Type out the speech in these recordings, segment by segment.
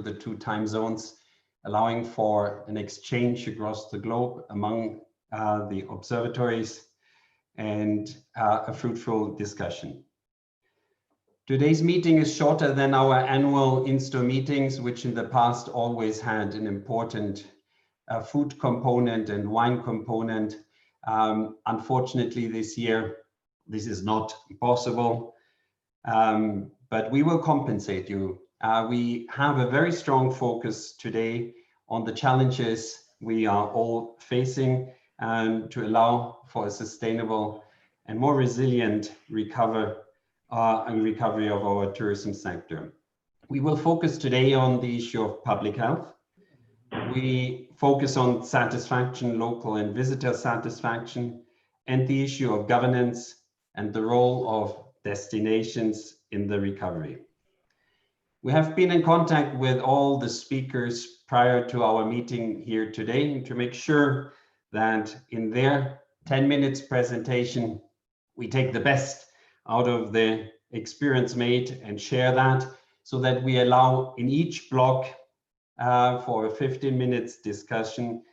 the 2 time zones, allowing for an exchange across the globe among the observatories and a fruitful discussion. Today's meeting is shorter than our annual INSTO meetings, which in the past always had an important food component and wine component. Unfortunately, this year, this is not possible, but we will compensate you. We have a very strong focus today on the challenges we are all facing to allow for a sustainable and more resilient recovery of our tourism sector. We will focus today on the issue of public health. We focus on satisfaction, local and visitor satisfaction, and the issue of governance and the role of destinations in the recovery. We have been in contact with all the speakers prior to our meeting here today to make sure that in their 10 minutes presentation, we take the best out of the experience made and share that, so that we allow in each block for a 15 minutes discussion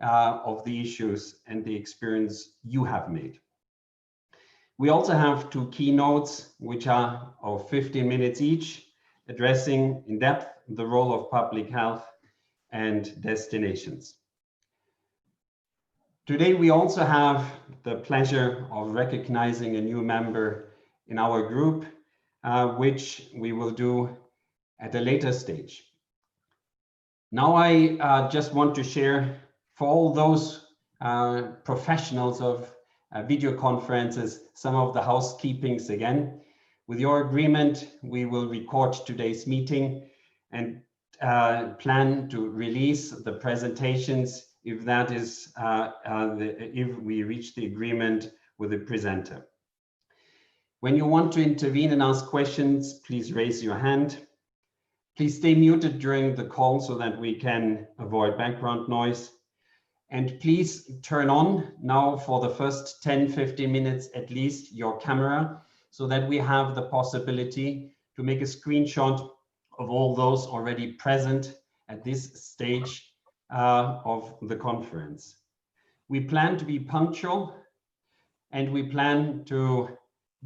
of the issues and the experience you have made. We also have 2 keynotes, which are of 15 minutes each, addressing in depth the role of public health and destinations. Today, we also have the pleasure of recognizing a new member in our group, which we will do at a later stage. Now, I just want to share for all those professionals of video conferences, some of the housekeepings again. With your agreement, we will record today's meeting and plan to release the presentations if that is if we reach the agreement with the presenter. When you want to intervene and ask questions, please raise your hand. Please stay muted during the call so that we can avoid background noise. And please turn on now for the first 10-15 minutes at least your camera, so that we have the possibility to make a screenshot of all those already present at this stage of the conference. We plan to be punctual, and we plan to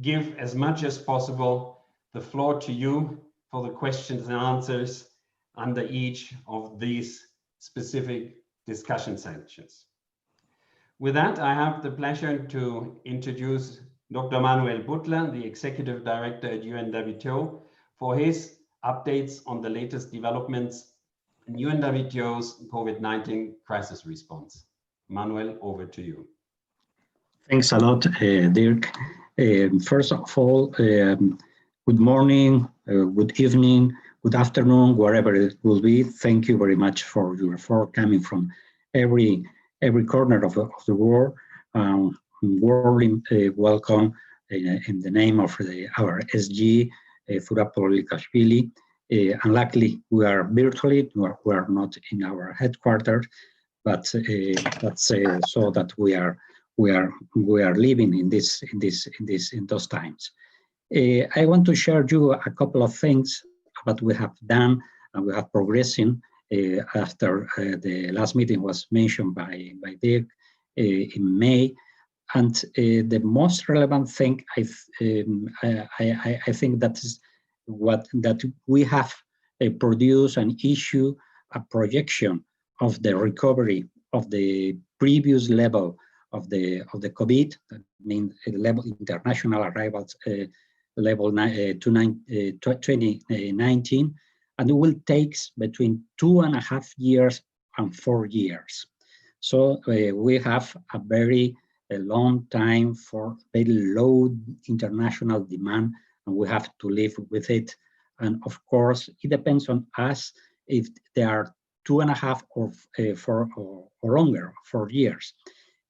give as much as possible the floor to you for the questions and answers under each of these specific discussion sections. With that, I have the pleasure to introduce Dr. Manuel Butler, the Executive Director at UNWTO, for his updates on the latest developments in UNWTO's COVID-19 crisis response. Manuel, over to you. Thanks a lot, Dirk. First of all, good morning, good evening, good afternoon, wherever it will be. Thank you very much for your effort coming from every corner of the world. Warmly welcome in the name of our SG, Furapol Kashvili. Unluckily, we are virtually, we are not in our headquarters, but that's so that we are living in those times. I want to share you a couple of things that we have done and we have progressing after the last meeting was mentioned by Dirk in May. And the most relevant thing I think that is that we have produced and issued a projection of the recovery of the previous level of the COVID, that means level international arrivals level 2019, and it will take between 2.5 years and 4 years. So we have a very long time for very low international demand, and we have to live with it. And of course, it depends on us if there are 2.5 or 4 or longer, 4 years.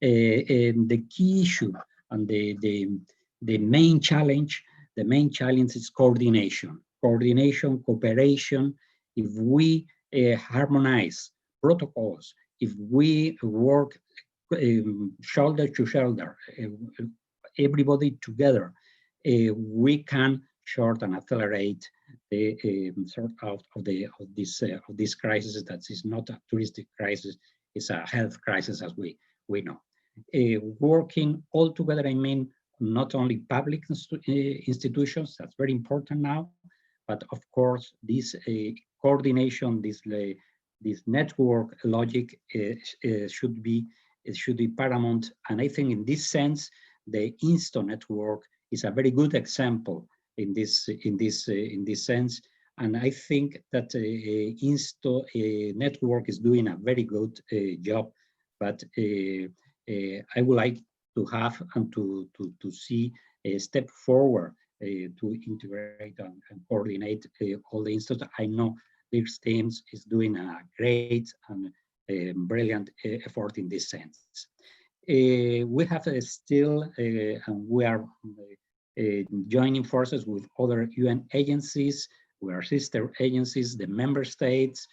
And the key issue and the main challenge is coordination, cooperation. If we harmonize protocols, if we work shoulder to shoulder, everybody together, we can short and accelerate the sort of this crisis that is not a touristic crisis, it's a health crisis as we know. Working all together, I mean, not only public institutions, that's very important now, but of course, this coordination, this network logic should be paramount. And I think in this sense, the INSTO network is a very good example in this sense. And I think that INSTO network is doing a very good job. But I would like to have and to see a step forward to integrate and coordinate all the institutes. I know these teams is doing a great and brilliant effort in this sense. We have still, and we are joining forces with other UN agencies. We are sister agencies, the member states,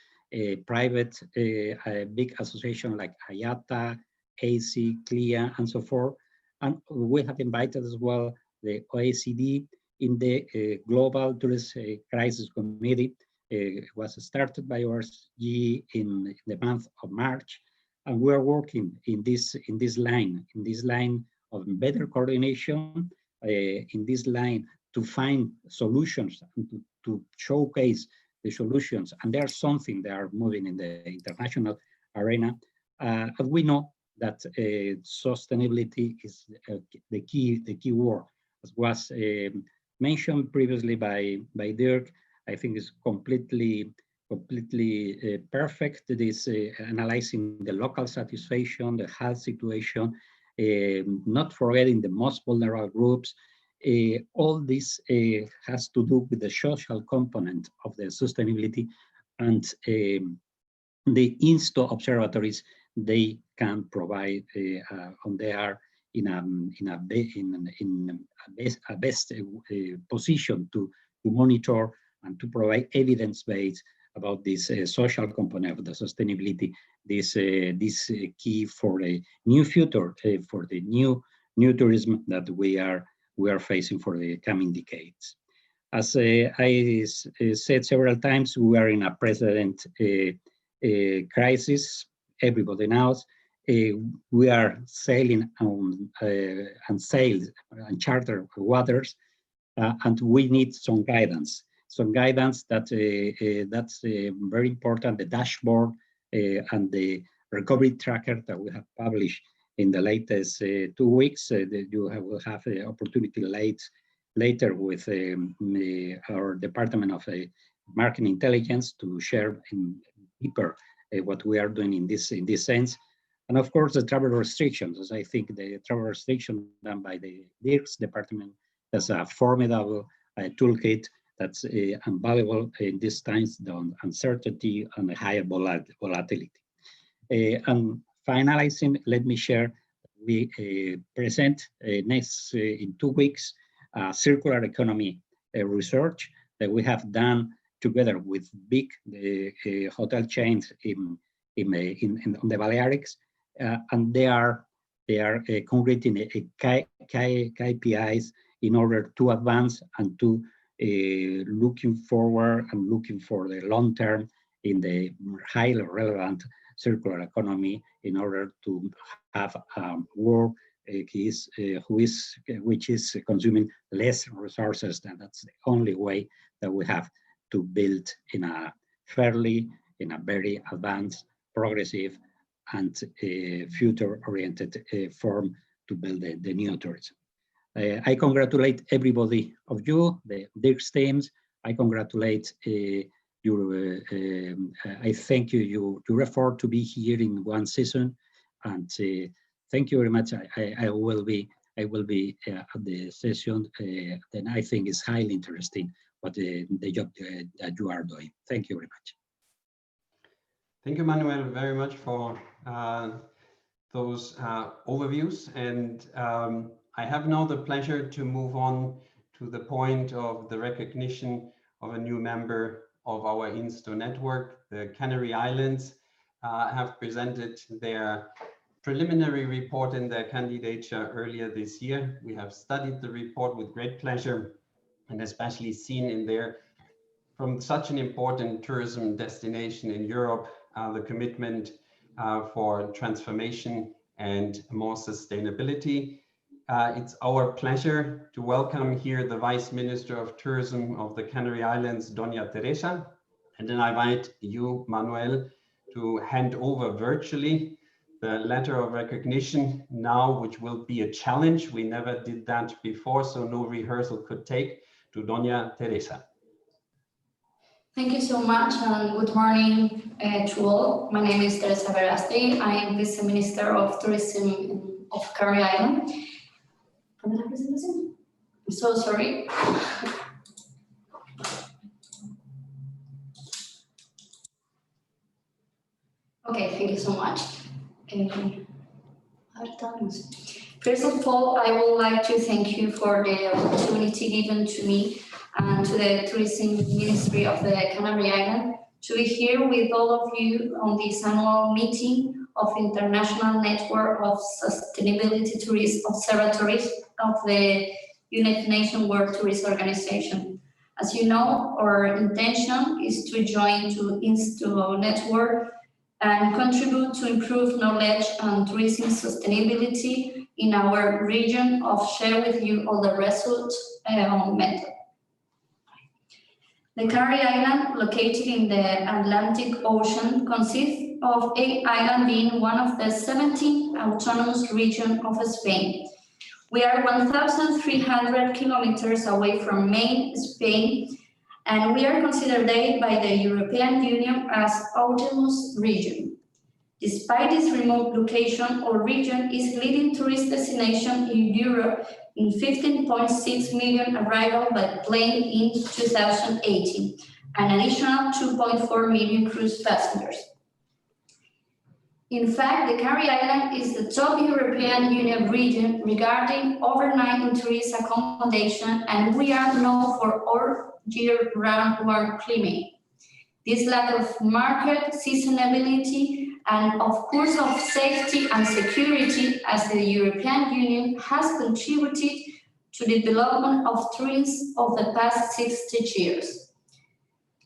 private big association like IATA, AC, CLIA, and so forth. And we have invited as well the OECD in the Global Tourist Crisis Committee. It was started by OSG in the month of March, and we are working in this line of better coordination, in this line to find solutions and to showcase the solutions. And there's something that are moving in the international arena. But we know that sustainability is the key word, as was mentioned previously by Dirk. I think is completely perfect. This analyzing the local satisfaction, the health situation, not forgetting the most vulnerable groups. All this has to do with the social component of the sustainability, and the INSTO observatories, they can provide, and they are in a best position to monitor and to provide evidence base about this social component of the sustainability. This key for a new future, for the new tourism that we are facing for the coming decades. As I said several times, we are in a precedent crisis. Everybody knows. We are sailing on uncharted waters, and we need some guidance. Some guidance that that's very important. The dashboard and the recovery tracker that we have published in the latest 2 weeks. You will have the opportunity later with our Department of Market Intelligence to share in deeper what we are doing in this sense. And of course, the travel restrictions. As I think the travel restriction done by the Dirk's department is a formidable toolkit that's invaluable in these times, the uncertainty and the higher volatility. And finalizing, let me share, we present next in 2 weeks circular economy research that we have done together with big hotel chains on the Balearics, and they are concreting KPIs in order to advance and to looking forward and looking for the long term in the highly relevant circular economy in order to have a world which is consuming less resources. And that's the only way that we have to build in a very advanced, progressive, and future-oriented form to build the new tourism. I congratulate everybody of you, the Dirk's teams. I congratulate your. I thank you your effort to be here in one season, and thank you very much. I will be at the session. Then I think is highly interesting what the job that you are doing. Thank you very much. Thank you, Manuel, very much for those overviews. And I have now the pleasure to move on to the point of the recognition of a new member of our INSTO network. The Canary Islands have presented their preliminary report in their candidature earlier this year. We have studied the report with great pleasure, and especially seen in there from such an important tourism destination in Europe, the commitment for transformation and more sustainability. It's our pleasure to welcome here the Vice Minister of Tourism of the Canary Islands, Doña Teresa. And then I invite you, Manuel, to hand over virtually the letter of recognition now, which will be a challenge. We never did that before, so no rehearsal could take, to Doña Teresa. Thank you so much, and good morning to all. My name is Teresa Veraste. I am Vice Minister of Tourism of Canary Islands. I'm so sorry. Okay, thank you so much. First of all, I would like to thank you for the opportunity given to me and to the Tourism Ministry of the Canary Islands to be here with all of you on this annual meeting of International Network of Sustainability Tourist Observatories of the United Nations World Tourism Organization. As you know, our intention is to join to INSTO network and contribute to improve knowledge and tourism sustainability in our region of share with you all the results on method. The Canary Islands, located in the Atlantic Ocean, consists of 8 islands being one of the 17 autonomous regions of Spain. We are 1,300 kilometers away from main Spain, and we are considered by the European Union as autonomous region. Despite this remote location, our region is leading tourist destination in Europe in 15.6 million arrivals by plane in 2018, an additional 2.4 million cruise passengers. In fact, the Canary Islands is the top European Union region regarding overnight tourist accommodation, and we are known for our year-round warm climate. This lack of market seasonality and of course of safety and security as the European Union has contributed to the development of tourism of the past 60 years.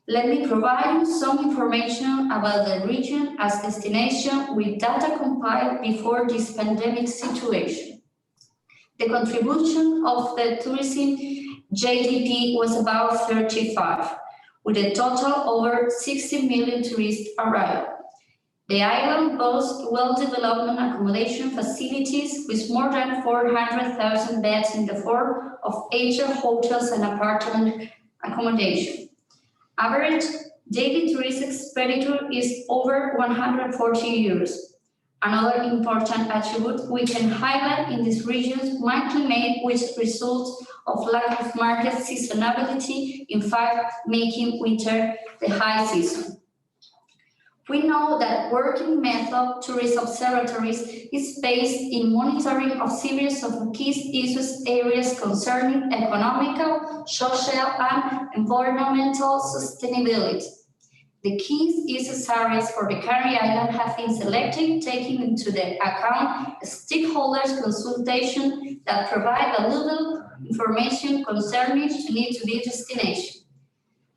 Let me provide you some information about the region as destination with data compiled before this pandemic situation. The contribution of the tourism GDP was about 35, with a total over 60 million tourist arrival. The island boasts well-developed accommodation facilities with more than 400,000 beds in the form of 8 hotels and apartment accommodation. Average daily tourist expenditure is over 140 euros. Another important attribute we can highlight in this region's mild climate, which results of lack of market seasonality, in fact, making winter the high season. We know that working method tourist observatories is based in monitoring of series of key issues areas concerning economical, social, and environmental sustainability. The key issues areas for the Canary Islands have been selected, taking into the account stakeholders consultation that provide valuable information concerning the need to be destination.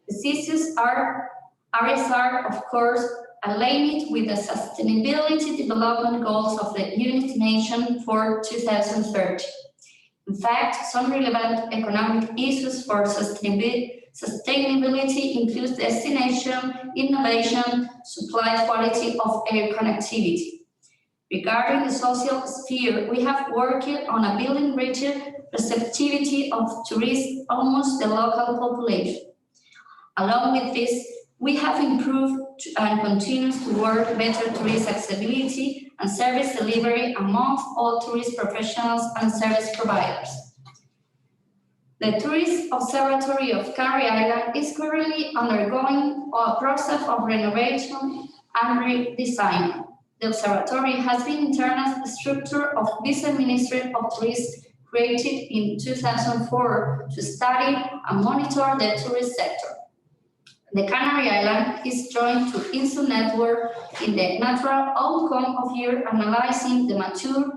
The issues areas are, of course, aligned with the Sustainability Development Goals of the United Nations for 2030. In fact, some relevant economic issues for sustainability include destination, innovation, supply quality of air connectivity. Regarding the social sphere, we have worked on a building greater receptivity of tourists amongst the local population. Along with this, we have improved and continue to work better tourist accessibility and service delivery amongst all tourist professionals and service providers. The Tourist Observatory of Canary Islands is currently undergoing a process of renovation and redesign. The observatory has been internal structure of Vice Ministry of Tourism created in 2004 to study and monitor the tourist sector. The Canary Islands is joined to INSTO network in the natural outcome of year analyzing the mature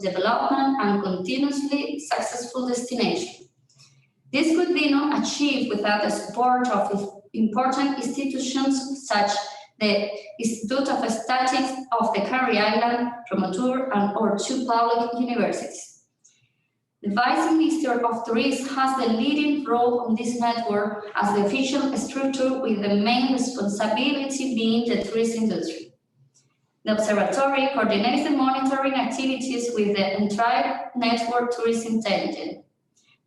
development and continuously successful destination. This could be not achieved without the support of important institutions such the Institute of Statistics of the Canary Islands, Promotur, and or two public universities. The Vice Minister of Tourism has the leading role on this network as the official structure, with the main responsibility being the tourism industry. The observatory coordinates the monitoring activities with the entire network tourism intelligence.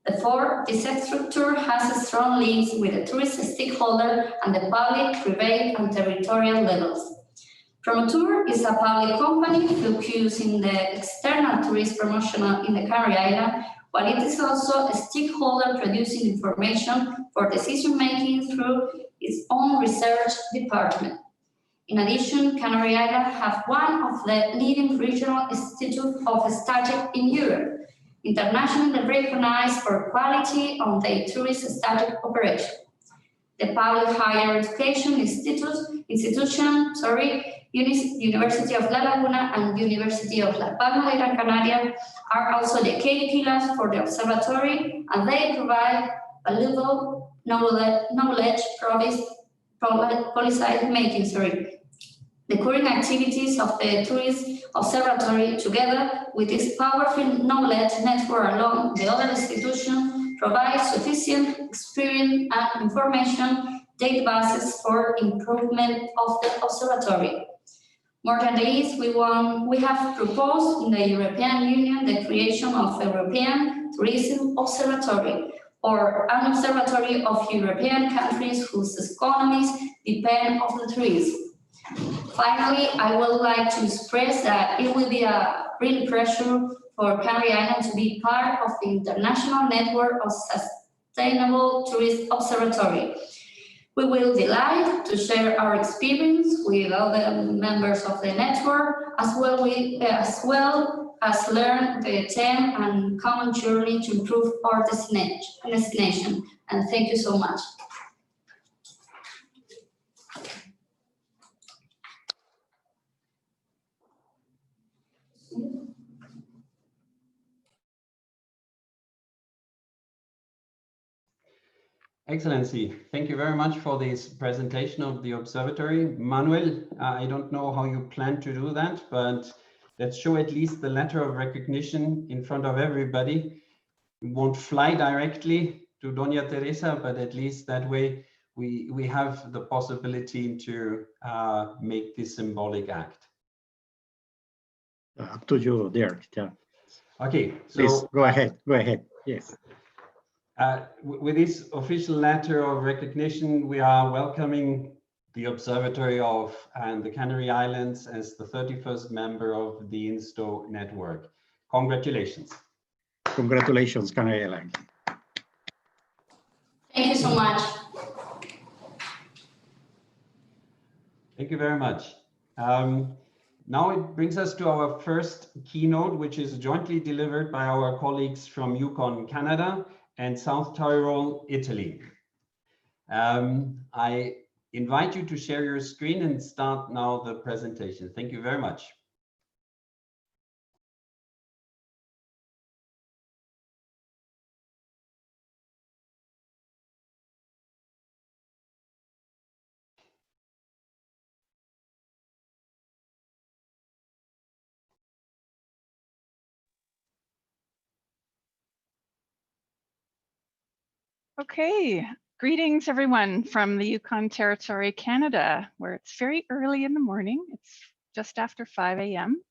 Therefore, this structure has a strong links with the tourist stakeholder and the public, private, and territorial levels. Promotur is a public company focused in the external tourist promotion in the Canary Islands, while it is also a stakeholder producing information for decision-making through its own research department. In addition, Canary Islands have one of the leading regional institutes of statistics in Europe, internationally recognized for quality on their tourist static operation. The Public Higher Education University of La Laguna and University of La Palma de Gran Canaria are also the key pillars for the observatory, and they provide valuable knowledge policy making. The current activities of the Tourist Observatory, together with its powerful knowledge network along the other institutions, provide sufficient experience and information databases for improvement of the observatory. More than this, we have proposed in the European Union the creation of a European Tourism Observatory, or an observatory of European countries whose economies depend on the tourism. Finally, I would like to express that it will be a real pleasure for Canary Islands to be part of the international network of sustainable tourist observatory. We will be delighted to share our experience with other members of the network, as well as learn the theme and common journey to improve our destination. And thank you so much. Excellency, thank you very much for this presentation of the observatory. Manuel, I don't know how you plan to do that, but let's show at least the letter of recognition in front of everybody. We won't fly directly to Doña Teresa, but at least that way we have the possibility to make this symbolic act. Up to you, Dirk. Yeah. Okay, so please go ahead. Go ahead. Yes. With this official letter of recognition, we are welcoming the Observatory of the Canary Islands as the 31st member of the INSTO network. Congratulations. Congratulations, Canary Islands. Thank you so much. Thank you very much. Now it brings us to our first keynote, which is jointly delivered by our colleagues from Yukon, Canada, and South Tyrol, Italy. I invite you to share your screen and start now the presentation. Thank you very much. Okay, greetings everyone from the Yukon Territory, Canada, where it's very early in the morning. It's just after 5 a.m.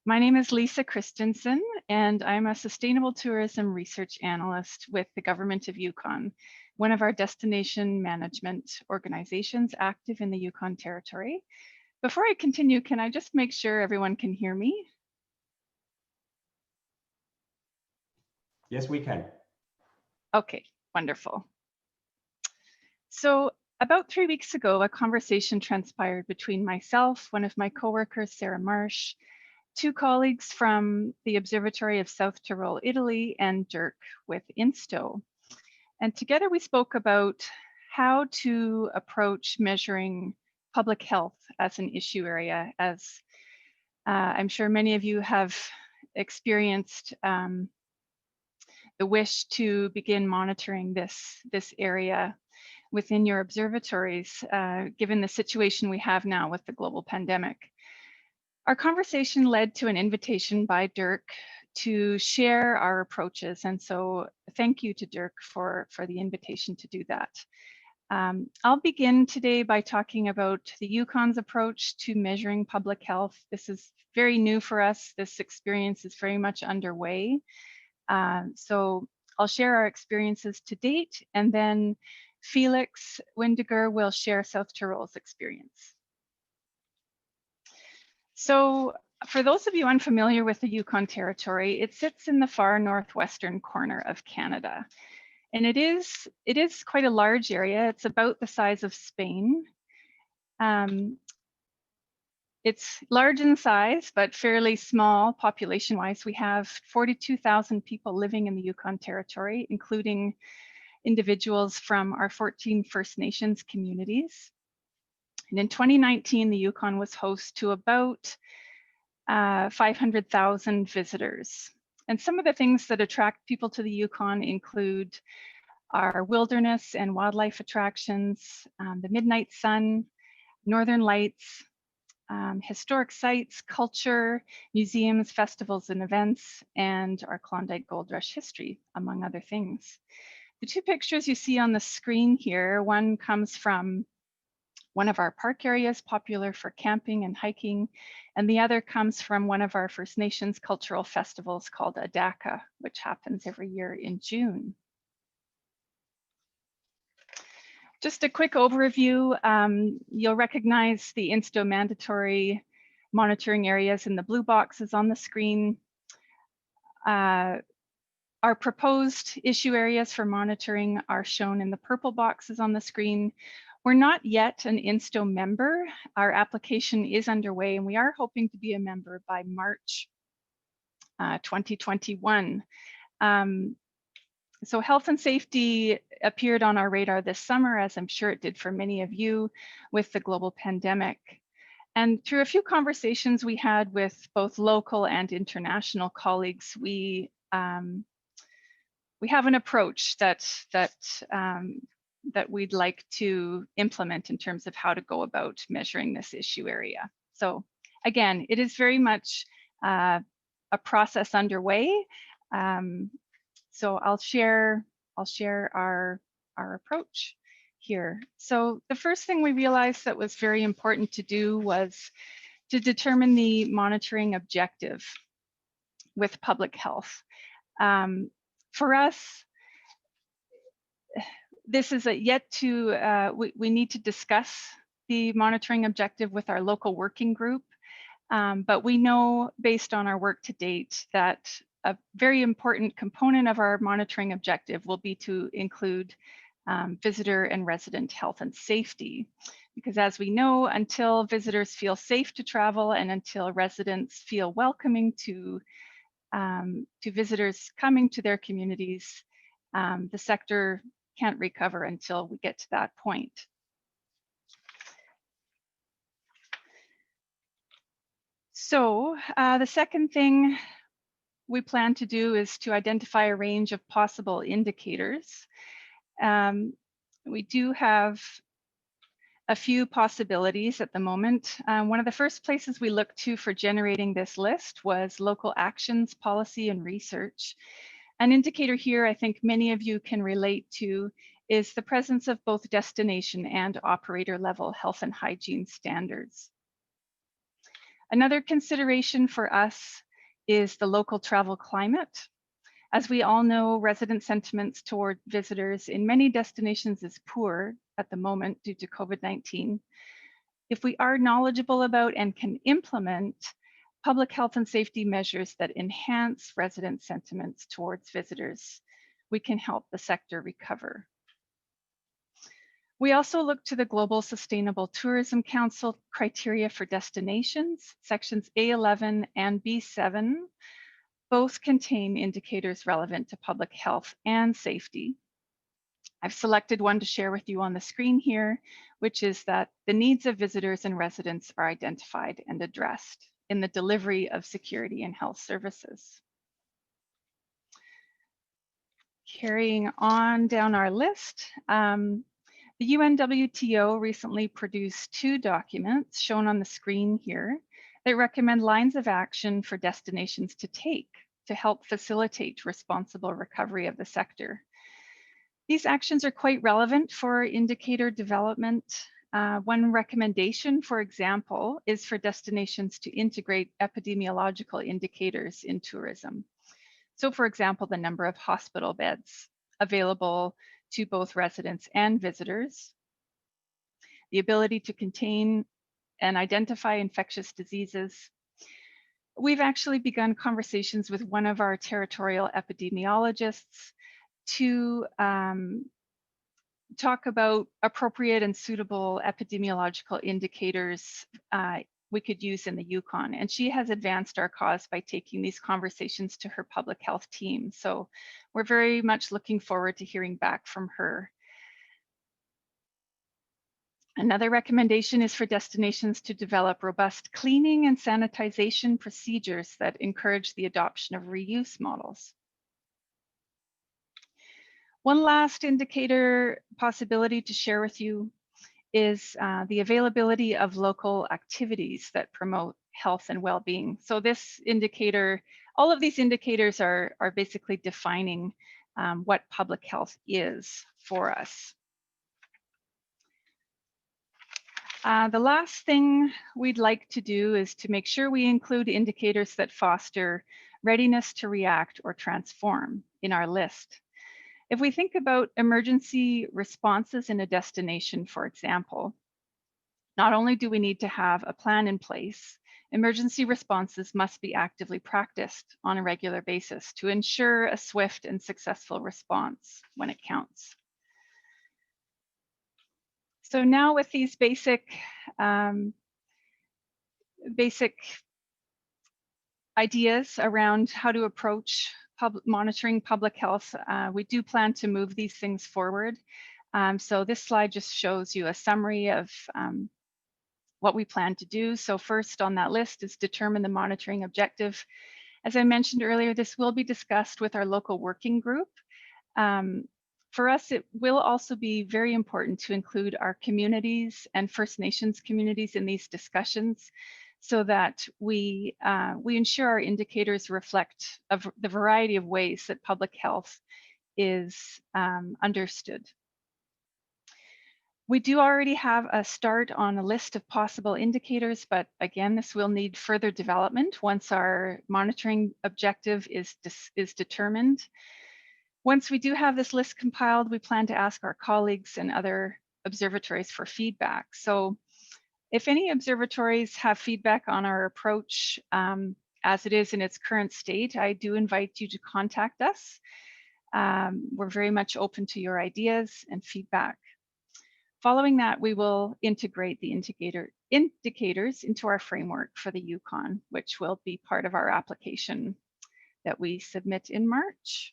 My name is Lisa Christensen, and I'm a sustainable tourism research analyst with the Government of Yukon, one of our destination management organizations active in the Yukon Territory. Before I continue, can I just make sure everyone can hear me? Yes, we can. Okay. Wonderful. So about 3 weeks ago, a conversation transpired between myself, one of my coworkers, Sarah Marsh, 2 colleagues from the Observatory of South Tyrol, Italy, and Dirk with INSTO. And together we spoke about how to approach measuring public health as an issue area, as I'm sure many of you have experienced the wish to begin monitoring this area within your observatories, given the situation we have now with the global pandemic. Our conversation led to an invitation by Dirk to share our approaches. And so thank you to Dirk for the invitation to do that. I'll begin today by talking about the Yukon's approach to measuring public health. This is very new for us. This experience is very much underway. So I'll share our experiences to date, and then Felix Windiger will share South Tyrol's experience. So for those of you unfamiliar with the Yukon Territory, it sits in the far northwestern corner of Canada. And it is quite a large area. It's about the size of Spain. It's large in size, but fairly small population-wise. We have 42,000 people living in the Yukon Territory, including individuals from our 14 First Nations communities. And in 2019, the Yukon was host to about 500,000 visitors. And some of the things that attract people to the Yukon include our wilderness and wildlife attractions, the midnight sun, northern lights, historic sites, culture, museums, festivals and events, and our Klondike Gold Rush history, among other things. The two pictures you see on the screen here, one comes from one of our park areas popular for camping and hiking, and the other comes from one of our First Nations cultural festivals called Adaka, which happens every year in June. Just a quick overview, you'll recognize the INSTO mandatory monitoring areas in the blue boxes on the screen. Our proposed issue areas for monitoring are shown in the purple boxes on the screen. We're not yet an INSTO member. Our application is underway, and we are hoping to be a member by March 2021. So health and safety appeared on our radar this summer, as I'm sure it did for many of you, with the global pandemic. And through a few conversations we had with both local and international colleagues, we have an approach that we'd like to implement in terms of how to go about measuring this issue area. So again, it is very much a process underway. So I'll share our approach here. So the first thing we realized that was very important to do was to determine the monitoring objective with public health. For us, this is yet to, we need to discuss the monitoring objective with our local working group, but we know based on our work to date that a very important component of our monitoring objective will be to include visitor and resident health and safety. Because as we know, until visitors feel safe to travel and until residents feel welcoming to visitors coming to their communities, the sector can't recover until we get to that point. So the second thing we plan to do is to identify a range of possible indicators. We do have a few possibilities at the moment. One of the first places we looked to for generating this list was local actions, policy, and research. An indicator here I think many of you can relate to is the presence of both destination and operator level health and hygiene standards. Another consideration for us is the local travel climate. As we all know, resident sentiments toward visitors in many destinations is poor at the moment due to COVID-19. If we are knowledgeable about and can implement public health and safety measures that enhance resident sentiments towards visitors, we can help the sector recover. We also look to the Global Sustainable Tourism Council criteria for destinations. Sections A11 and B7 both contain indicators relevant to public health and safety. I've selected one to share with you on the screen here, which is that the needs of visitors and residents are identified and addressed in the delivery of security and health services. Carrying on down our list, the UNWTO recently produced 2 documents shown on the screen here that recommend lines of action for destinations to take to help facilitate responsible recovery of the sector. These actions are quite relevant for indicator development. One recommendation, for example, is for destinations to integrate epidemiological indicators in tourism. So, for example, the number of hospital beds available to both residents and visitors, the ability to contain and identify infectious diseases. We've actually begun conversations with one of our territorial epidemiologists to talk about appropriate and suitable epidemiological indicators we could use in the Yukon. And she has advanced our cause by taking these conversations to her public health team. So we're very much looking forward to hearing back from her. Another recommendation is for destinations to develop robust cleaning and sanitization procedures that encourage the adoption of reuse models. One last indicator possibility to share with you is the availability of local activities that promote health and well-being. So this indicator, all of these indicators are basically defining what public health is for us. The last thing we'd like to do is to make sure we include indicators that foster readiness to react or transform in our list. If we think about emergency responses in a destination, for example, not only do we need to have a plan in place, emergency responses must be actively practiced on a regular basis to ensure a swift and successful response when it counts. So now with these basic ideas around how to approach monitoring public health, we do plan to move these things forward. So this slide just shows you a summary of what we plan to do. So first on that list is determine the monitoring objective. As I mentioned earlier, this will be discussed with our local working group. For us, it will also be very important to include our communities and First Nations communities in these discussions so that we ensure our indicators reflect the variety of ways that public health is understood. We do already have a start on a list of possible indicators, but again, this will need further development once our monitoring objective is determined. Once we do have this list compiled, we plan to ask our colleagues and other observatories for feedback. So if any observatories have feedback on our approach as it is in its current state, I do invite you to contact us. We're very much open to your ideas and feedback. Following that, we will integrate the indicators into our framework for the Yukon, which will be part of our application that we submit in March.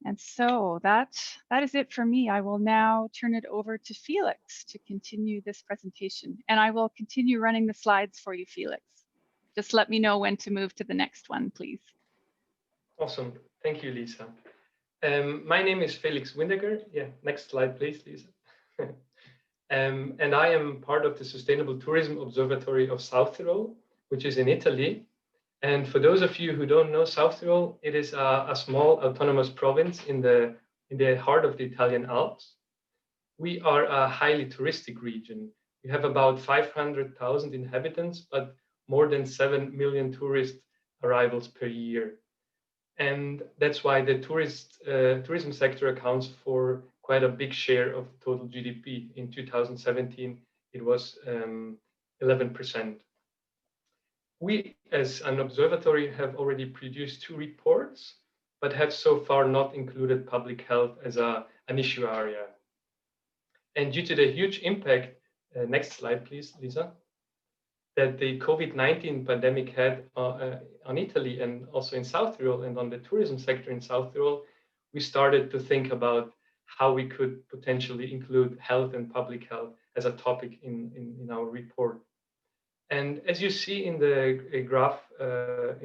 And so that is it for me. I will now turn it over to Felix to continue this presentation. And I will continue running the slides for you, Felix. Just let me know when to move to the next one, please. Awesome. Thank you, Lisa. My name is Felix Windecker. Yeah, next slide, please, Lisa. And I am part of the Sustainable Tourism Observatory of South Tyrol, which is in Italy. And for those of you who don't know South Tyrol, it is a small autonomous province in the heart of the Italian Alps. We are a highly touristic region. We have about 500,000 inhabitants, but more than 7 million tourist arrivals per year. And that's why the tourism sector accounts for quite a big share of total GDP. In 2017, it was 11%. We, as an observatory, have already produced 2 reports, but have so far not included public health as an issue area. And due to the huge impact, next slide, please, Lisa, that the COVID-19 pandemic had on Italy and also in South Tyrol and on the tourism sector in South Tyrol, we started to think about how we could potentially include health and public health as a topic in our report. And as you see in the graph at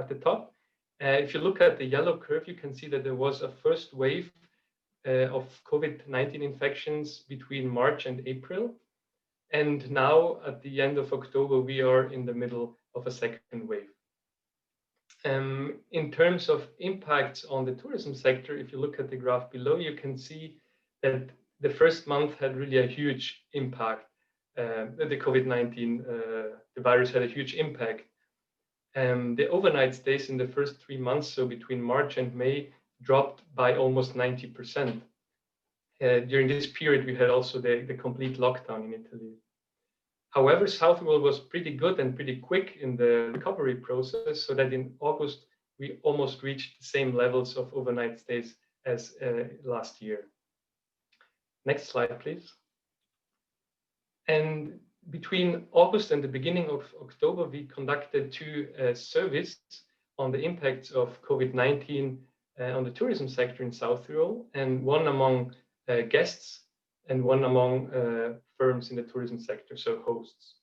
the top, If you look at the yellow curve, you can see that there was a first wave of COVID-19 infections between March and April. And now at the end of October, we are in the middle of a second wave. In terms of impacts on the tourism sector, if you look at the graph below, you can see that the first month had really a huge impact. The COVID-19, the virus had a huge impact. The overnight stays in the first 3 months, so between March and May, dropped by almost 90%. During this period, we had also the complete lockdown in Italy. However, South Tyrol was pretty good and pretty quick in the recovery process, so that in August, we almost reached the same levels of overnight stays as last year. Next slide, please. And between August and the beginning of October, we conducted 2 surveys on the impacts of COVID-19 on the tourism sector in South Tyrol, and one among guests and one among firms in the tourism sector, so hosts.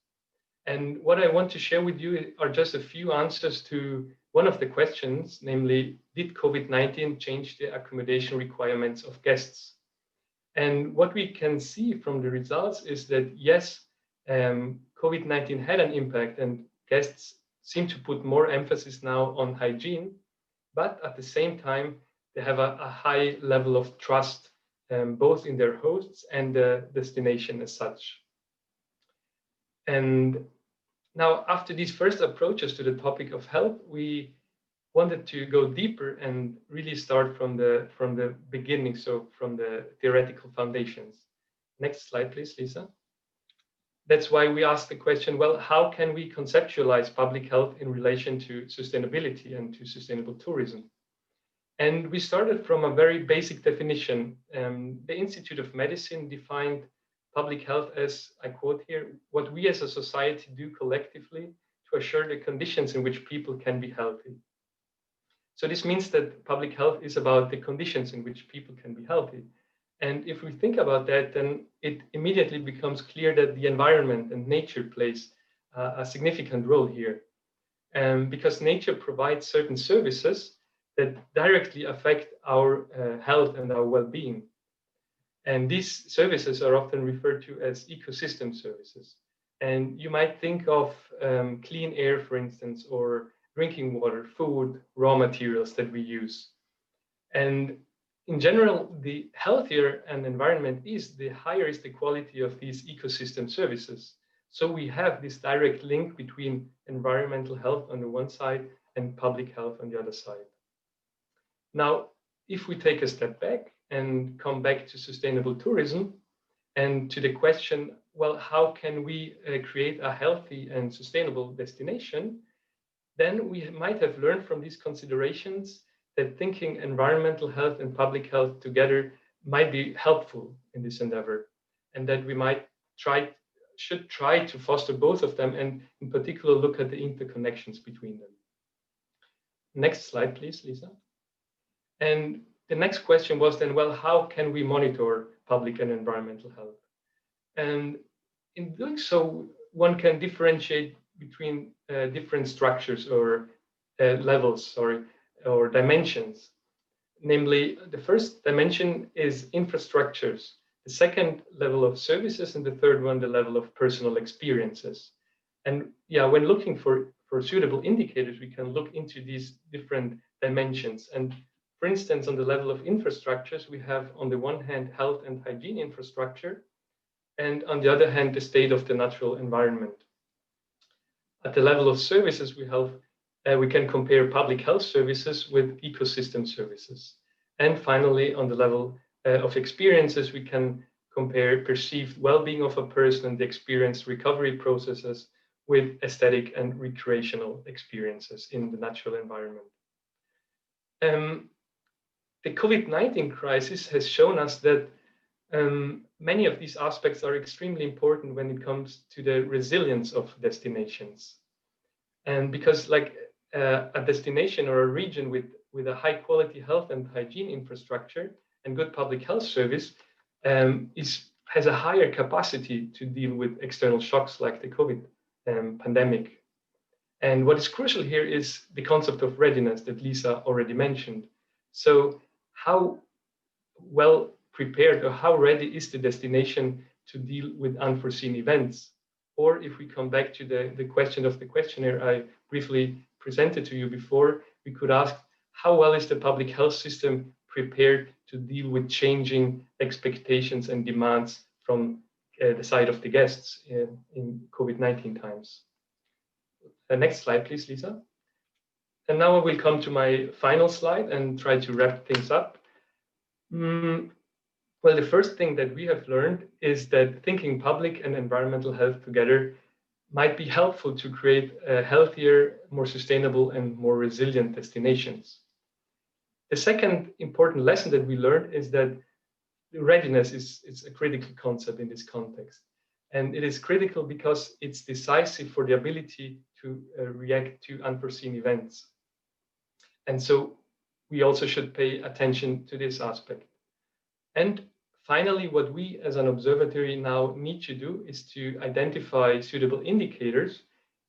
And what I want to share with you are just a few answers to one of the questions, namely, did COVID-19 change the accommodation requirements of guests? And what we can see from the results is that yes, COVID-19 had an impact, and guests seem to put more emphasis now on hygiene, but at the same time, they have a high level of trust, both in their hosts and the destination as such. And now, after these first approaches to the topic of health, we wanted to go deeper and really start from the beginning, so from the theoretical foundations. Next slide, please, Lisa. That's why we asked the question, well, how can we conceptualize public health in relation to sustainability and to sustainable tourism? And we started from a very basic definition. The Institute of Medicine defined public health as, I quote here, what we as a society do collectively to assure the conditions in which people can be healthy. So this means that public health is about the conditions in which people can be healthy. And if we think about that, then it immediately becomes clear that the environment and nature plays a significant role here. Because nature provides certain services that directly affect our health and our well-being. And these services are often referred to as ecosystem services. And you might think of clean air, for instance, or drinking water, food, raw materials that we use. And in general, the healthier an environment is, the higher is the quality of these ecosystem services. So we have this direct link between environmental health on the one side and public health on the other side. Now, if we take a step back and come back to sustainable tourism and to the question, well, how can we create a healthy and sustainable destination? Then we might have learned from these considerations that thinking environmental health and public health together might be helpful in this endeavor, and that we should try to foster both of them, and in particular look at the interconnections between them. Next slide, please, Lisa. And the next question was then, well, how can we monitor public and environmental health? And in doing so, one can differentiate between different structures or levels, or dimensions. Namely, the first dimension is infrastructures, the second level of services, and the third one, the level of personal experiences. And yeah, when looking for suitable indicators, we can look into these different dimensions. And for instance, on the level of infrastructures, we have on the one hand, health and hygiene infrastructure, and on the other hand, the state of the natural environment. At the level of services, we can compare public health services with ecosystem services. And finally, on the level of experiences, we can compare perceived well-being of a person and the experienced recovery processes with aesthetic and recreational experiences in the natural environment. The COVID-19 crisis has shown us that many of these aspects are extremely important when it comes to the resilience of destinations. And because like a destination or a region with a high quality health and hygiene infrastructure and good public health service has a higher capacity to deal with external shocks like the COVID pandemic. And what is crucial here is the concept of readiness that Lisa already mentioned. So how well prepared or how ready is the destination to deal with unforeseen events? Or if we come back to the question of the questionnaire I briefly presented to you before, we could ask, how well is the public health system prepared to deal with changing expectations and demands from the side of the guests in COVID-19 times? Next slide, please, Lisa. And now I will come to my final slide and try to wrap things up. Well, the first thing that we have learned is that thinking public and environmental health together might be helpful to create healthier, more sustainable, and more resilient destinations. The second important lesson that we learned is that readiness is a critical concept in this context. And it is critical because it's decisive for the ability to react to unforeseen events. And so we also should pay attention to this aspect. And finally, what we as an observatory now need to do is to identify suitable indicators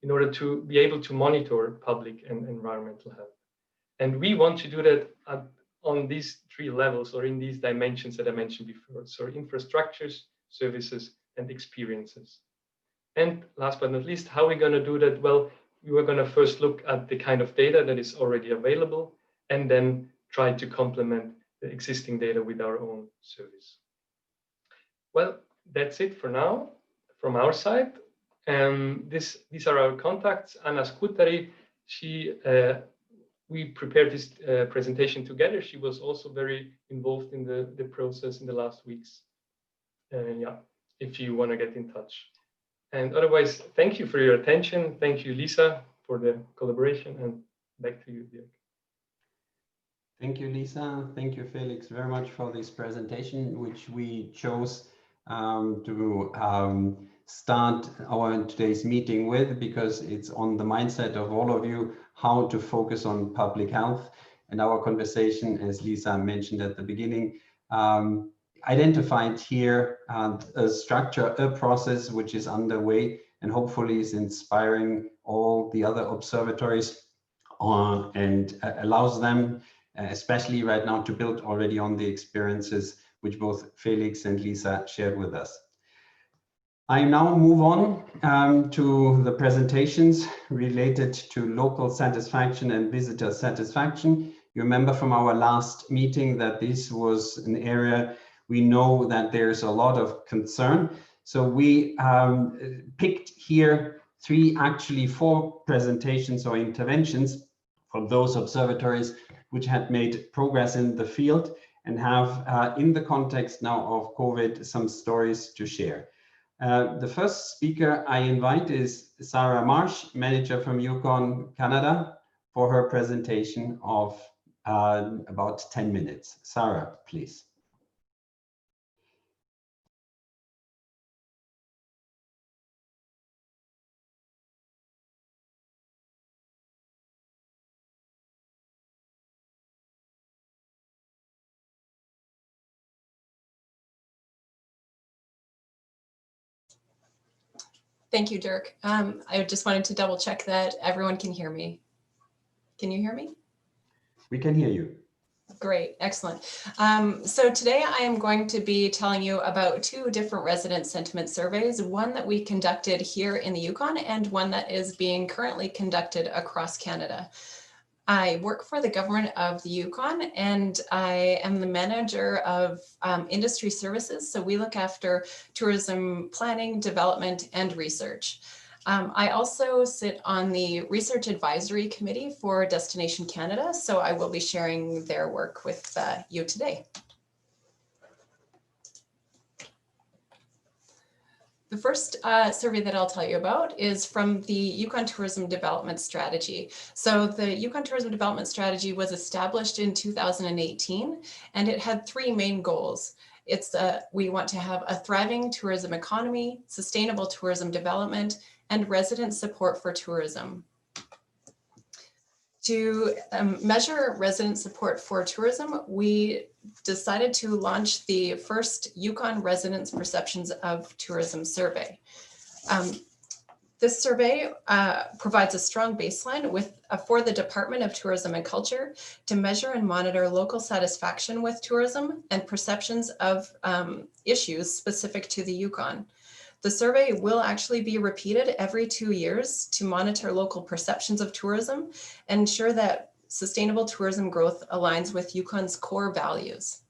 in order to be able to monitor public and environmental health. And we want to do that on these three levels or in these dimensions that I mentioned before. So infrastructures, services, and experiences. And last but not least, how are we going to do that? Well, we were going to first look at the kind of data that is already available and then try to complement the existing data with our own service. Well, that's it for now from our side. These are our contacts. Anna Skutari, we prepared this presentation together. She was also very involved in the process in the last weeks. Yeah, if you want to get in touch. And otherwise, thank you for your attention. Thank you, Lisa, for the collaboration, and back to you, Dirk. Thank you, Lisa. Thank you, Felix, very much for this presentation, which we chose to start our today's meeting with, because it's on the mindset of all of you, how to focus on public health. And our conversation, as Lisa mentioned at the beginning, identified here a structure, a process which is underway and hopefully is inspiring all the other observatories and allows them, especially right now, to build already on the experiences which both Felix and Lisa shared with us. I now move on to the presentations related to local satisfaction and visitor satisfaction. You remember from our last meeting that this was an area we know that there's a lot of concern. So we picked here four presentations or interventions from those observatories which had made progress in the field and have, in the context now of COVID, some stories to share. The first speaker I invite is Sarah Marsh, manager from Yukon, Canada, for her presentation of about 10 minutes. Sarah, please. Thank you, Dirk. I just wanted to double check that everyone can hear me. Can you hear me? We can hear you. Great, excellent. So today I am going to be telling you about two different resident sentiment surveys, one that we conducted here in the Yukon and one that is being currently conducted across Canada. I work for the government of the Yukon and I am the manager of industry services. So we look after tourism planning, development, and research. I also sit on the Research Advisory Committee for Destination Canada. So I will be sharing their work with you today. The first survey that I'll tell you about is from the Yukon Tourism Development Strategy. So the Yukon Tourism Development Strategy was established in 2018, and it had three main goals. We want to have a thriving tourism economy, sustainable tourism development, and resident support for tourism. To measure resident support for tourism, we decided to launch the first Yukon Residents' Perceptions of Tourism survey. This survey provides a strong baseline for the Department of Tourism and Culture to measure and monitor local satisfaction with tourism and perceptions of issues specific to the Yukon. The survey will actually be repeated every 2 years to monitor local perceptions of tourism and ensure that sustainable tourism growth aligns with Yukon's core values.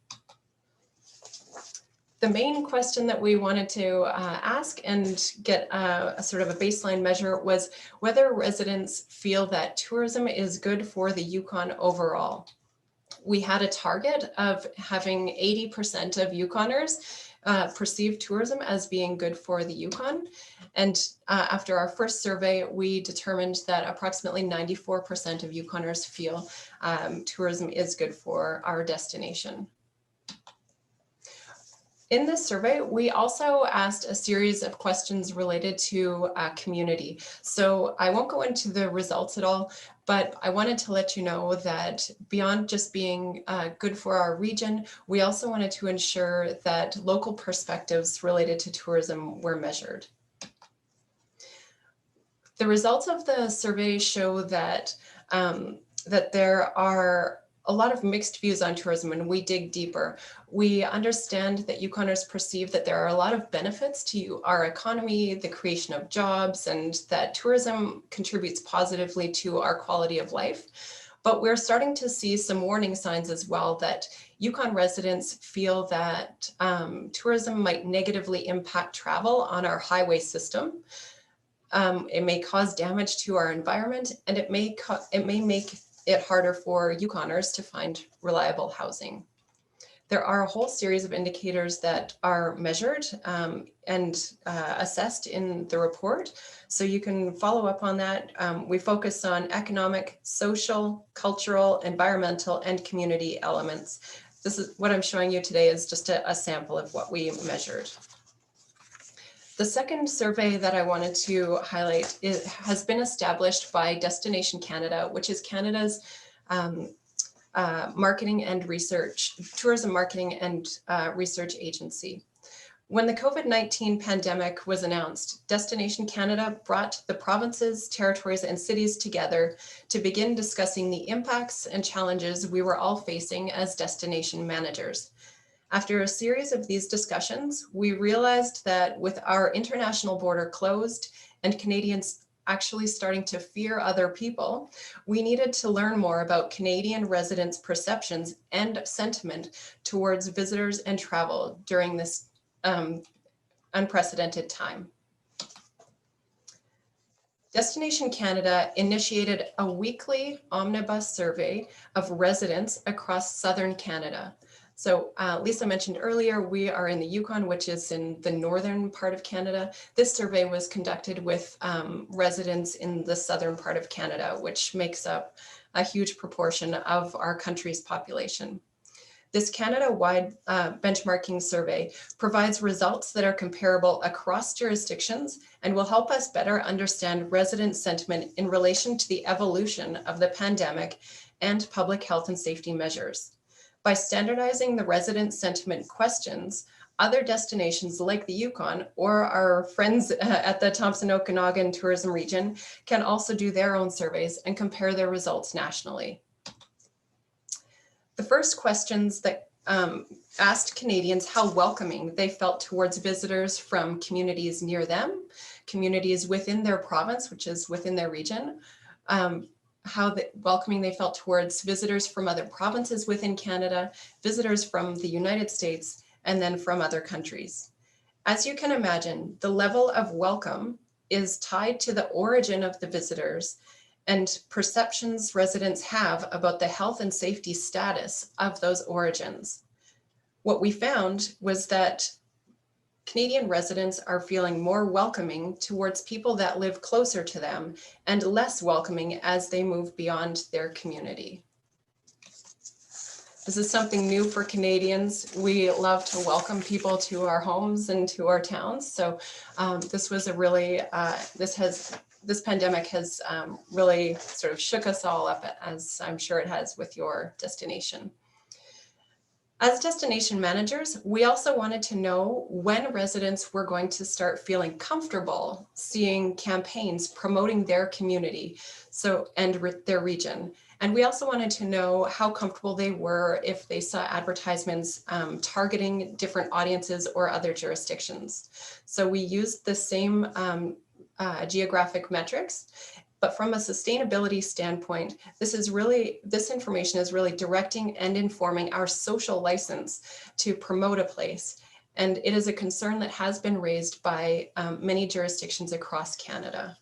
The main question that we wanted to ask and get a sort of a baseline measure was whether residents feel that tourism is good for the Yukon overall. We had a target of having 80% of Yukoners perceive tourism as being good for the Yukon. And after our first survey, we determined that approximately 94% of Yukoners feel tourism is good for our destination. In this survey, we also asked a series of questions related to community. So I won't go into the results at all, but I wanted to let you know that beyond just being good for our region, we also wanted to ensure that local perspectives related to tourism were measured. The results of the survey show that, that there are a lot of mixed views on tourism, and we dig deeper. We understand that Yukoners perceive that there are a lot of benefits to our economy, the creation of jobs, and that tourism contributes positively to our quality of life. But we're starting to see some warning signs as well that Yukon residents feel that tourism might negatively impact travel on our highway system. It may cause damage to our environment, and it may make it harder for Yukoners to find reliable housing. There are a whole series of indicators that are measured and assessed in the report. So you can follow up on that. We focus on economic, social, cultural, environmental, and community elements. This is what I'm showing you today is just a sample of what we measured. The second survey that I wanted to highlight has been established by Destination Canada, which is Canada's marketing and research, tourism marketing and research agency. When the COVID-19 pandemic was announced, Destination Canada brought the provinces, territories, and cities together to begin discussing the impacts and challenges we were all facing as destination managers. After a series of these discussions, we realized that with our international border closed and Canadians actually starting to fear other people, we needed to learn more about Canadian residents' perceptions and sentiment towards visitors and travel during this unprecedented time. Destination Canada initiated a weekly omnibus survey of residents across southern Canada. So Lisa mentioned earlier, we are in the Yukon, which is in the northern part of Canada. This survey was conducted with residents in the southern part of Canada, which makes up a huge proportion of our country's population. This Canada-wide benchmarking survey provides results that are comparable across jurisdictions and will help us better understand resident sentiment in relation to the evolution of the pandemic and public health and safety measures. By standardizing the resident sentiment questions, other destinations like the Yukon or our friends at the Thompson Okanagan Tourism Region can also do their own surveys and compare their results nationally. The first questions that asked Canadians how welcoming they felt towards visitors from communities near them, communities within their province, which is within their region, how welcoming they felt towards visitors from other provinces within Canada, visitors from the United States, and then from other countries. As you can imagine, the level of welcome is tied to the origin of the visitors and perceptions residents have about the health and safety status of those origins. What we found was that Canadian residents are feeling more welcoming towards people that live closer to them and less welcoming as they move beyond their community. This is something new for Canadians. We love to welcome people to our homes and to our towns. So this was a really, this pandemic has really sort of shook us all up, as I'm sure it has with your destination. As destination managers, we also wanted to know when residents were going to start feeling comfortable seeing campaigns promoting their community and their region. And we also wanted to know how comfortable they were if they saw advertisements targeting different audiences or other jurisdictions. So we used the same geographic metrics. But from a sustainability standpoint, this information is really directing and informing our social license to promote a place. And it is a concern that has been raised by many jurisdictions across Canada.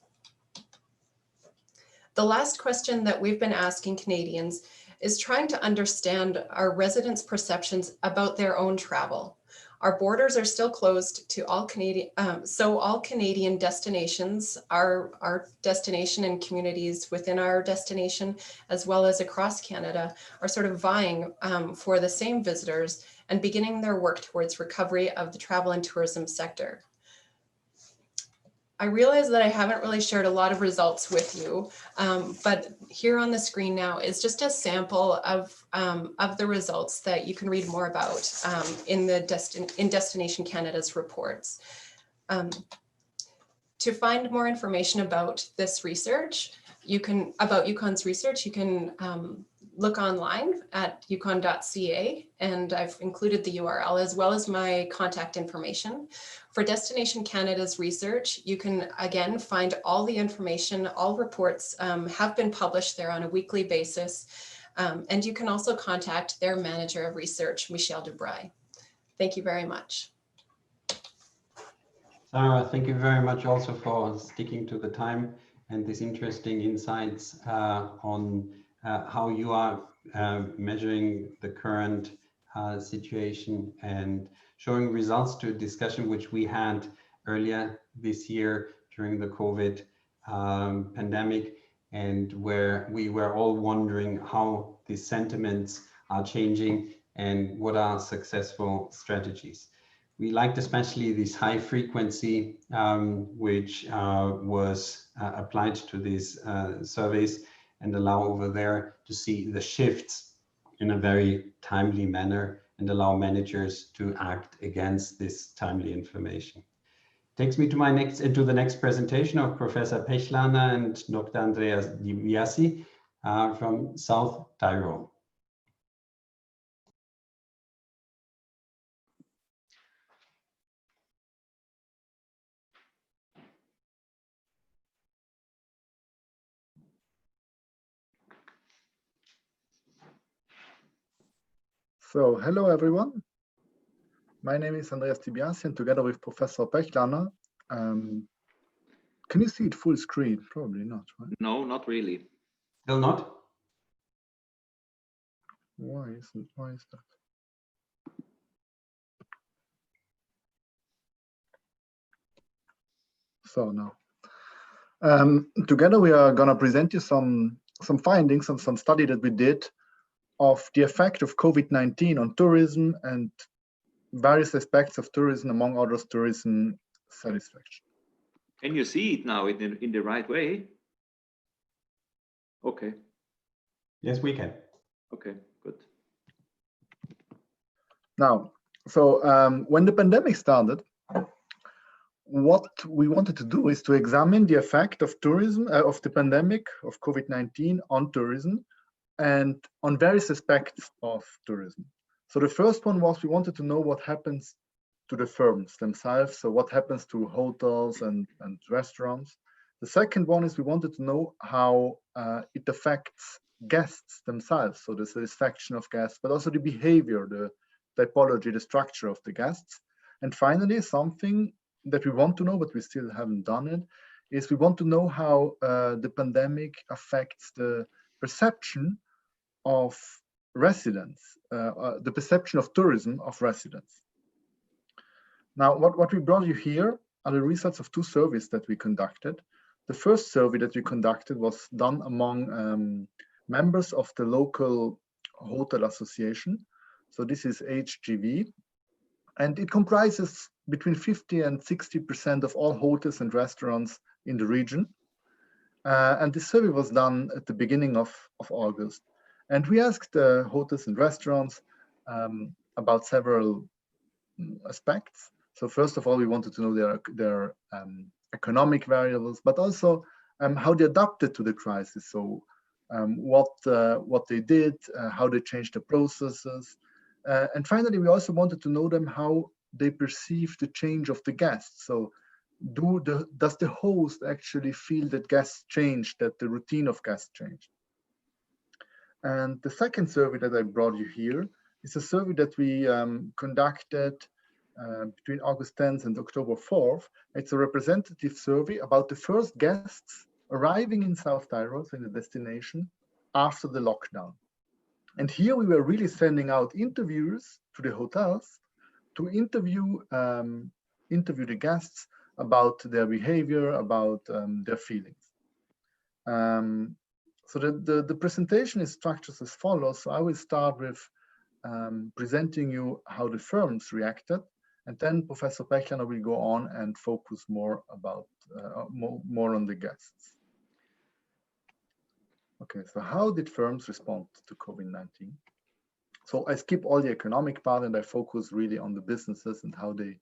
The last question that we've been asking Canadians is trying to understand our residents' perceptions about their own travel. Our borders are still closed to all Canadian, so all Canadian destinations, our destination and communities within our destination, as well as across Canada, are sort of vying for the same visitors and beginning their work towards recovery of the travel and tourism sector. I realize that I haven't really shared a lot of results with you, but here on the screen now is just a sample of the results that you can read more about in Destination Canada's reports. To find more information about this research, about UConn's research, you can look online at uconn.ca, and I've included the URL as well as my contact information. For Destination Canada's research, you can again find all the information, all reports have been published there on a weekly basis. And you can also contact their manager of research, Michelle Dubray. Thank you very much. Sarah, thank you very much also for sticking to the time and these interesting insights on how you are measuring the current situation and showing results to a discussion which we had earlier this year during the COVID pandemic, and where we were all wondering how the sentiments are changing and what are successful strategies. We liked especially this high frequency, which was applied to these surveys, and allow over there to see the shifts in a very timely manner and allow managers to act against this timely information. Takes me to the next presentation of Professor Pechlaner and Dr. Andreas Dibiasi from South Tyrol. So, hello everyone. My name is Andreas Dibiasi, and together with Professor Pechlaner, can you see it full screen? Probably not, right? No, not really. Still not? Why is that? So now, together we are going to present you some findings and some study that we did of the effect of COVID-19 on tourism and various aspects of tourism, among others, tourism satisfaction. Can you see it now in the right way? Okay. Yes, we can. Okay, good. Now, so when the pandemic started, what we wanted to do is to examine the effect of tourism, of the pandemic of COVID-19 on tourism and on various aspects of tourism. So the first one was we wanted to know what happens to the firms themselves. So what happens to hotels and restaurants. The second one is we wanted to know how it affects guests themselves. So the satisfaction of guests, but also the behavior, the typology, the structure of the guests. And finally, something that we want to know, but we still haven't done it, is we want to know how the pandemic affects the perception of residents, the perception of tourism of residents. Now, what we brought you here are the results of two surveys that we conducted. The first survey that we conducted was done among members of the local hotel association. So this is HGV, and it comprises between 50 and 60% of all hotels and restaurants in the region. And this survey was done at the beginning of August. And we asked hotels and restaurants about several aspects. So first of all, we wanted to know their economic variables, but also how they adapted to the crisis. So what they did, how they changed the processes. And finally, we also wanted to know them how they perceive the change of the guests. So does the host actually feel that guests changed, that the routine of guests changed? And the second survey that I brought you here is a survey that we conducted between August 10th and October 4th. It's a representative survey about the first guests arriving in South Tyrol, so in the destination, after the lockdown. And here we were really sending out interviewers to the hotels to interview the guests about their behavior, about their feelings. So the presentation is structured as follows. So I will start with presenting you how the firms reacted, and then Professor Pechlaner will go on and focus more about more on the guests. Okay, so how did firms respond to COVID-19? So I skip all the economic part and I focus really on the businesses and how they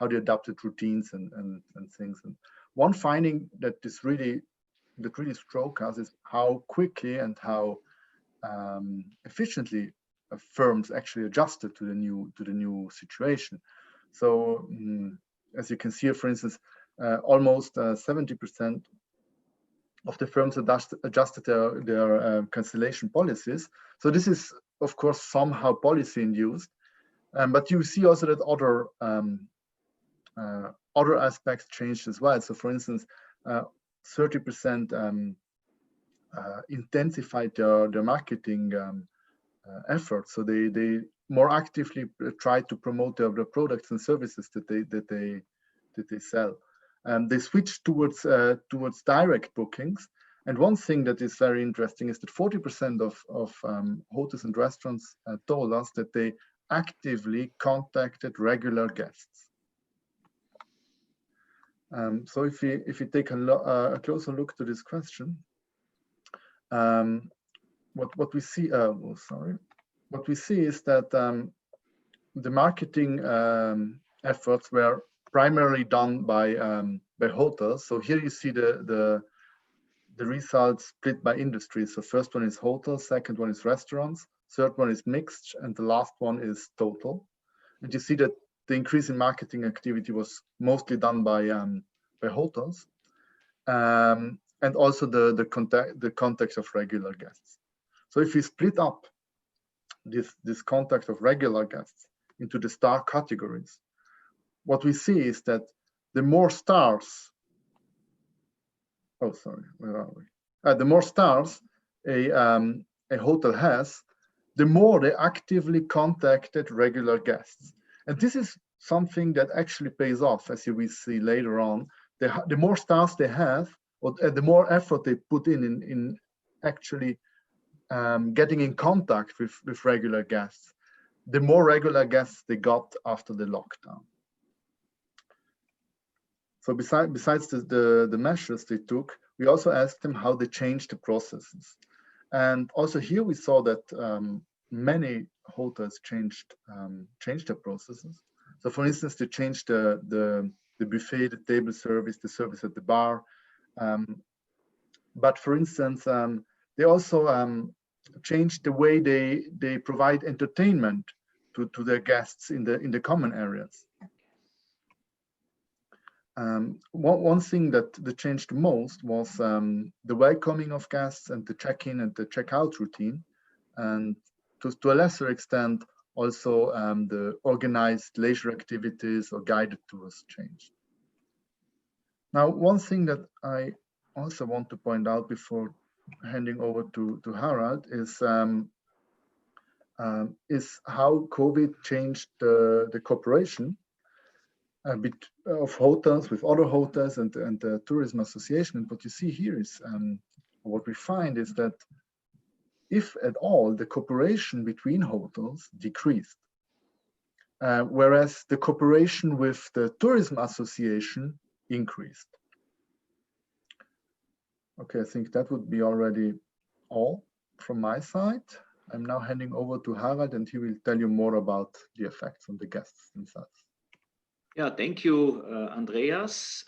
adapted routines and things. And one finding that really struck us is how quickly and how efficiently firms actually adjusted to the new situation. So as you can see here, for instance, almost 70% of the firms adjusted their cancellation policies. So this is, of course, somehow policy induced, but you see also that other aspects changed as well. So, for instance, 30% intensified their marketing efforts. So they more actively try to promote their products and services that they sell. They switched towards direct bookings. And one thing that is very interesting is that 40% of hotels and restaurants told us that they actively contacted regular guests. So if you take a closer look to this question, what we see, what we see is that the marketing efforts were primarily done by hotels. So here you see the results split by industry. So first one is hotels, second one is restaurants, third one is mixed, and the last one is total. And you see that the increase in marketing activity was mostly done by hotels, and also the context of regular guests. So if we split up this context of regular guests into the star categories, what we see is that the more stars, the more stars a hotel has, the more they actively contacted regular guests. And this is something that actually pays off, as you will see later on. The more stars they have, or the more effort they put in actually getting in contact with regular guests, the more regular guests they got after the lockdown. So besides the measures they took, we also asked them how they changed the processes. And also here we saw that many hotels changed their processes. So for instance, they changed the buffet, the table service, the service at the bar. But for instance, they also changed the way they provide entertainment to their guests in the common areas. One thing that changed the most was the welcoming of guests and the check-in and the check-out routine, and to a lesser extent also the organized leisure activities or guided tours changed. Now, one thing that I also want to point out before handing over to Harald is how COVID changed the cooperation a bit of hotels with other hotels and the tourism association. And what you see here is what we find is that if at all, the cooperation between hotels decreased, whereas the cooperation with the tourism association increased. Okay, I think that would be already all from my side. I'm now handing over to Harald, and he will tell you more about the effects on the guests themselves. Yeah, thank you, Andreas.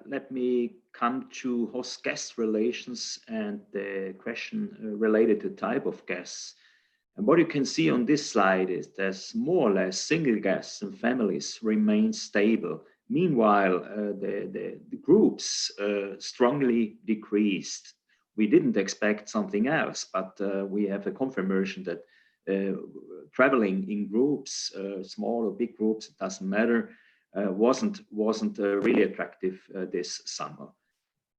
Let me come to host-guest relations and the question related to type of guests. And what you can see on this slide is that more or less single guests and families remain stable. Meanwhile, the groups strongly decreased. We didn't expect something else, but we have a confirmation that traveling in groups, small or big groups, it doesn't matter, wasn't really attractive this summer.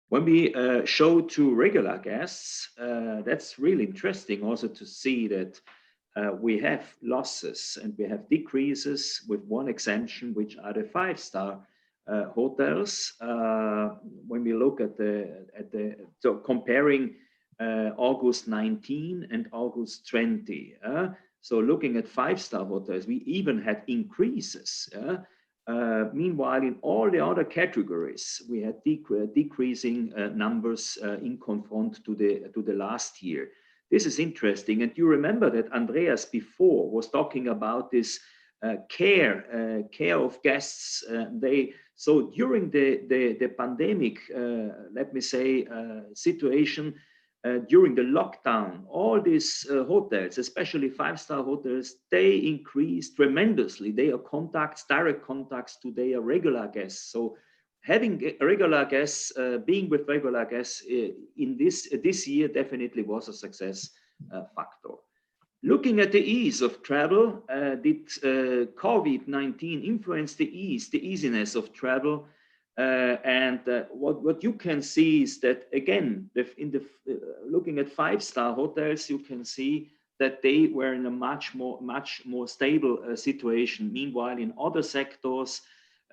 When we show to regular guests, that's really interesting also to see that we have losses and we have decreases, with one exemption, which are the 5-star hotels. When we look at so comparing August 19 and August 20, so looking at 5-star hotels, we even had increases. Meanwhile, in all the other categories, we had decreasing numbers in confront to the last year. This is interesting, and you remember that Andreas before was talking about this care of guests. So during the pandemic, let me say, situation. During the lockdown, all these hotels, especially 5-star hotels, they increased tremendously their contacts, direct contacts to their regular guests. So having regular guests, being with regular guests in this year definitely was a success factor. Looking at the ease of travel, did COVID-19 influence the easiness of travel? What you can see is that, again, looking at 5-star hotels, you can see that they were in a much more stable situation. Meanwhile, in other sectors,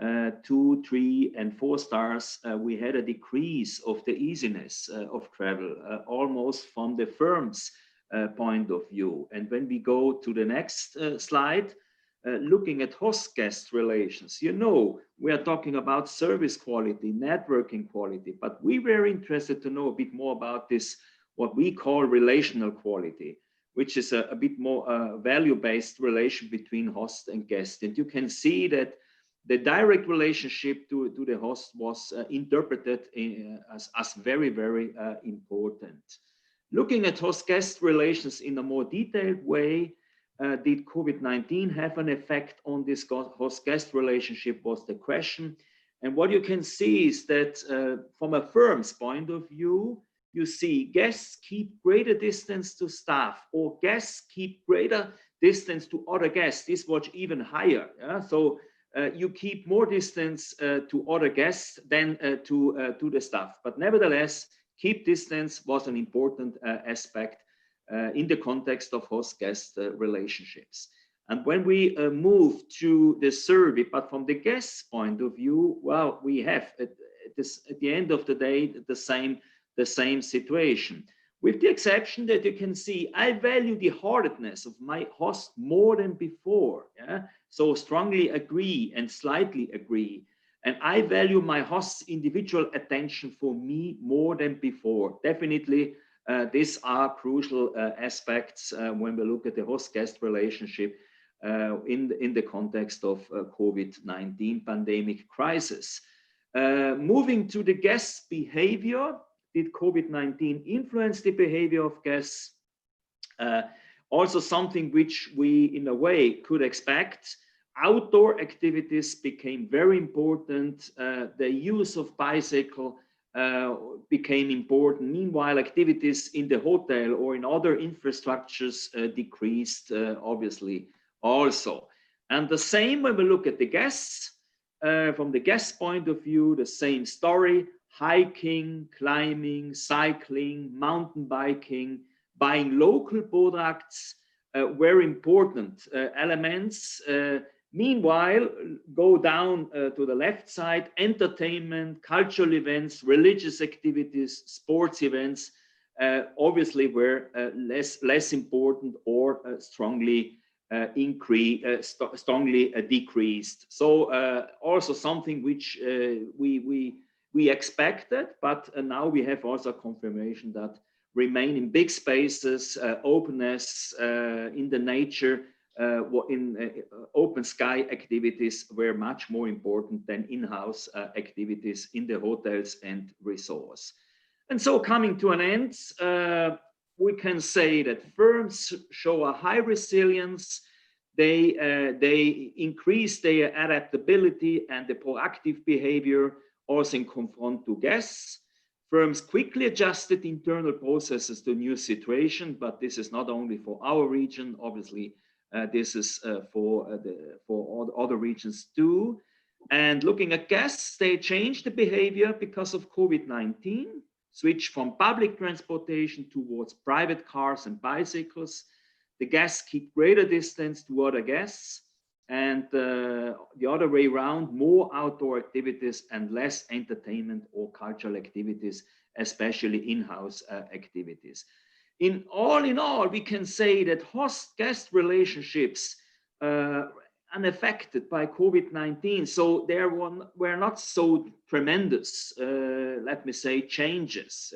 2, 3, and 4 stars, we had a decrease of the easiness of travel, almost from the firm's point of view. And when we go to the next slide, looking at host-guest relations, you know, we are talking about service quality, networking quality, but we were interested to know a bit more about this, what we call relational quality, which is a bit more value-based relation between host and guest. And you can see that the direct relationship to the host was interpreted as very, very important. Looking at host-guest relations in a more detailed way, did COVID-19 have an effect on this host-guest relationship was the question. And what you can see is that from a firm's point of view, you see guests keep greater distance to staff, or guests keep greater distance to other guests. This was even higher. Yeah? So you keep more distance to other guests than to the staff. But nevertheless, keep distance was an important aspect in the context of host-guest relationships. And when we move to the survey, but from the guest's point of view, well, we have at the end of the day the same situation, with the exception that you can see I value the heartedness of my host more than before. Yeah? So strongly agree and slightly agree. And I value my host's individual attention for me more than before. Definitely, these are crucial aspects when we look at the host-guest relationship in the context of COVID-19 pandemic crisis. Moving to the guest's behavior, did COVID-19 influence the behavior of guests? Also something which we, in a way, could expect. Outdoor activities became very important. The use of bicycle became important. Meanwhile, activities in the hotel or in other infrastructures decreased, obviously, also. And the same when we look at the guests, from the guest point of view, the same story: hiking, climbing, cycling, mountain biking, buying local products were important elements. Meanwhile, go down to the left side: entertainment, cultural events, religious activities, sports events, obviously were less important or strongly decreased. So also something which we expected, but now we have also confirmation that remain in big spaces, openness in the nature, open sky activities were much more important than in-house activities in the hotels and resorts. And so coming to an end, we can say that firms show a high resilience. They increase their adaptability and the proactive behavior also in confront to guests. Firms quickly adjusted internal processes to new situation, but this is not only for our region, obviously, this is for all other regions too. And looking at guests, they changed the behavior because of COVID-19, switched from public transportation towards private cars and bicycles. The guests keep greater distance to other guests, and the other way around, more outdoor activities and less entertainment or cultural activities, especially in-house activities. In all, we can say that host-guest relationships unaffected by COVID-19, so there were not so tremendous, let me say, changes.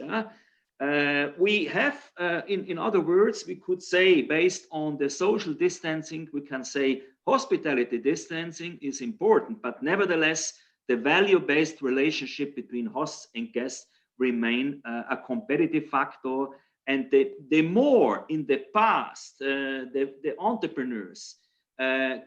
We have, in other words, we could say, based on the social distancing, we can say hospitality distancing is important, but nevertheless, the value-based relationship between hosts and guests remain a competitive factor. And the more in the past, the entrepreneurs made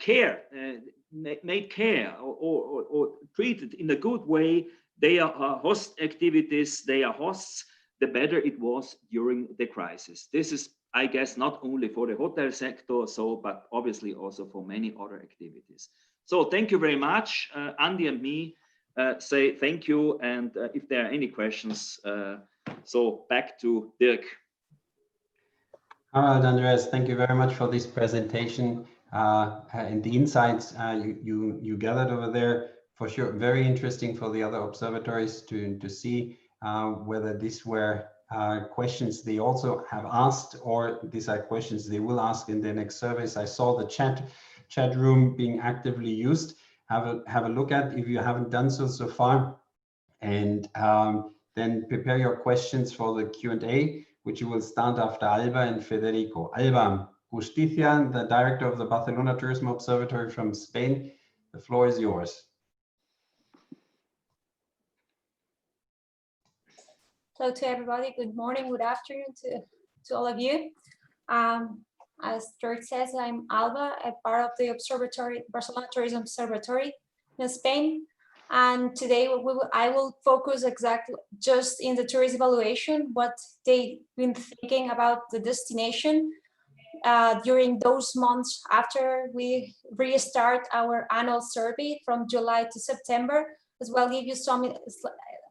care or treated in a good way their host activities, their hosts, the better it was during the crisis. This is, I guess, not only for the hotel sector, but obviously also for many other activities. So thank you very much. Andy and me say thank you. And if there are any questions, so back to Dirk. All right, Andreas, thank you very much for this presentation and the insights you gathered over there. For sure, very interesting for the other observatories to see whether these were questions they also have asked, or these are questions they will ask in their next surveys. I saw the chat room being actively used. Have a look at if you haven't done so far, and then prepare your questions for the Q&A, which you will start after Alba and Federico. Alba Justicia, the director of the Barcelona Tourism Observatory from Spain, the floor is yours. Hello to everybody. Good morning, good afternoon to all of you. As George says, I'm Alba, a part of the observatory, Barcelona Tourism Observatory in Spain. And today I will focus exactly just in the tourist evaluation, what they've been thinking about the destination during those months after we restart our annual survey from July to September, as well give you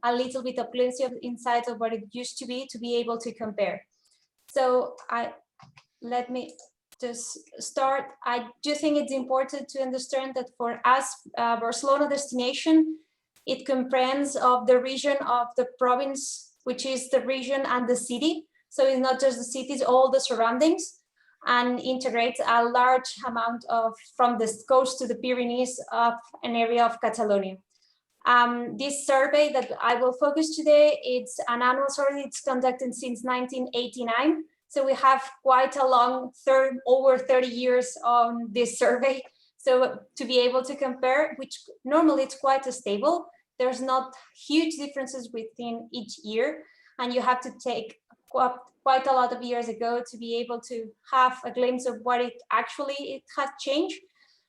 a little bit of glimpse of insights of what it used to be able to compare. So let me just start. I do think it's important to understand that for us, Barcelona destination, it comprehends of the region of the province, which is the region and the city. So it's not just the cities, all the surroundings, and integrates a large amount of, from the coast to the Pyrenees, of an area of Catalonia. This survey that I will focus today, it's an annual survey. It's conducted since 1989. So we have quite a long over 30 years on this survey. So to be able to compare, which normally it's quite stable, there's not huge differences within each year. And you have to take quite a lot of years ago to be able to have a glimpse of what it has changed.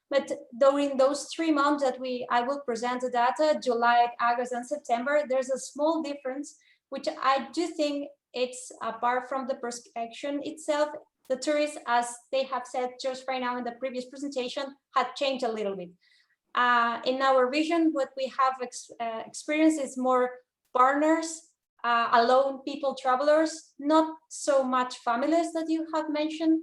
But during those 3 months that I will present the data, July, August, and September, there's a small difference, which I do think it's apart from the prospection itself, the tourists, as they have said just right now in the previous presentation, had changed a little bit. In our region, what we have experienced is more partners, alone people, travelers, not so much families that you have mentioned,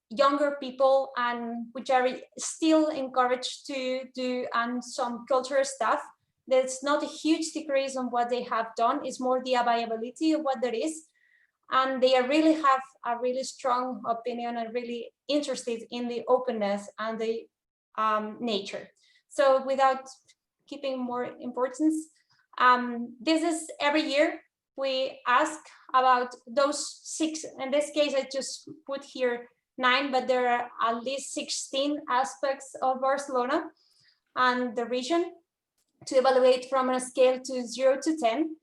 younger people, and which are still encouraged to do and some cultural stuff. There's not a huge decrease on what they have done. It's more the availability of what there is. And they really have a really strong opinion and really interested in the openness and the nature. So without keeping more importance, this is every year we ask about those 6, in this case, I just put here 9, but there are at least 16 aspects of Barcelona and the region to evaluate from a scale to 0 to 10.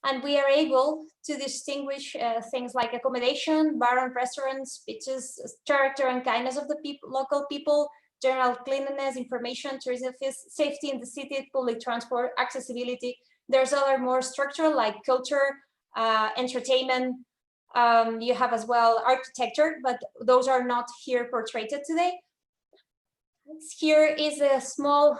And we are able to distinguish things like accommodation, bar and restaurants, beaches, character and kindness of the local people, general cleanliness, information, tourism, safety in the city, public transport, accessibility. There's other more structural like culture, entertainment. You have as well architecture, but those are not here portrayed today. Here is a small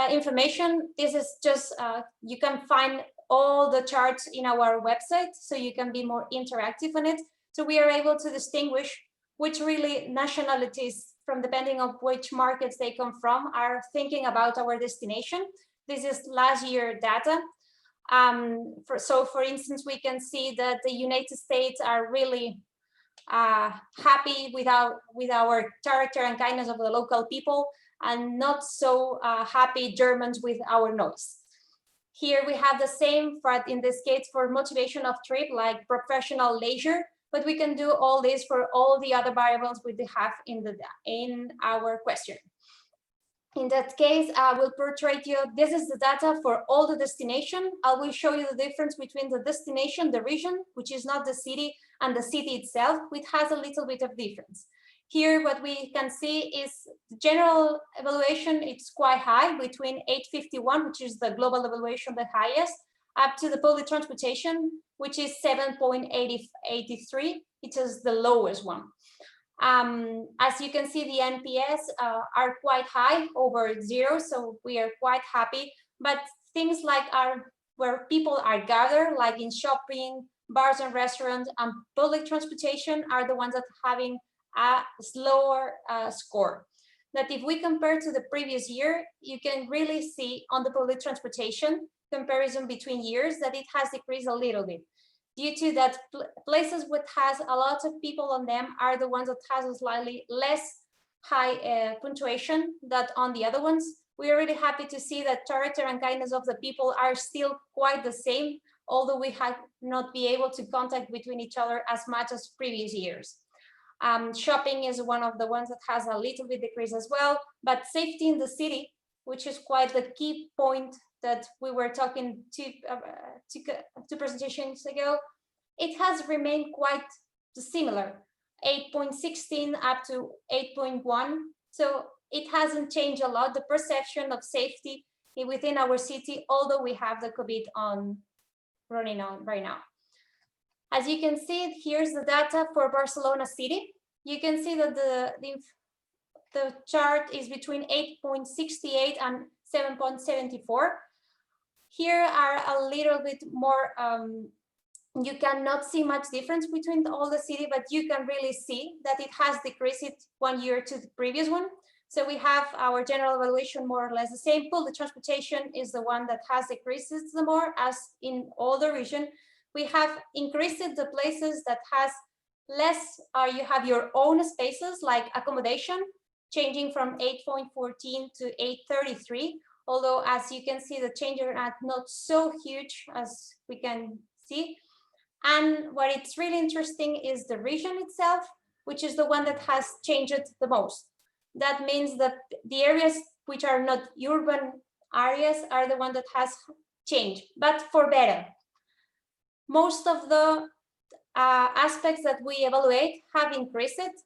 information. This is just, you can find all the charts in our website, so you can be more interactive on it. So we are able to distinguish which really nationalities, from depending on which markets they come from, are thinking about our destination. This is last year data. So for instance, we can see that the United States are really happy with our character and kindness of the local people, and not so happy Germans with our noise. Here we have the same, but in this case for motivation of trip, like professional leisure, but we can do all this for all the other variables we have in our question. In that case, I will portray you, this is the data for all the destination. I will show you the difference between the destination, the region, which is not the city, and the city itself, which has a little bit of difference. Here, what we can see is the general evaluation, it's quite high, between 851, which is the global evaluation, the highest, up to the public transportation, which is 7.83, it is the lowest one. As you can see, the NPS are quite high, over 0, so we are quite happy. But things like where people are gathered, like in shopping, bars and restaurants, and public transportation are the ones that are having a slower score. That if we compare to the previous year, you can really see on the public transportation comparison between years that it has decreased a little bit, due to that places which has a lot of people on them are the ones that has a slightly less high punctuation than on the other ones. We are really happy to see that character and kindness of the people are still quite the same, although we have not been able to contact between each other as much as previous years. Shopping is one of the ones that has a little bit decrease as well, but safety in the city, which is quite the key point that we were talking two presentations ago, it has remained quite similar, 8.16 up to 8.1. So it hasn't changed a lot, the perception of safety within our city, although we have the COVID running on right now. As you can see, here's the data for Barcelona city. You can see that the chart is between 8.68 and 7.74. Here are a little bit more, you cannot see much difference between all the city, but you can really see that it has decreased 1 year to the previous one. So we have our general evaluation more or less the same. Public transportation is the one that has decreased the more, as in all the region. We have increased the places that has less, you have your own spaces like accommodation, changing from 8.14 to 8.33. Although, as you can see, the changes are not so huge as we can see. And what it's really interesting is the region itself, which is the one that has changed the most. That means that the areas which are not urban areas are the one that has changed, but for better. Most of the aspects that we evaluate have increased.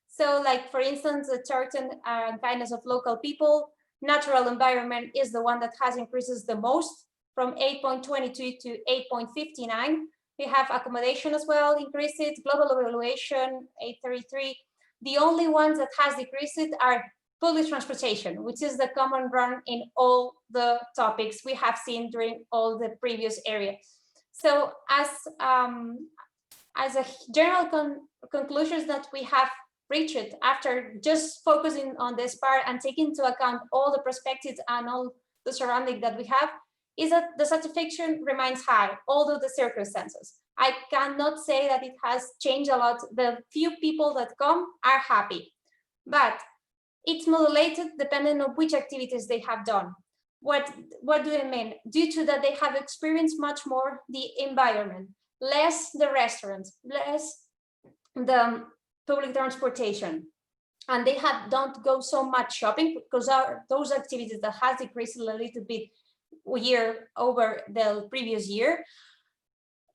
So like, for instance, the certain kindness of local people, natural environment is the one that has increases the most, from 8.22 to 8.59. We have accommodation as well, increased, global evaluation, 8.33. The only ones that has decreased are public transportation, which is the common run in all the topics we have seen during all the previous areas. So as a general conclusions that we have reached after just focusing on this part and taking into account all the perspectives and all the surrounding that we have, is that the satisfaction remains high, although the circumstances. I cannot say that it has changed a lot. The few people that come are happy, but it's modulated depending on which activities they have done. What do I mean? Due to that, they have experienced much more the environment, less the restaurants, less the public transportation, and they don't go so much shopping because those activities that has decreased a little bit year over the previous year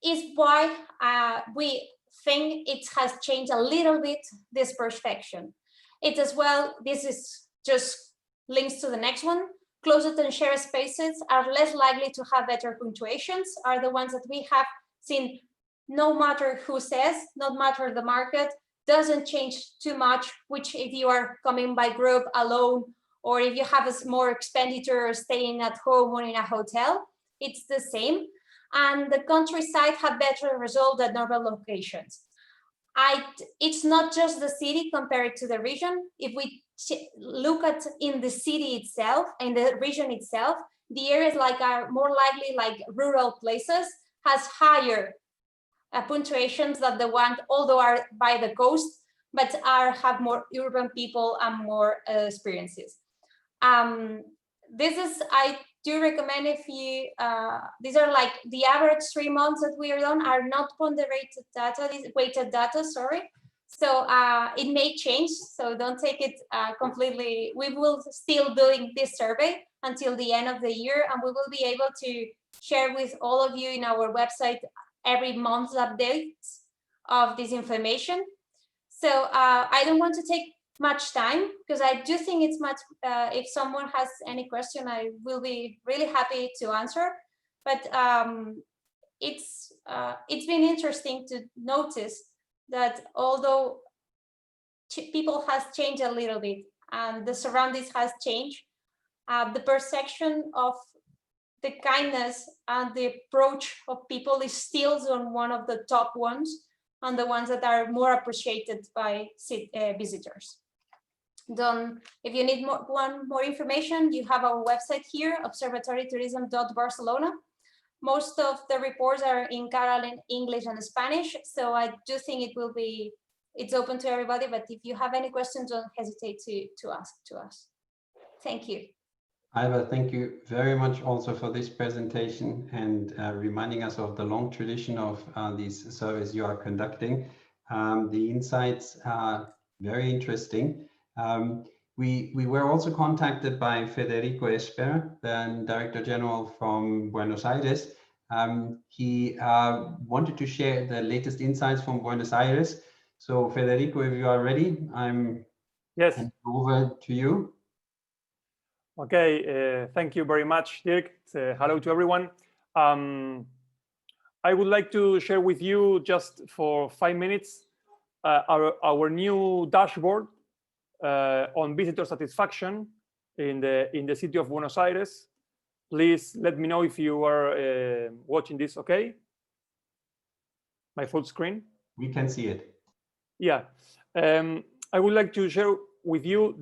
is why we think it has changed a little bit this perception. It as well, this is just links to the next one. Closed and shared spaces are less likely to have better punctuations, are the ones that we have seen, no matter who says, no matter the market, doesn't change too much, which if you are coming by group alone, or if you have a more expenditure staying at home or in a hotel, it's the same. And the countryside have better result than urban locations. It's not just the city compared to the region. If we look at in the city itself, in the region itself, the areas like are more likely like rural places has higher punctuations than the one, although are by the coast, but have more urban people and more experiences. This is, I do recommend if you, these are like the average 3 months that we are done are not ponderated data, these weighted data, sorry. So it may change, so don't take it completely. We will still doing this survey until the end of the year, and we will be able to share with all of you in our website every month's updates of this information. So I don't want to take much time because I do think it's much, if someone has any question, I will be really happy to answer. But it's been interesting to notice that although people has changed a little bit and the surroundings has changed, the perception of the kindness and the approach of people is still on one of the top ones and the ones that are more appreciated by visitors. If you need more information, you have our website here, observatorytourism.barcelona. Most of the reports are in Catalan, English, and Spanish. So I do think it's open to everybody, but if you have any questions, don't hesitate to ask to us. Thank you. Alba, thank you very much also for this presentation and reminding us of the long tradition of these surveys you are conducting. The insights are very interesting. We were also contacted by Federico Esper, the Director General from Buenos Aires. He wanted to share the latest insights from Buenos Aires. So Federico, if you are ready, I'm handing over to you. Okay, thank you very much, Dirk. Hello to everyone. I would like to share with you just for 5 minutes our new dashboard on visitor satisfaction in the city of Buenos Aires. Please let me know if you are watching this okay. My full screen. We can see it. Yeah, I would like to share with you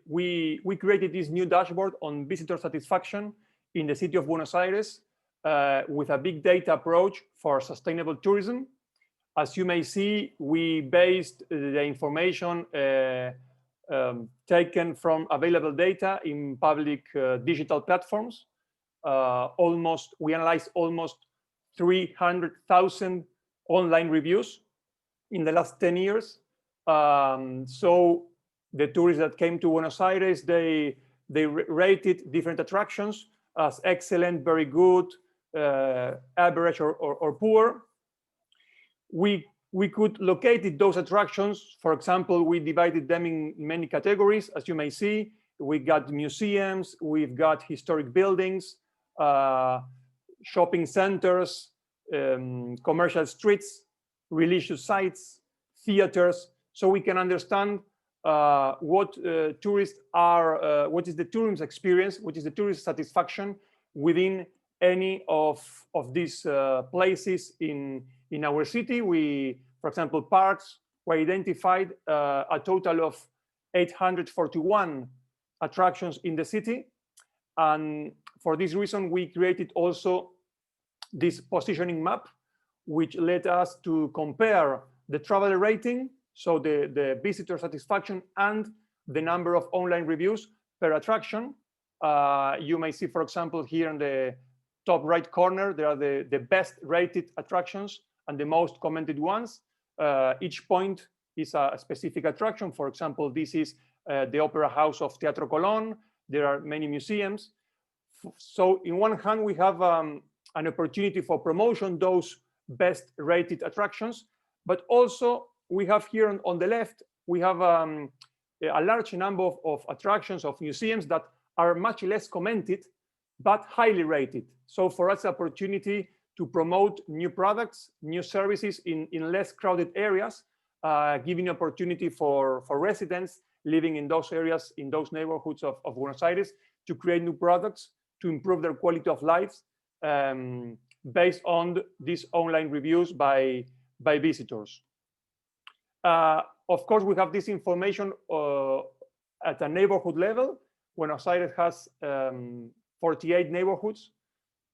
we created this new dashboard on visitor satisfaction in the city of Buenos Aires with a big data approach for sustainable tourism. As you may see, we based the information taken from available data in public digital platforms. We analyzed almost 300,000 online reviews in the last 10 years. So the tourists that came to Buenos Aires, they rated different attractions as excellent, very good, average, or poor. We could locate those attractions. For example, we divided them in many categories. As you may see, we got museums, we've got historic buildings, shopping centers, commercial streets, religious sites, theaters, so we can understand what tourists are, what is the tourism experience, what is the tourist satisfaction within any of these places in our city. For example, parks, we identified a total of 841 attractions in the city. And for this reason, we created also this positioning map, which led us to compare the traveler rating, so the visitor satisfaction and the number of online reviews per attraction. You may see, for example, here in the top right corner, there are the best rated attractions and the most commented ones. Each point is a specific attraction. For example, this is the Opera House of Teatro Colón. There are many museums. So in one hand, we have an opportunity for promotion, those best rated attractions, but also we have here on the left, we have a large number of attractions, of museums that are much less commented, but highly rated. So for us, opportunity to promote new products, new services in less crowded areas, giving opportunity for residents living in those areas, in those neighborhoods of Buenos Aires, to create new products, to improve their quality of lives, based on these online reviews by visitors. Of course, we have this information at a neighborhood level. Buenos Aires has 48 neighborhoods.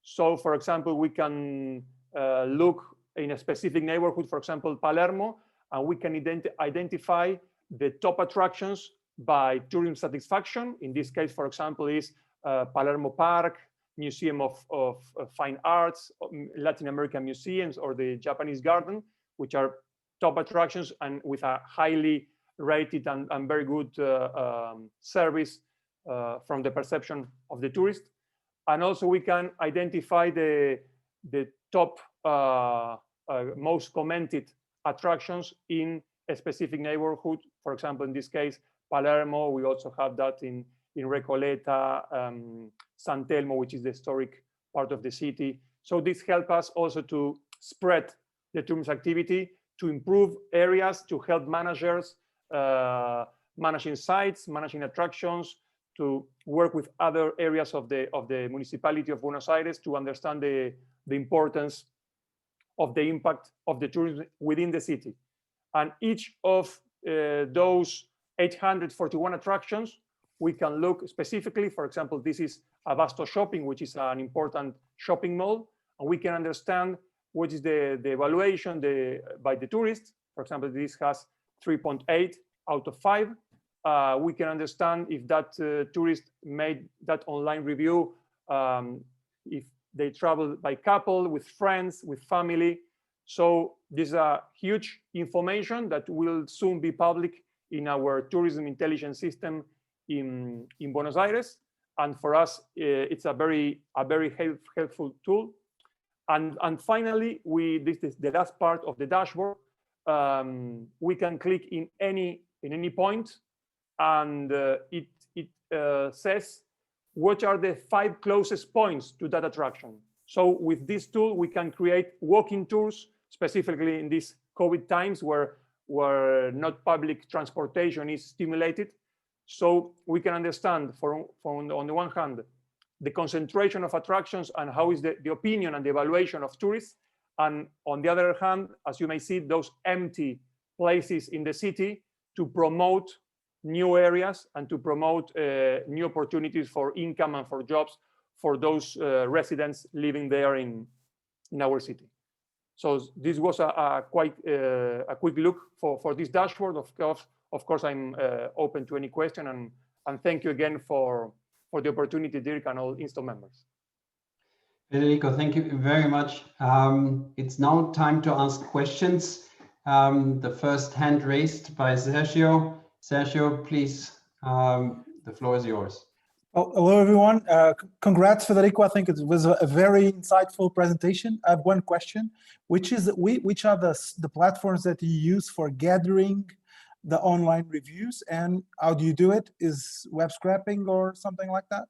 So, for example, we can look in a specific neighborhood, for example, Palermo, and we can identify the top attractions by tourism satisfaction. In this case, for example, is Palermo Park, Museum of Fine Arts, Latin American museums, or the Japanese Garden, which are top attractions and with a highly rated and very good service from the perception of the tourist. And also we can identify the top most commented attractions in a specific neighborhood. For example, in this case, Palermo. We also have that in Recoleta, San Telmo, which is the historic part of the city. So this helps us also to spread the tourism activity, to improve areas, to help managers managing sites, managing attractions, to work with other areas of the municipality of Buenos Aires to understand the importance of the impact of the tourism within the city. And each of those 841 attractions, we can look specifically. For example, this is Abasto Shopping, which is an important shopping mall, and we can understand what is the evaluation by the tourists. For example, this has 3.8 out of 5. We can understand if that tourist made that online review, if they travel by couple, with friends, with family. So this is a huge information that will soon be public in our tourism intelligence system in Buenos Aires. And for us, it's a very helpful tool. And finally, this is the last part of the dashboard. We can click in any point, and it says what are the 5 closest points to that attraction. So with this tool, we can create walking tours, specifically in these COVID times where not public transportation is stimulated. So we can understand on the one hand, the concentration of attractions and how is the opinion and the evaluation of tourists. And on the other hand, as you may see, those empty places in the city to promote new areas and to promote new opportunities for income and for jobs for those residents living there in our city. So this was a quick look for this dashboard. Of course, I'm open to any question, and thank you again for the opportunity, Dirk, and all INSTO members. Federico, thank you very much. It's now time to ask questions. The first hand raised by Sergio. Sergio, please, the floor is yours. Oh, hello, everyone. Congrats, Federico. I think it was a very insightful presentation. I have one question, which are the platforms that you use for gathering the online reviews, and how do you do it? Is web scraping or something like that?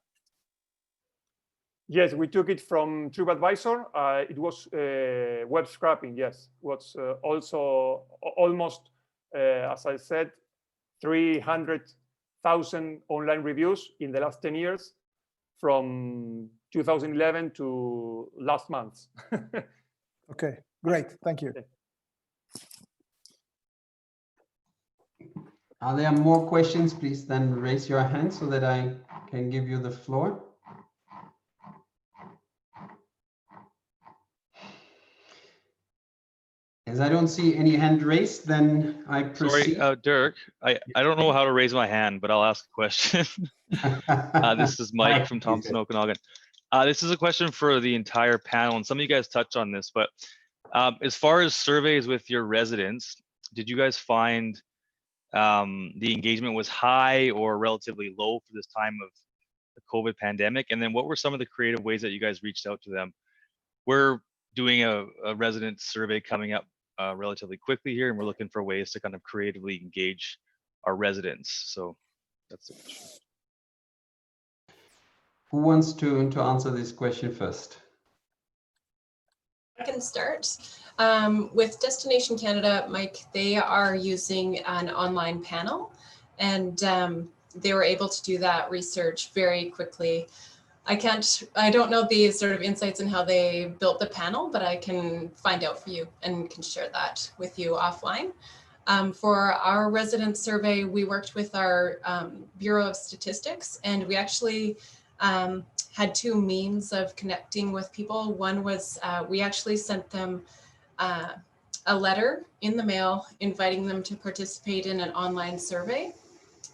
Yes, we took it from TripAdvisor. It was web scraping, yes. It was also almost, as I said, 300,000 online reviews in the last 10 years, from 2011 to last month. Okay, great. Thank you. Are there more questions? Please then raise your hand so that I can give you the floor. As I don't see any hand raised, then I proceed. Sorry, Dirk, I don't know how to raise my hand, but I'll ask a question. This is Mike from Thompson, Okanagan. This is a question for the entire panel, and some of you guys touched on this, but as far as surveys with your residents, did you guys find the engagement was high or relatively low for this time of the COVID pandemic? And then what were some of the creative ways that you guys reached out to them? We're doing a resident survey coming up relatively quickly here, and we're looking for ways to kind of creatively engage our residents. So that's the question. Who wants to answer this question first? I can start. With Destination Canada, Mike, they are using an online panel, and they were able to do that research very quickly. I don't know the sort of insights in how they built the panel, but I can find out for you and can share that with you offline. For our resident survey, we worked with our Bureau of Statistics, and we actually had two means of connecting with people. One was we actually sent them a letter in the mail inviting them to participate in an online survey.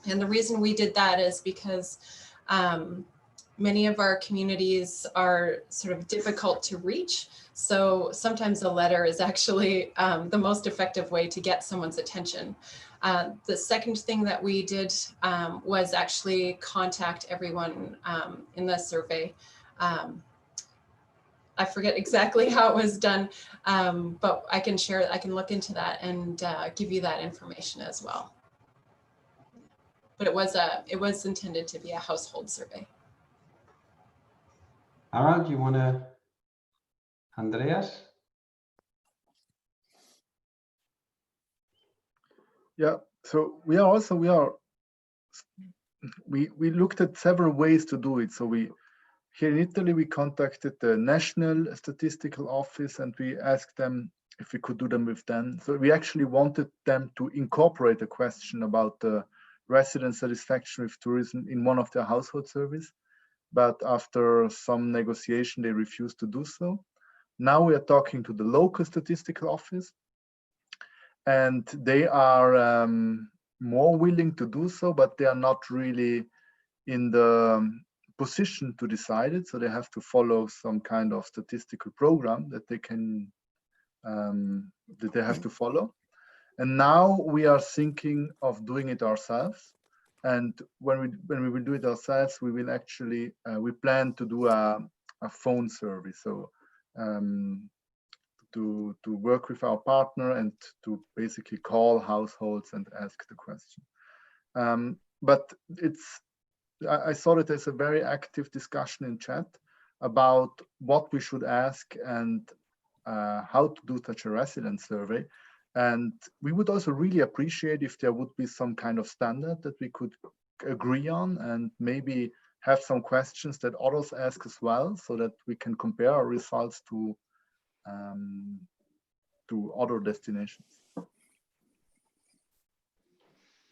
And the reason we did that is because many of our communities are sort of difficult to reach. So sometimes a letter is actually the most effective way to get someone's attention. The second thing that we did was actually contact everyone in the survey. I forget exactly how it was done, but I can look into that and give you that information as well. But it was intended to be a household survey. Harald, you want to? Andreas? Yeah, so we looked at several ways to do it. So here in Italy, we contacted the National Statistical Office and we asked them if we could do them with them. So we actually wanted them to incorporate a question about the resident satisfaction with tourism in one of their household surveys. But after some negotiation, they refused to do so. Now we are talking to the local statistical office, and they are more willing to do so, but they are not really in the position to decide it. So they have to follow some kind of statistical program that they can that they have to follow. And now we are thinking of doing it ourselves. And when we will do it ourselves, we will actually we plan to do a phone survey. So to work with our partner and to basically call households and ask the question. But I saw that there's a very active discussion in chat about what we should ask and how to do such a resident survey. And we would also really appreciate if there would be some kind of standard that we could agree on and maybe have some questions that others ask as well, so that we can compare our results to other destinations.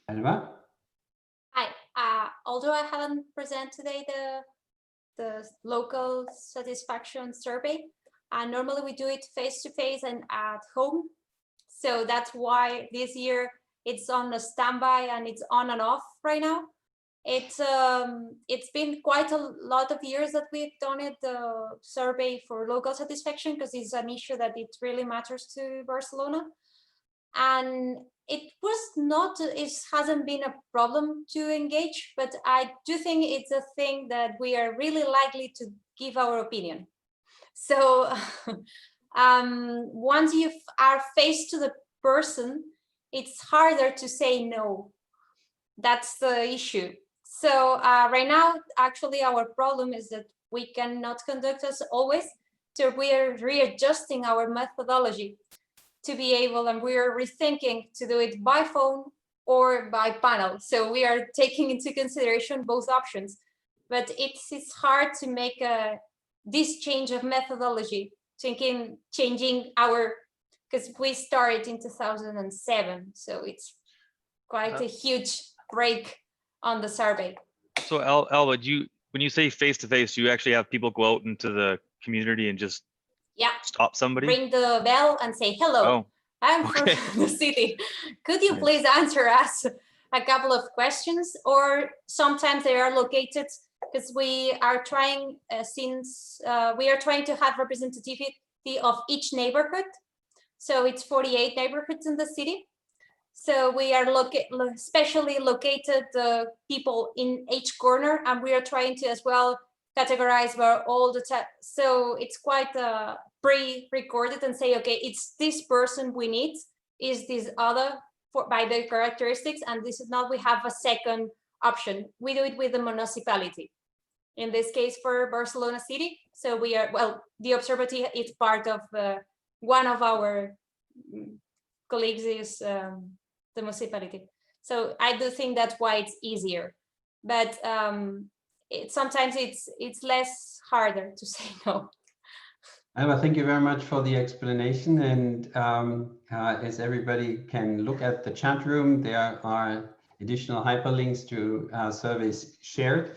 Elva? Hi. Although I haven't presented today the local satisfaction survey, normally we do it face-to-face and at home. So that's why this year it's on a standby and it's on and off right now. It's been quite a lot of years that we've done it, the survey for local satisfaction, because it's an issue that it really matters to Barcelona. And it hasn't been a problem to engage, but I do think it's a thing that we are really likely to give our opinion. So once you are faced to the person, it's harder to say no. That's the issue. So right now, actually, our problem is that we cannot conduct as always. So we are readjusting our methodology to be able, and we are rethinking to do it by phone or by panel. So we are taking into consideration both options, but it's hard to make this change of methodology, changing our, because we started in 2007. So it's quite a huge break on the survey. So Alba, when you say face-to-face, do you actually have people go out into the community and just stop somebody? Ring the bell and say hello. Oh. I'm Okay. from the city. Could you Nice. please answer us a couple of questions? Or sometimes they are located because we are trying we are trying to have representativity of each neighborhood. So it's 48 neighborhoods in the city. So we are specially located people in each corner, and we are trying to as well categorize where all the so it's quite pre-recorded and say, okay, it's this person we need, is this other by the characteristics, and this is not, we have a second option. We do it with the municipality. In this case for Barcelona City. So we are, well, the observatory is part of one of our colleagues is the municipality. So I do think that's why it's easier, but sometimes it's less harder to say no. Alba, thank you very much for the explanation. And as everybody can look at the chat room, there are additional hyperlinks to surveys shared.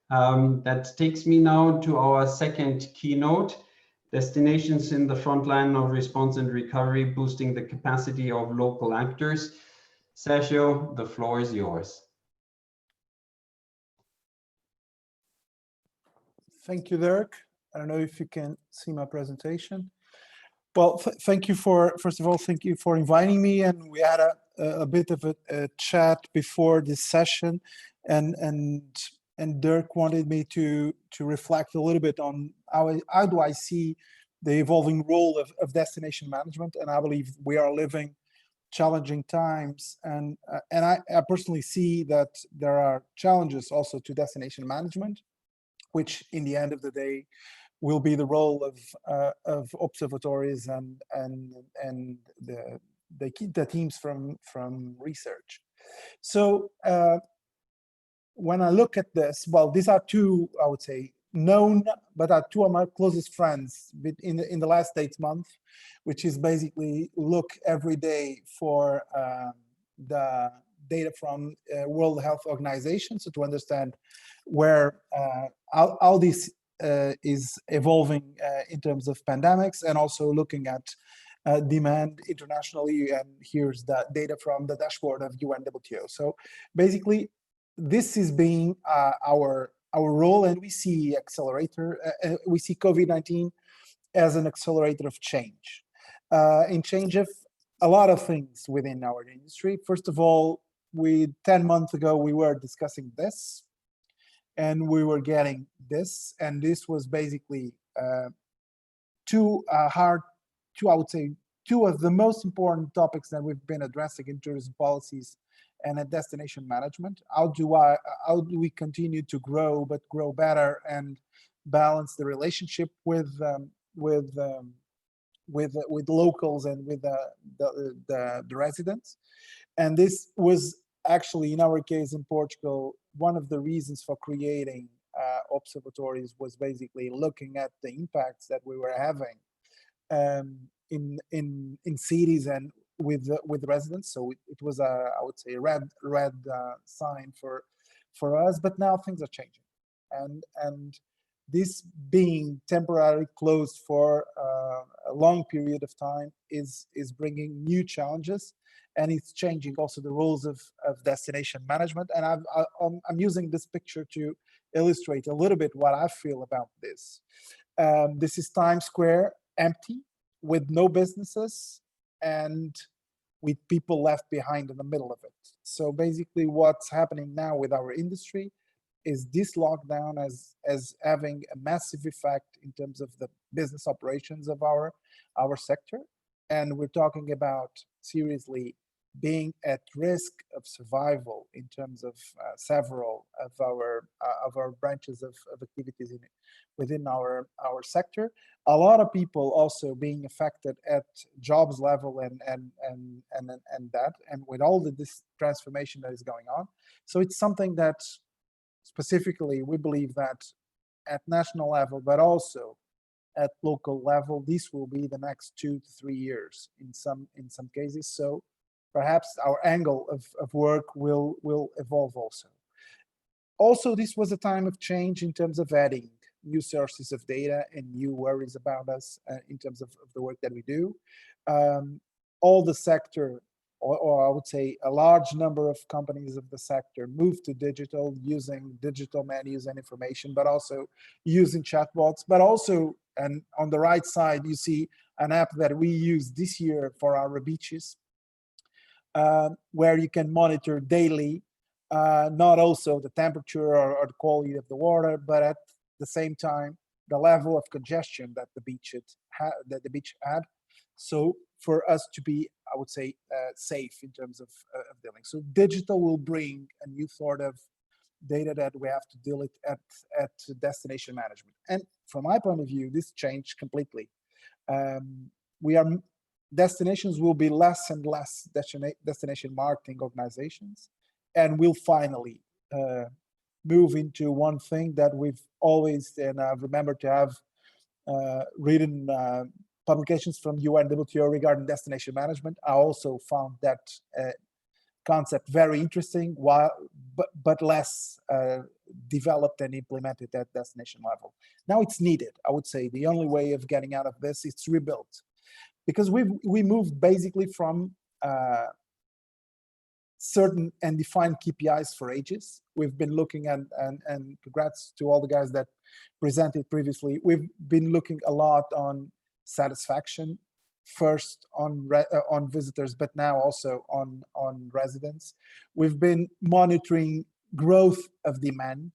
That takes me now to our second keynote, destinations in the front line of response and recovery, boosting the capacity of local actors. Sergio, the floor is yours. Thank you, Dirk. I don't know if you can see my presentation. Well, thank you for, first of all, thank you for inviting me. And we had a bit of a chat before this session, and Dirk wanted me to reflect a little bit on how do I see the evolving role of destination management. And I believe we are living challenging times, and I personally see that there are challenges also to destination management, which in the end of the day will be the role of observatories and the teams from research. So when I look at this, well, these are two, I would say, known, but are two of my closest friends in the last 8 months, which is basically look every day for the data from World Health Organization, so to understand where how this is evolving in terms of pandemics, and also looking at demand internationally. And here's the data from the dashboard of UNWTO. So basically, this is being our role, and we see we see COVID-19 as an accelerator of change, in change of a lot of things within our industry. First of all, 10 months ago, we were discussing this, and we were getting this, and this was basically I would say, two of the most important topics that we've been addressing in tourism policies and at destination management. How do we continue to grow, but grow better, and balance the relationship with locals and with the residents? And this was actually, in our case in Portugal, one of the reasons for creating observatories was basically looking at the impacts that we were having in cities and with residents. So it was I would say, a red sign for us. But now things are changing, and this being temporarily closed for a long period of time is bringing new challenges, and it's changing also the roles of destination management. And I'm using this picture to illustrate a little bit what I feel about this. This is Times Square, empty, with no businesses, and with people left behind in the middle of it. So basically what's happening now with our industry is this lockdown as having a massive effect in terms of the business operations of our sector. And we're talking about seriously being at risk of survival in terms of several of our branches of activities within our sector. A lot of people also being affected at jobs level and that, and with all this transformation that is going on. So it's something that specifically we believe that at national level, but also at local level, this will be the next 2 to 3 years in some cases. So perhaps our angle of work will evolve also. Also, this was a time of change in terms of adding new sources of data and new worries about us in terms of the work that we do. all the sector, or I would say a large number of companies of the sector move to digital, using digital menus and information, but also using chatbots, but also, and on the right side, you see an app that we use this year for our beaches, where you can monitor daily, not also the temperature or the quality of the water, but at the same time, the level of congestion that the beach had. So for us to be, I would say, safe in terms of dealing. So digital will bring a new sort of data that we have to deal with at destination management. And from my point of view, this changed completely. Destinations will be less and less destination marketing organizations, and we'll finally move into one thing that we've always, and I remember to have written publications from UNWTO regarding destination management. I also found that concept very interesting, but less developed and implemented at destination level. Now it's needed. I would say the only way of getting out of this is to rebuild, because we moved basically from certain and defined KPIs for ages. We've been looking at, and congrats to all the guys that presented previously, we've been looking a lot on satisfaction, first on visitors, but now also on residents. We've been monitoring growth of demand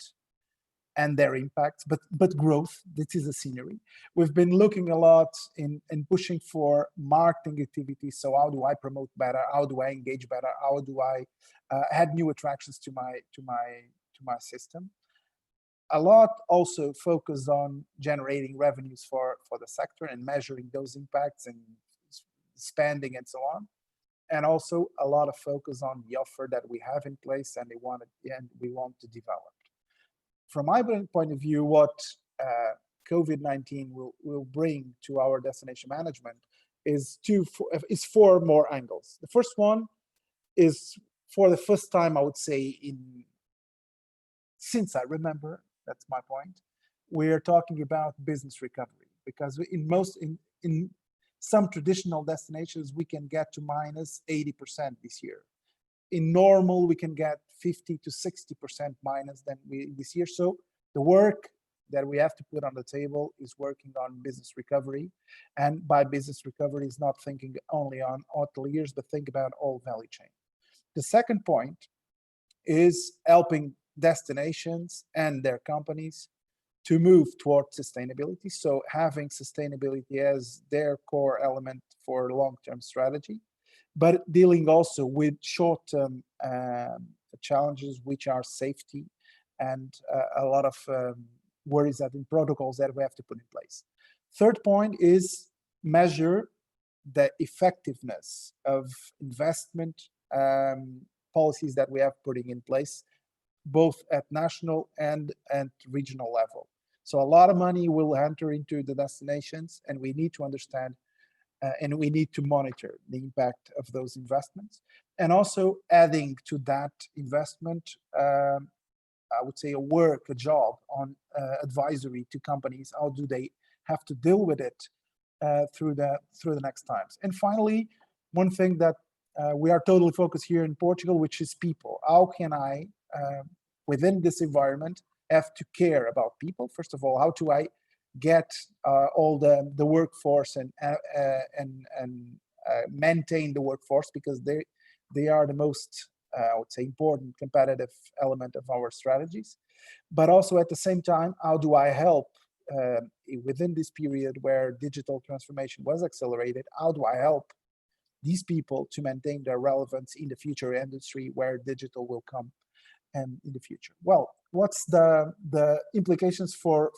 and their impact, but growth, this is a scenery. We've been looking a lot in pushing for marketing activities. So how do I promote better? How do I engage better? How do I add new attractions to my system? A lot also focused on generating revenues for the sector and measuring those impacts and spending and so on. And also a lot of focus on the offer that we have in place and we want to develop. From my point of view, what COVID-19 will bring to our destination management is four more angles. The first one is, for the first time, I would say, since I remember, that's my point, we're talking about business recovery, because in some traditional destinations, we can get to minus 80% this year. In normal, we can get 50 to 60% minus than this year. So the work that we have to put on the table is working on business recovery. And by business recovery is not thinking only on hoteliers, but think about all value chain. The second point is helping destinations and their companies to move towards sustainability. So having sustainability as their core element for long-term strategy, but dealing also with short-term challenges, which are safety and a lot of worries that in protocols that we have to put in place. Third point is measure the effectiveness of investment policies that we have putting in place, both at national and regional level. So a lot of money will enter into the destinations, and we need to understand and we need to monitor the impact of those investments. And also adding to that investment, I would say a job on advisory to companies. How do they have to deal with it through the next times? And finally, one thing that we are totally focused here in Portugal, which is people. How can I, within this environment, have to care about people? First of all, how do I get all the workforce and maintain the workforce, because they are the most, I would say, important competitive element of our strategies. But also at the same time, how do I help within this period where digital transformation was accelerated? How do I help these people to maintain their relevance in the future industry where digital will come in the future? Well, what's the implications for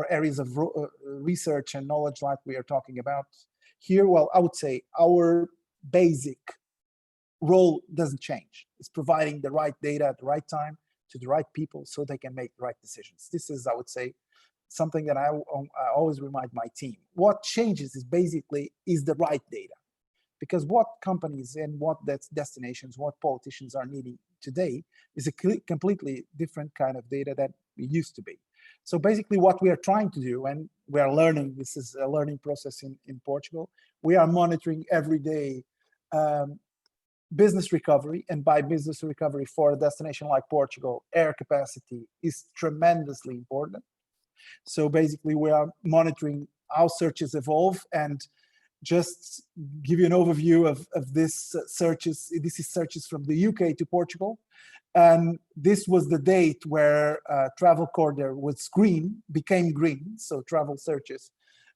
areas of research and knowledge like we are talking about here? Well, I would say our basic role doesn't change. It's providing the right data at the right time to the right people so they can make the right decisions. This is, I would say, something that I always remind my team. What changes is basically the right data. Because what companies and what destinations, what politicians are needing today is a completely different kind of data that it used to be. So basically what we are trying to do, and we are learning, this is a learning process in Portugal, we are monitoring every day business recovery, and by business recovery for a destination like Portugal, air capacity is tremendously important. So basically we are monitoring how searches evolve, and just give you an overview of this searches. This is searches from the UK to Portugal. And this was the date where travel corridor was green, became green. So travel searches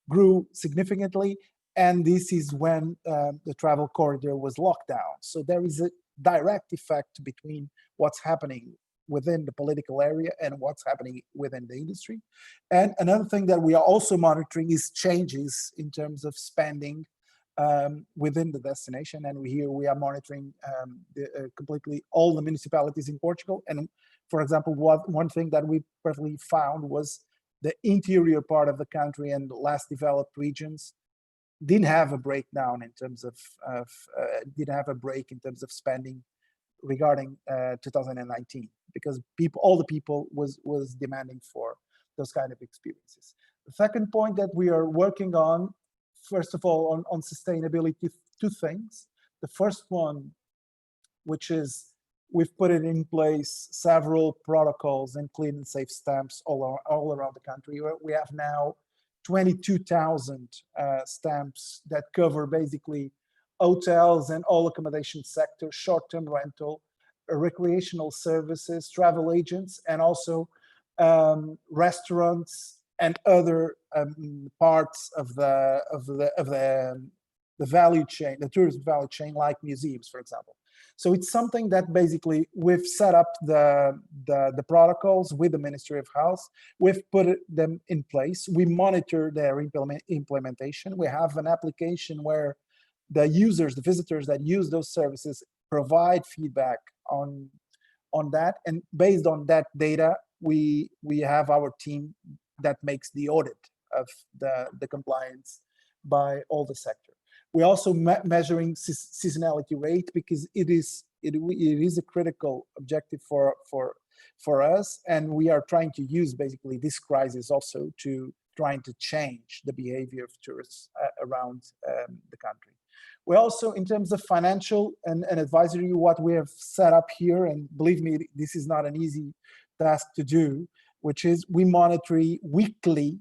grew significantly. And this is when the travel corridor was locked down. So there is a direct effect between what's happening within the political area and what's happening within the industry. And another thing that we are also monitoring is changes in terms of spending within the destination. And here we are monitoring completely all the municipalities in Portugal. And for example, one thing that we personally found was the interior part of the country and the less developed regions didn't have a breakdown in terms of didn't have a break in terms of spending regarding 2019, because all the people was demanding for those kind of experiences. The second point that we are working on, first of all, on sustainability, two things. The first one, which is we've put it in place several protocols and clean and safe stamps all around the country. We have now 22,000 stamps that cover basically hotels and all accommodation sector, short-term rental, recreational services, travel agents, and also restaurants and other parts of the value chain, the tourism value chain, like museums, for example. So it's something that basically we've set up the protocols with the Ministry of Health. We've put them in place. We monitor their implementation. We have an application where the users, the visitors that use those services, provide feedback on that. And based on that data, we have our team that makes the audit of the compliance by all the sector. We're also measuring seasonality rate, because it is a critical objective for us, and we are trying to use basically this crisis also to trying to change the behavior of tourists around the country. We also, in terms of financial and advisory, what we have set up here, and believe me, this is not an easy task to do, which is we monitor weekly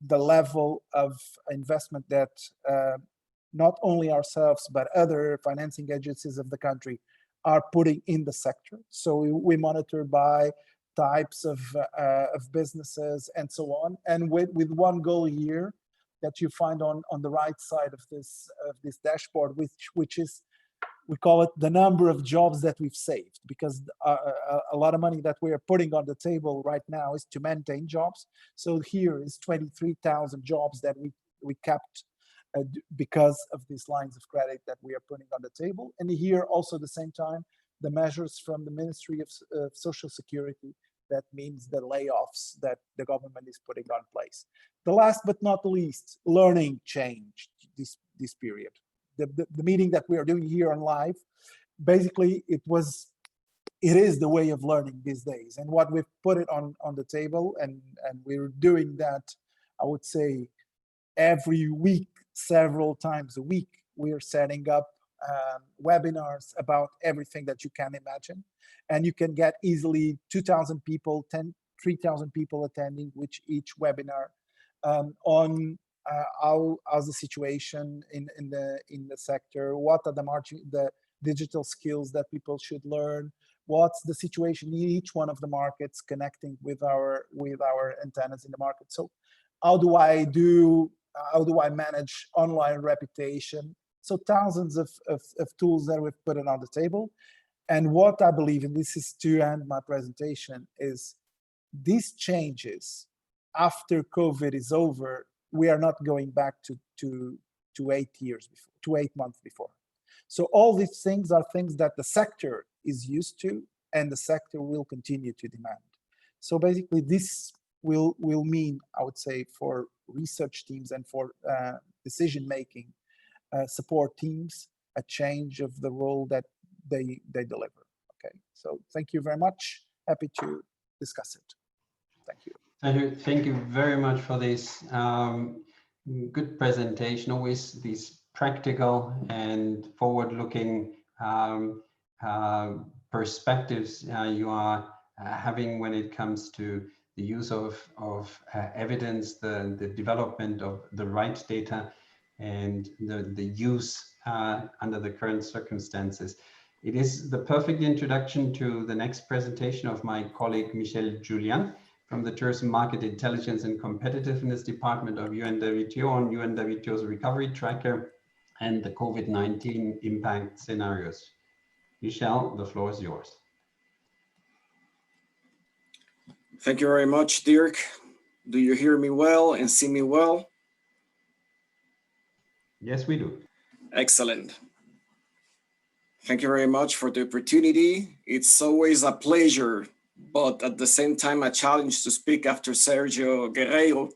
the level of investment that not only ourselves, but other financing agencies of the country are putting in the sector. So we monitor by types of businesses and so on. And with one goal here that you find on the right side of this dashboard, which is, we call it the number of jobs that we've saved, because a lot of money that we are putting on the table right now is to maintain jobs. So here is 23,000 jobs that we kept because of these lines of credit that we are putting on the table. And here also at the same time, the measures from the Ministry of Social Security, that means the layoffs that the government is putting on place. The last but not least, learning changed this period. The meeting that we are doing here on live, basically it is the way of learning these days. And what we've put it on the table, and we're doing that, I would say, every week, several times a week, we are setting up webinars about everything that you can imagine. And you can get easily 2,000 people, 3,000 people attending each webinar on how's the situation in the sector, what are the digital skills that people should learn, what's the situation in each one of the markets, connecting with our antennas in the market. So how do I manage online reputation? So thousands of tools that we've put it on the table. And what I believe, and this is to end my presentation, is these changes after COVID is over, we are not going back to 8 years before, to 8 months before. So all these things are things that the sector is used to, and the sector will continue to demand. So basically this will mean, I would say, for research teams and for decision-making support teams, a change of the role that they deliver. Okay, so thank you very much. Happy to discuss it. Thank you. Thank you very much for this good presentation. Always these practical and forward-looking perspectives you are having when it comes to the use of evidence, the development of the right data, and the use under the current circumstances. It is the perfect introduction to the next presentation of my colleague Michel Julien from the Tourism Market Intelligence and Competitiveness Department of UNWTO on UNWTO's recovery tracker and the COVID-19 impact scenarios. Michel, the floor is yours. Thank you very much, Dirk. Do you hear me well and see me well? Yes, we do. Excellent. Thank you very much for the opportunity. It's always a pleasure, but at the same time, a challenge to speak after Sergio Guerreiro,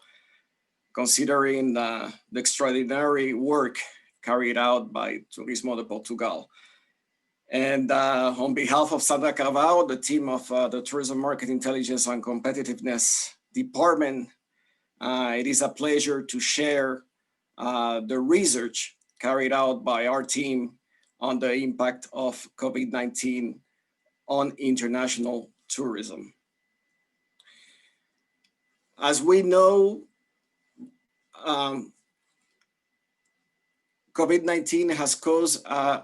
considering the extraordinary work carried out by Turismo de Portugal. And on behalf of Sandra Carvalho, the team of the Tourism Market Intelligence and Competitiveness Department, it is a pleasure to share the research carried out by our team on the impact of COVID-19 on international tourism. As we know, COVID-19 has caused an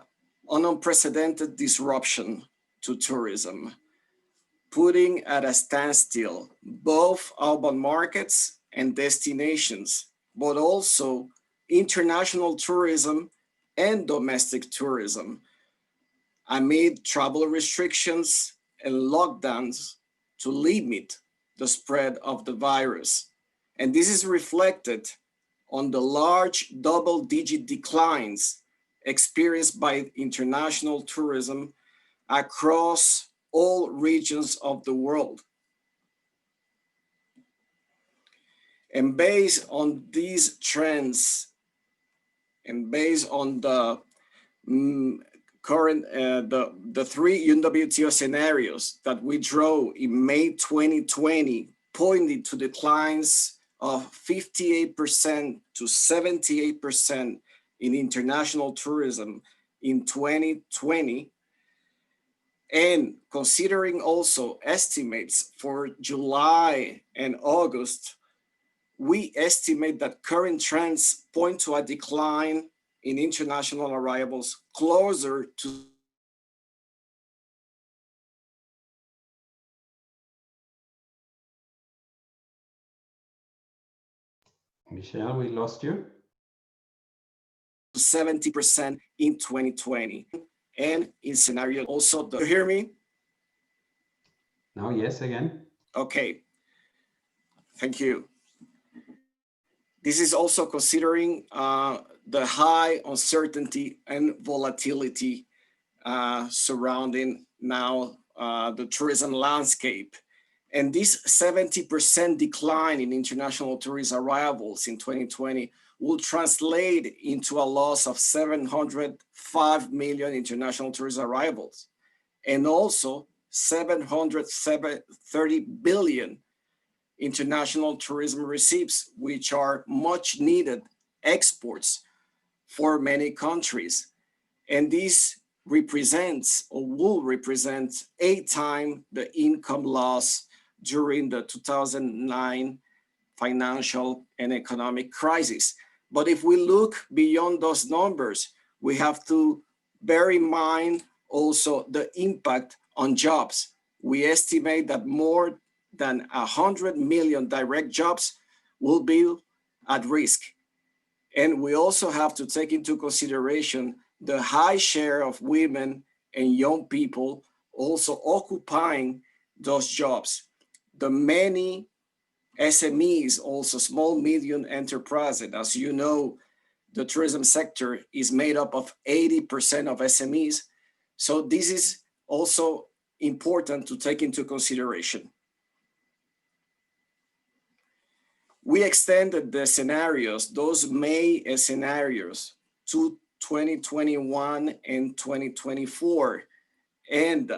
unprecedented disruption to tourism, putting at a standstill both urban markets and destinations, but also international tourism and domestic tourism amid travel restrictions and lockdowns to limit the spread of the virus. And this is reflected on the large double-digit declines experienced by international tourism across all regions of the world. And based on these trends, and based on the current, the three UNWTO scenarios that we drew in May 2020, pointed to declines of 58% to 78% in international tourism in 2020, and considering also estimates for July and August, we estimate that current trends point to a decline in international arrivals closer to Michel, we lost you. 70% in 2020. And in scenario also, do you hear me? Now, yes, again. Okay, thank you. This is also considering the high uncertainty and volatility surrounding now the tourism landscape. And this 70% decline in international tourist arrivals in 2020 will translate into a loss of 705 million international tourist arrivals, and also 730 billion international tourism receipts, which are much needed exports for many countries. And this represents or will represent 8 times the income loss during the 2009 financial and economic crisis. But if we look beyond those numbers, we have to bear in mind also the impact on jobs. We estimate that more than 100 million direct jobs will be at risk. And we also have to take into consideration the high share of women and young people also occupying those jobs. The many SMEs, also small, medium enterprises. As you know, the tourism sector is made up of 80% of SMEs. So this is also important to take into consideration. We extended the scenarios, those May scenarios, to 2021 and 2024. And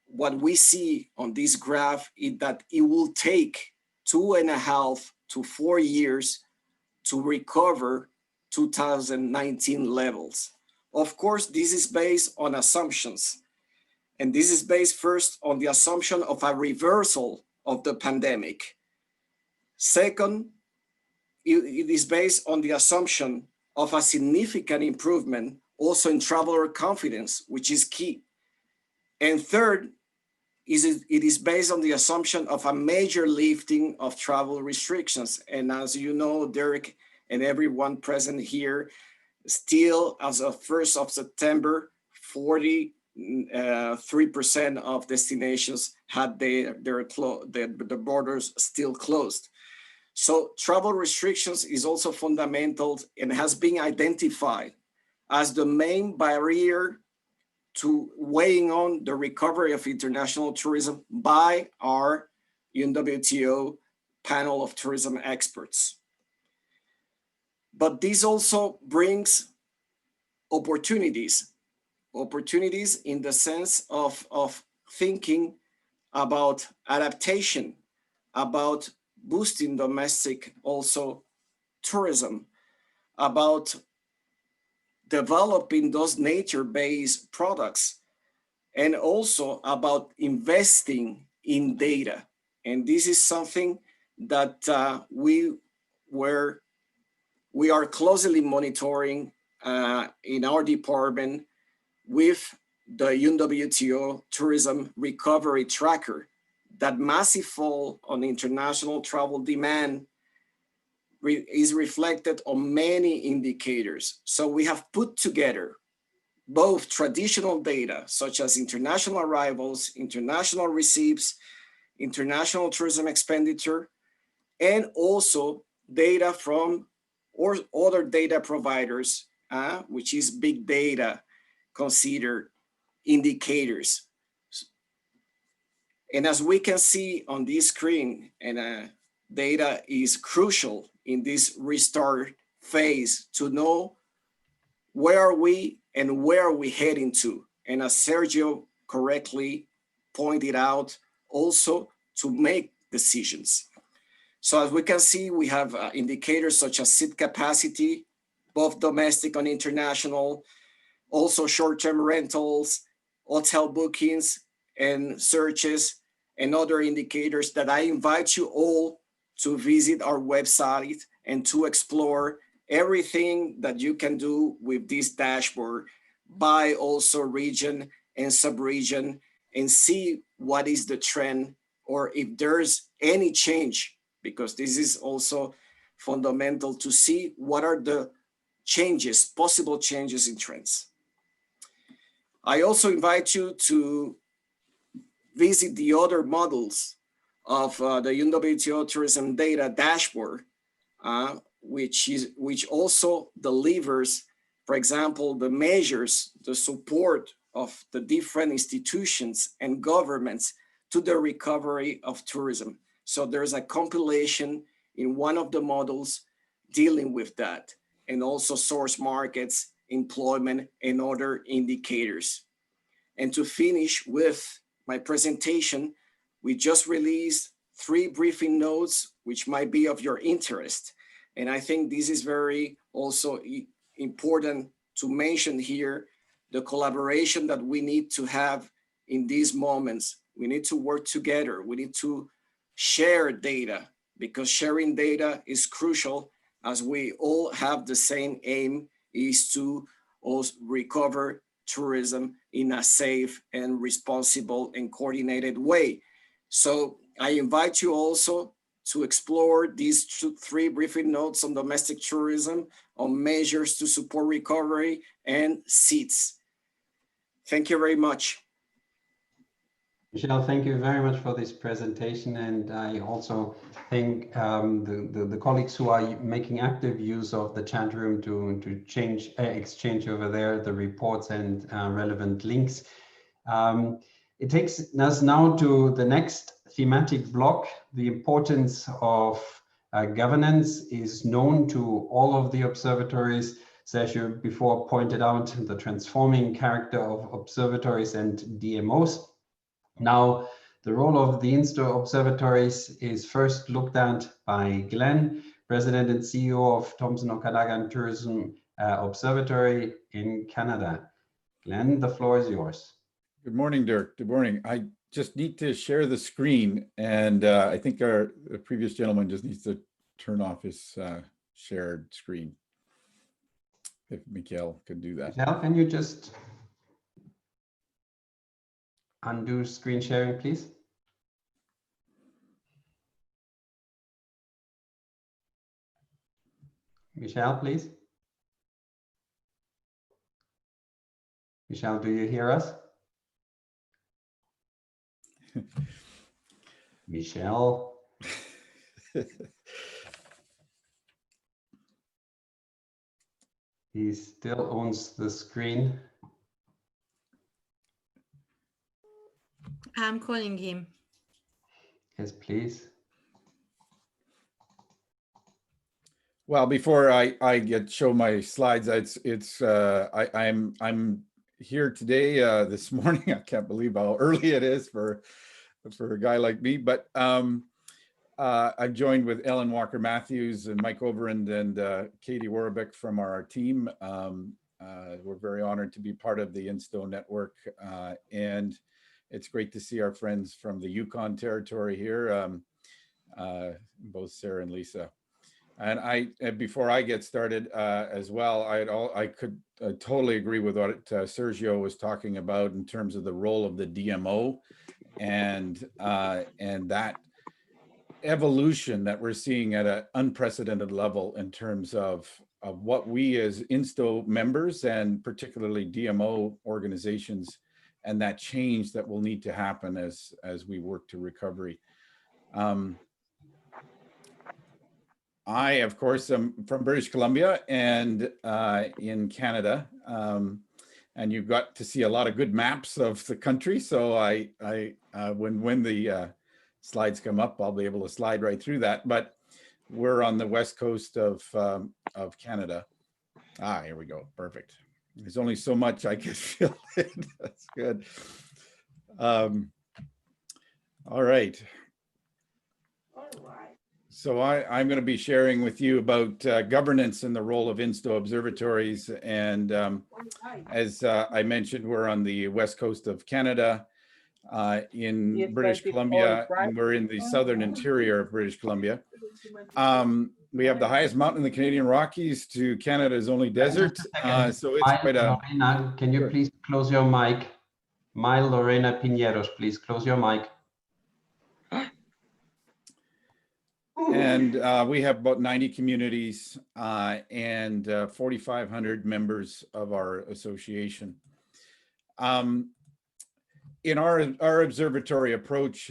what we see on this graph is that it will take 2.5 to 4 years to recover 2019 levels. Of course, this is based on assumptions. And this is based first on the assumption of a reversal of the pandemic. Second, it is based on the assumption of a significant improvement also in traveler confidence, which is key. And third, it is based on the assumption of a major lifting of travel restrictions. And as you know, Derek and everyone present here, still as of 1st of September, 43% of destinations had the borders still closed. So travel restrictions is also fundamental and has been identified as the main barrier to weighing on the recovery of international tourism by our UNWTO panel of tourism experts. But this also brings opportunities in the sense of thinking about adaptation, about boosting domestic also tourism, about developing those nature-based products, and also about investing in data. And this is something that we are closely monitoring in our department with the UNWTO Tourism Recovery Tracker. That massive fall on international travel demand is reflected on many indicators. So we have put together both traditional data, such as international arrivals, international receipts, international tourism expenditure, and also data from or other data providers, which is big data considered indicators. And as we can see on this screen, and data is crucial in this restart phase to know where are we and where are we heading to. And as Sergio correctly pointed out, also to make decisions. So as we can see, we have indicators such as seat capacity, both domestic and international, also short-term rentals, hotel bookings, and searches, and other indicators that I invite you all to visit our website and to explore everything that you can do with this dashboard by also region and sub-region, and see what is the trend or if there's any change, because this is also fundamental to see what are the changes, possible changes in trends. I also invite you to visit the other models of the UNWTO Tourism Data Dashboard, which also delivers, for example, the measures, the support of the different institutions and governments to the recovery of tourism. So there's a compilation in one of the models dealing with that, and also source markets, employment, and other indicators. And to finish with my presentation, we just released 3 briefing notes, which might be of your interest. And I think this is very also important to mention here, the collaboration that we need to have in these moments. We need to work together. We need to share data, because sharing data is crucial, as we all have the same aim, is to also recover tourism in a safe and responsible and coordinated way. So I invite you also to explore these 3 briefing notes on domestic tourism, on measures to support recovery, and seats. Thank you very much. Michelle, thank you very much for this presentation. And I also thank the colleagues who are making active use of the chat room to exchange over there the reports and relevant links. It takes us now to the next thematic block. The importance of governance is known to all of the observatories. Sergio before pointed out the transforming character of observatories and DMOs. Now, The role of the INSTO observatories is first looked at by Glenn, President and CEO of Thompson Okanagan Tourism Observatory in Canada. Glenn, the floor is yours. Good morning, Dirk. Good morning. I just need to share the screen, and I think the previous gentleman just needs to turn off his shared screen. If Mikhail could do that. Mikhail, can you just undo screen sharing, please? Michelle, please. Michelle, do you hear us? Michelle. He still owns the screen. I'm calling him. Yes, please. Well, before I show my slides, I'm here today this morning. I can't believe how early it is for a guy like me, but I'm joined with Ellen Walker Matthews and Mike Overend and Katie Warbeck from our team. We're very honored to be part of the INSTO network, and it's great to see our friends from the Yukon territory here, both Sarah and Lisa. And before I get started as well, I could totally agree with what Sergio was talking about in terms of the role of the DMO and that evolution that we're seeing at an unprecedented level in terms of what we as INSTO members and particularly DMO organizations and that change that will need to happen as we work to recovery. I, of course, am from British Columbia and in Canada, and you've got to see a lot of good maps of the country. So when the slides come up, I'll be able to slide right through that. But we're on the west coast of Canada. Here we go. Perfect. There's only so much I can fill in. That's good. All right. So I'm going to be sharing with you about governance and the role of INSTO observatories. And as I mentioned, we're on the west coast of Canada in British Columbia, and we're in the southern interior of British Columbia. We have the highest mountain in the Canadian Rockies to Canada's only desert. So it's quite a... Lorena, can you please close your mic? Lorena Piñeros, please close your mic. And we have about 90 communities and 4,500 members of our association. In our observatory approach,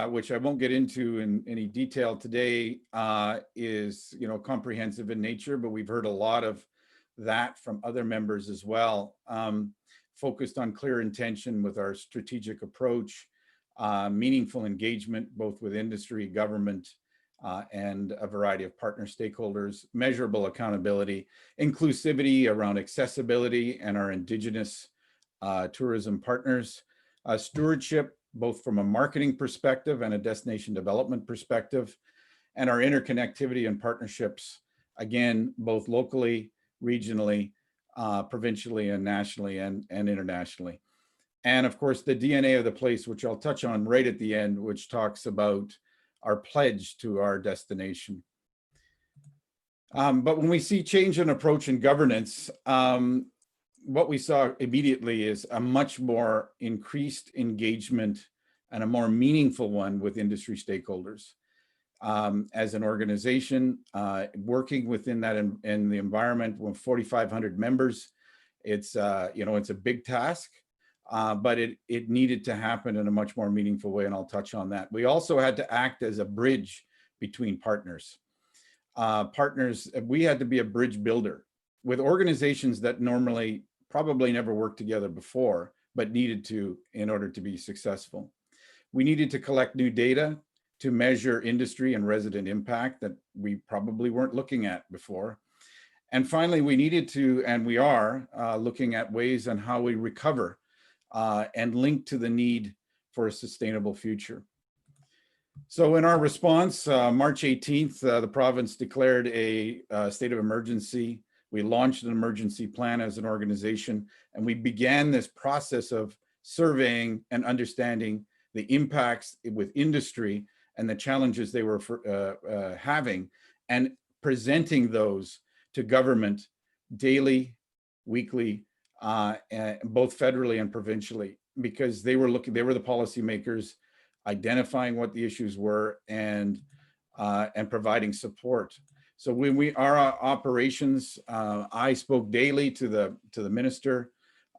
which I won't get into in any detail today, is comprehensive in nature, but we've heard a lot of that from other members as well. Focused on clear intention with our strategic approach, meaningful engagement both with industry, government, and a variety of partner stakeholders, measurable accountability, inclusivity around accessibility and our Indigenous tourism partners, stewardship, both from a marketing perspective and a destination development perspective, and our interconnectivity and partnerships, again, both locally, regionally, provincially, and nationally, and internationally. And of course, the DNA of the place, which I'll touch on right at the end, which talks about our pledge to our destination. But when we see change in approach and governance, what we saw immediately is a much more increased engagement and a more meaningful one with industry stakeholders. As an organization, working within that in the environment with 4,500 members, it's it's a big task. But it needed to happen in a much more meaningful way, and I'll touch on that. We also had to act as a bridge between partners. We had to be a bridge builder with organizations that normally probably never worked together before, but needed to in order to be successful. We needed to collect new data to measure industry and resident impact that we probably weren't looking at before. And finally, we needed to, and we are looking at ways on how we recover and link to the need for a sustainable future. So in our response, March 18th, the province declared a state of emergency. We launched an emergency plan as an organization, and we began this process of surveying and understanding the impacts with industry and the challenges they were having, and presenting those to government daily, weekly, both federally and provincially, because they were the policymakers, identifying what the issues were and providing support. So when our operations, I spoke daily to the minister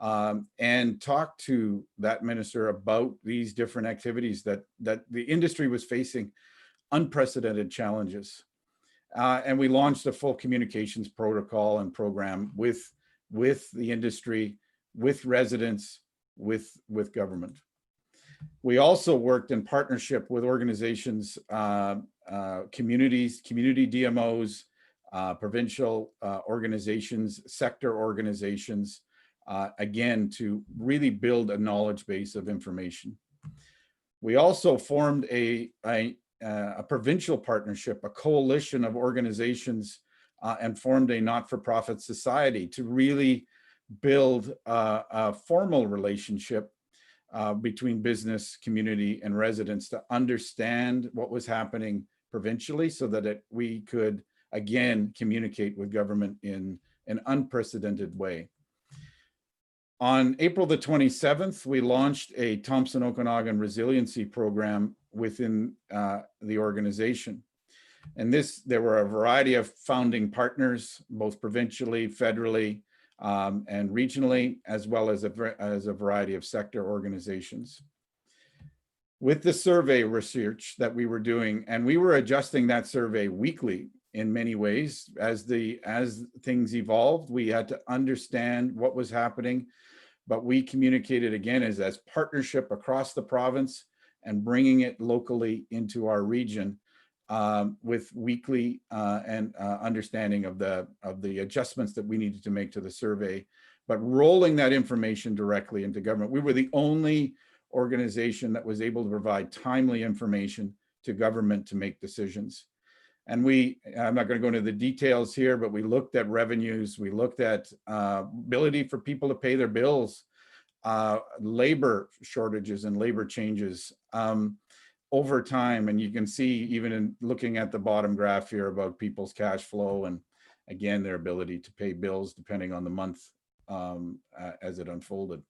and talked to that minister about these different activities that the industry was facing, unprecedented challenges. And we launched a full communications protocol and program with the industry, with residents, with government. We also worked in partnership with organizations, communities, community DMOs, provincial organizations, sector organizations, again, to really build a knowledge base of information. We also formed a provincial partnership, a coalition of organizations, and formed a not-for-profit society to really build a formal relationship between business, community, and residents to understand what was happening provincially, so that we could, again, communicate with government in an unprecedented way. On April the 27th, we launched a Thompson Okanagan resiliency program within the organization. And there were a variety of founding partners, both provincially, federally, and regionally, as well as a variety of sector organizations. With the survey research that we were doing, and we were adjusting that survey weekly in many ways, as things evolved, we had to understand what was happening, but we communicated again as partnership across the province and bringing it locally into our region, with weekly and understanding of the adjustments that we needed to make to the survey, but rolling that information directly into government. We were the only organization that was able to provide timely information to government to make decisions. And I'm not going to go into the details here, but we looked at revenues, we looked at ability for people to pay their bills, labor shortages and labor changes over time. And you can see, even in looking at the bottom graph here, about people's cash flow and, again, their ability to pay bills depending on the month as it unfolded.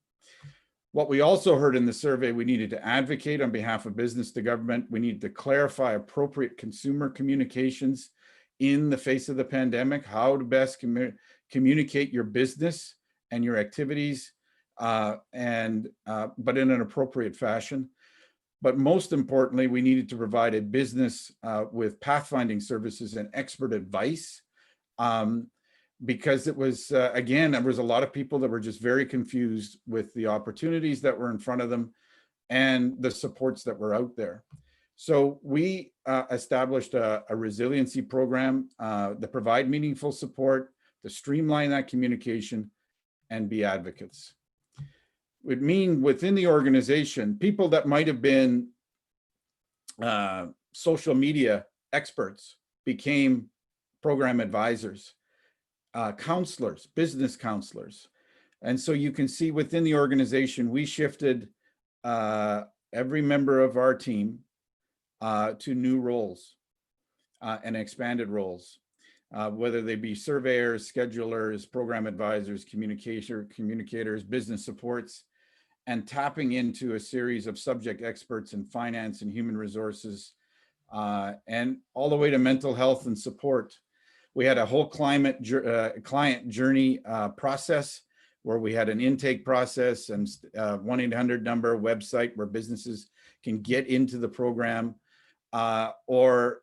What we also heard in the survey, we needed to advocate on behalf of business to government. We needed to clarify appropriate consumer communications in the face of the pandemic, how to best communicate your business and your activities, but in an appropriate fashion. But most importantly, we needed to provide a business with pathfinding services and expert advice, because it was, again, there was a lot of people that were just very confused with the opportunities that were in front of them and the supports that were out there. So we established a resiliency program to provide meaningful support, to streamline that communication, and be advocates. It would mean within the organization, people that might have been social media experts became program advisors, counselors, business counselors. And so you can see within the organization, we shifted every member of our team to new roles and expanded roles, whether they be surveyors, schedulers, program advisors, communicators, business supports, and tapping into a series of subject experts in finance and human resources, and all the way to mental health and support. We had a whole client journey process where we had an intake process and 1-800 number website where businesses can get into the program, or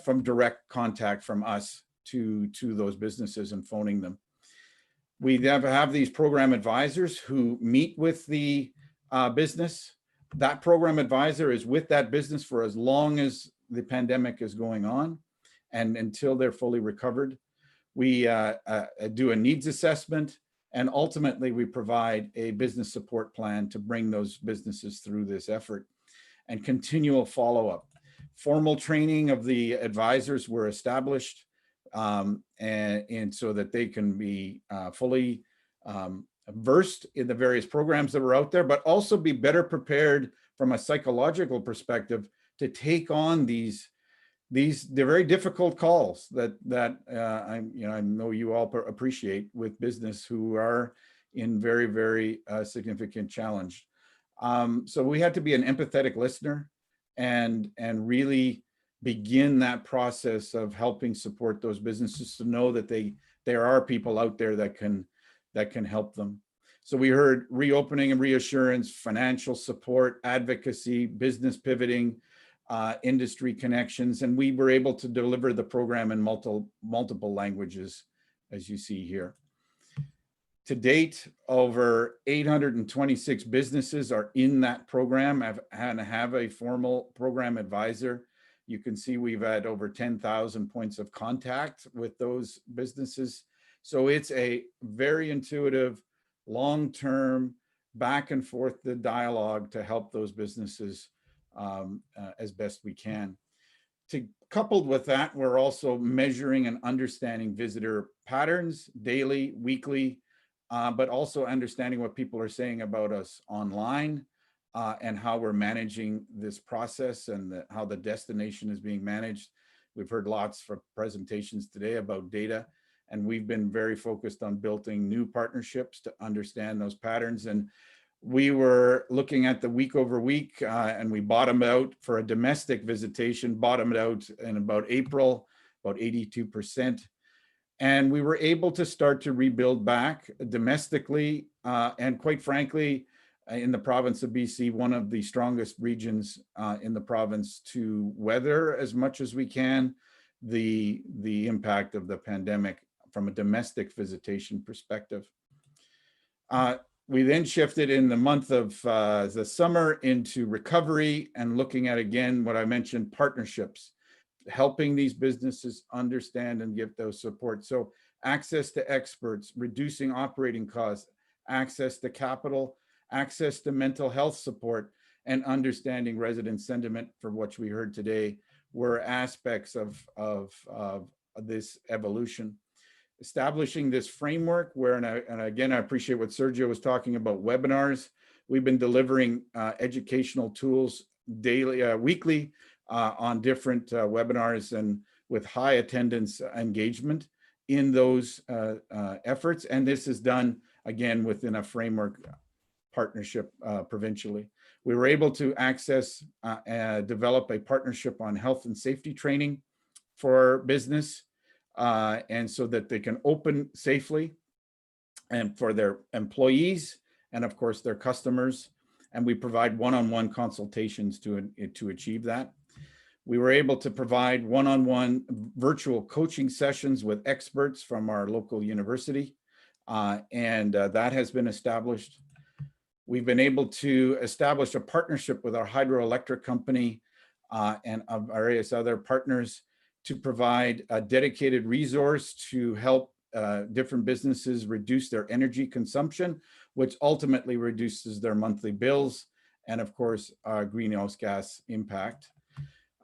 from direct contact from us to those businesses and phoning them. We have these program advisors who meet with the business. That program advisor is with that business for as long as the pandemic is going on and until they're fully recovered. We do a needs assessment, And ultimately, we provide a business support plan to bring those businesses through this effort, and continual follow-up. Formal training of the advisors were established, and so that they can be fully versed in the various programs that were out there, but also be better prepared from a psychological perspective to take on they're very difficult calls that I know you all appreciate with business who are in very, very significant challenge. So we had to be an empathetic listener and really begin that process of helping support those businesses to know that there are people out there that can help them. So we heard reopening and reassurance, financial support, advocacy, business pivoting, industry connections, and we were able to deliver the program in multiple languages, as you see here. To date, over 826 businesses are in that program and have a formal program advisor. You can see we've had over 10,000 points of contact with those businesses. So it's a very intuitive, long-term, back and forth the dialogue to help those businesses as best we can. Coupled with that, we're also measuring and understanding visitor patterns daily, weekly, but also understanding what people are saying about us online and how we're managing this process and how the destination is being managed. We've heard lots of presentations today about data, and we've been very focused on building new partnerships to understand those patterns. And we were looking at the week over week, and we bottomed out for a domestic visitation, bottomed out in about April, about 82%. And we were able to start to rebuild back domestically, and quite frankly, in the province of BC, one of the strongest regions in the province to weather as much as we can the impact of the pandemic from a domestic visitation perspective. We then shifted in the month of the summer into recovery and looking at, again, what I mentioned, partnerships, helping these businesses understand and give those support. So access to experts, reducing operating costs, access to capital, access to mental health support, and understanding resident sentiment, for what we heard today, were aspects of this evolution. Establishing this framework where, and again, I appreciate what Sergio was talking about, webinars. We've been delivering educational tools daily, weekly, on different webinars, and with high attendance engagement in those efforts. And this is done, again, within a framework partnership provincially. We were able to develop a partnership on health and safety training for business, and so that they can open safely and for their employees and of course their customers. And we provide one-on-one consultations to achieve that. We were able to provide one-on-one virtual coaching sessions with experts from our local university, and that has been established. We've been able to establish a partnership with our hydroelectric company and various other partners to provide a dedicated resource to help different businesses reduce their energy consumption, which ultimately reduces their monthly bills and of course greenhouse gas impact.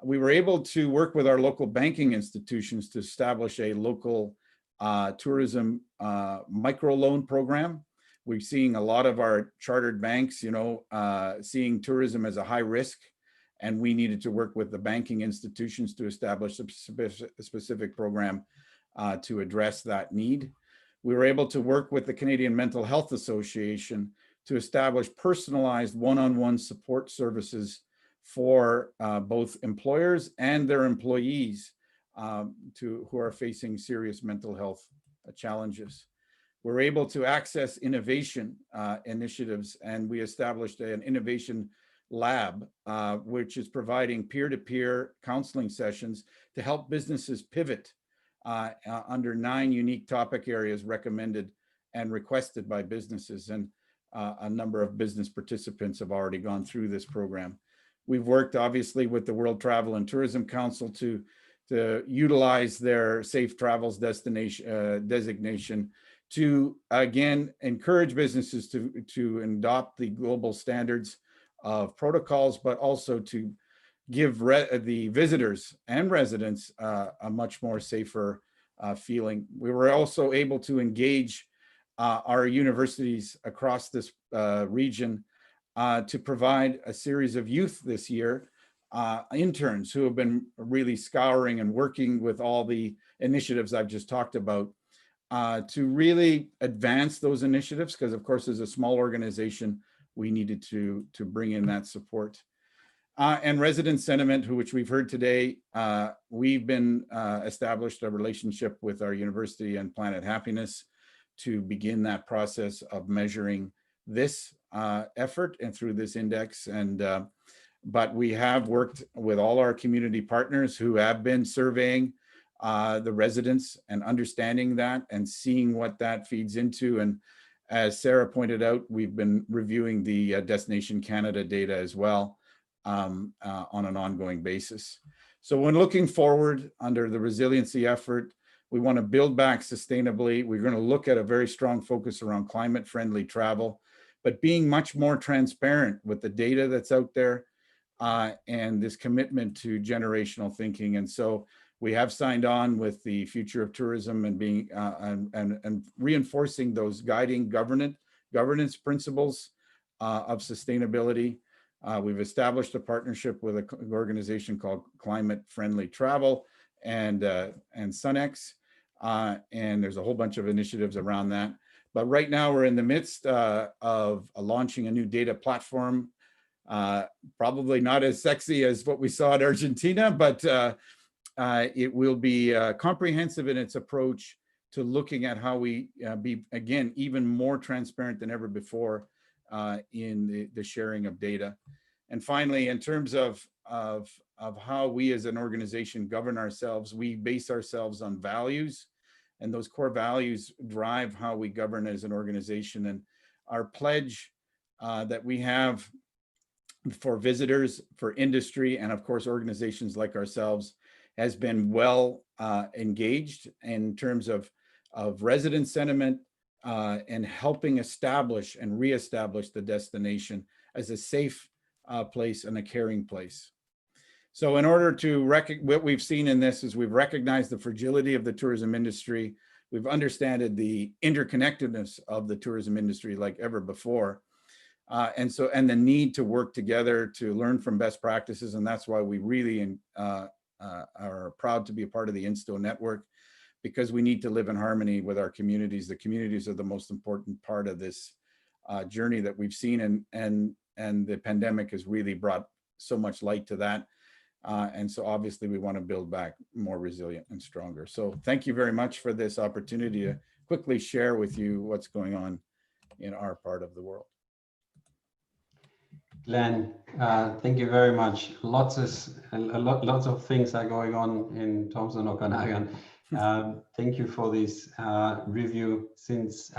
We were able to work with our local banking institutions to establish a local tourism microloan program. We're seeing a lot of our chartered banks, seeing tourism as a high risk, and we needed to work with the banking institutions to establish a specific program to address that need. We were able to work with the Canadian Mental Health Association to establish personalized one-on-one support services for both employers and their employees who are facing serious mental health challenges. We're able to access innovation initiatives, and we established an innovation lab, which is providing peer-to-peer counseling sessions to help businesses pivot under 9 unique topic areas recommended and requested by businesses. And a number of business participants have already gone through this program. We've worked obviously with the World Travel and Tourism Council to utilize their Safe Travels designation to, again, encourage businesses to adopt the global standards of protocols, but also to give the visitors and residents a much more safer feeling. We were also able to engage our universities across this region to provide a series of youth this year, interns who have been really scouring and working with all the initiatives I've just talked about to really advance those initiatives, because of course, as a small organization, we needed to bring in that support. And resident sentiment, which we've heard today, we've been established a relationship with our university and Planet Happiness to begin that process of measuring this effort and through this index. And but we have worked with all our community partners who have been surveying the residents and understanding that and seeing what that feeds into. And as Sarah pointed out, we've been reviewing the Destination Canada data as well on an ongoing basis. So when looking forward under the resiliency effort, we want to build back sustainably. We're going to look at a very strong focus around climate-friendly travel, but being much more transparent with the data that's out there and this commitment to generational thinking. And so we have signed on with the Future of Tourism and being and reinforcing those guiding governance principles of sustainability. We've established a partnership with an organization called Climate Friendly Travel and SunX, and there's a whole bunch of initiatives around that. But right now we're in the midst of launching a new data platform, probably not as sexy as what we saw in Argentina, but it will be comprehensive in its approach to looking at how we be, again, even more transparent than ever before in the sharing of data. And finally, in terms of how we as an organization govern ourselves, we base ourselves on values, and those core values drive how we govern as an organization. And our pledge that we have for visitors, for industry, and of course, organizations like ourselves has been well engaged in terms of resident sentiment and helping establish and reestablish the destination as a safe place and a caring place. So in order to what we've seen in this is we've recognized the fragility of the tourism industry. We've understood the interconnectedness of the tourism industry like ever before. And the need to work together to learn from best practices. And that's why we really are proud to be a part of the INSTO network, because we need to live in harmony with our communities. The communities are the most important part of this journey that we've seen, and the pandemic has really brought so much light to that. And so obviously we want to build back more resilient and stronger. So thank you very much for this opportunity to quickly share with you what's going on in our part of the world. Glenn, thank you very much. Lots of things are going on in Thompson Okanagan. Thank you for this review. Since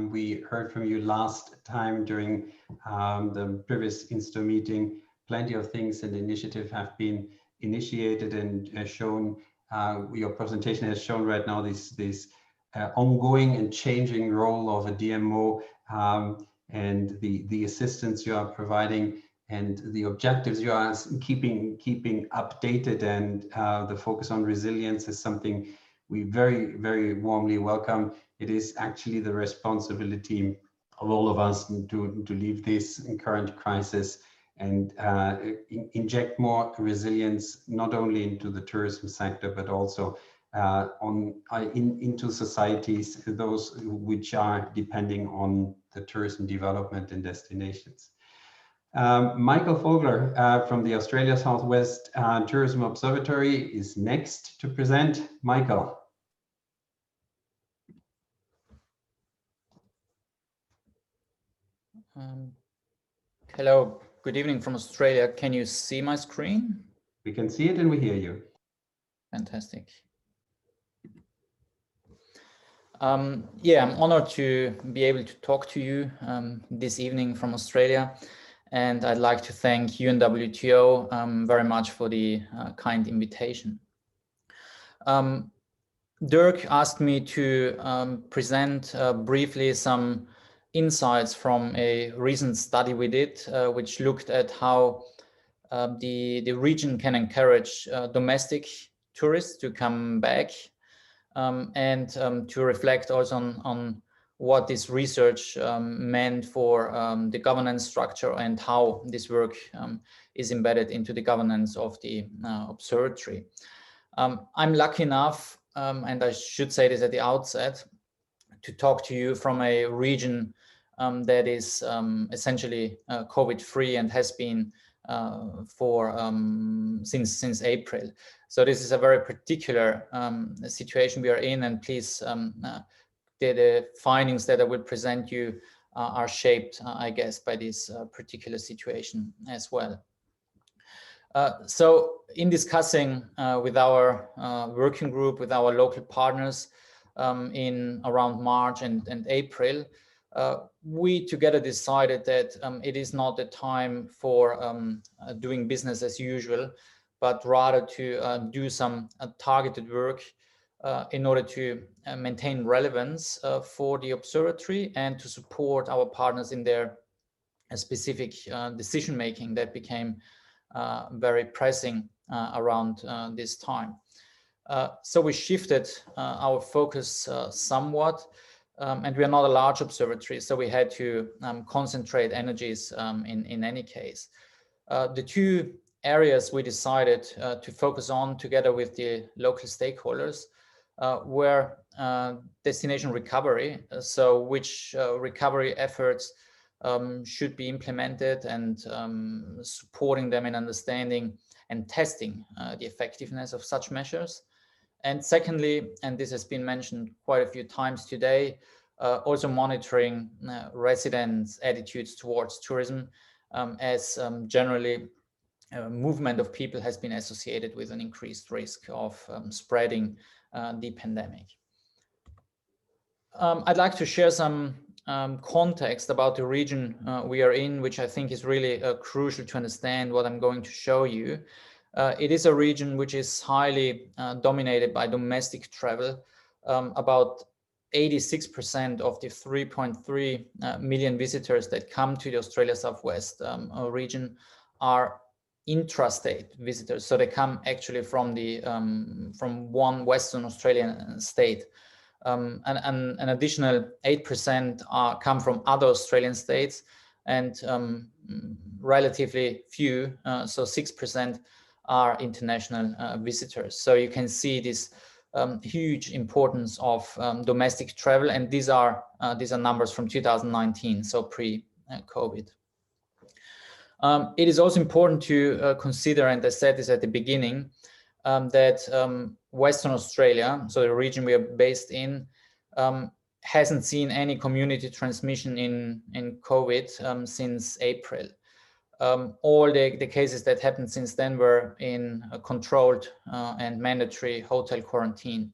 we heard from you last time during the previous INSTO meeting, plenty of things and initiatives have been initiated and shown. Your presentation has shown right now this ongoing and changing role of a DMO and the assistance you are providing and the objectives you are keeping updated, and the focus on resilience is something we very, very warmly welcome. It is actually the responsibility of all of us to leave this current crisis and inject more resilience, not only into the tourism sector, but also into societies, those which are depending on the tourism development and destinations. Michael Vogler from the Australia Southwest Tourism Observatory is next to present. Michael. Hello, good evening from Australia. Can you see my screen? We can see it and we hear you. Fantastic. Yeah, I'm honored to be able to talk to you this evening from Australia. And I'd like to thank UNWTO very much for the kind invitation. Dirk asked me to present briefly some insights from a recent study we did, which looked at how the region can encourage domestic tourists to come back, and to reflect also on what this research meant for the governance structure and how this work is embedded into the governance of the observatory. I'm lucky enough, and I should say this at the outset, to talk to you from a region that is essentially COVID-free and has been since April. So this is a very particular situation we are in, and please, the findings that I will present you are shaped, I guess, by this particular situation as well. So in discussing with our working group, with our local partners in around March and April, we together decided that it is not the time for doing business as usual, but rather to do some targeted work in order to maintain relevance for the observatory and to support our partners in their specific decision making that became very pressing around this time. So we shifted our focus somewhat, and we are not a large observatory, so we had to concentrate energies in any case. The two areas we decided to focus on together with the local stakeholders were destination recovery, so which recovery efforts should be implemented, and supporting them in understanding and testing the effectiveness of such measures. And secondly, and this has been mentioned quite a few times today, also monitoring residents' attitudes towards tourism, as generally movement of people has been associated with an increased risk of spreading the pandemic. I'd like to share some context about the region we are in, which I think is really crucial to understand what I'm going to show you. It is a region which is highly dominated by domestic travel. About 86% of the 3.3 million visitors that come to the Australia Southwest region are intrastate visitors. So they come actually from one Western Australian state. And an additional 8% come from other Australian states, and relatively few, so 6%, are international visitors. So you can see this huge importance of domestic travel, and these are numbers from 2019, so pre-COVID. It is also important to consider, and I said this at the beginning, that Western Australia, so the region we are based in, hasn't seen any community transmission in COVID since April. All the cases that happened since then were in a controlled and mandatory hotel quarantine.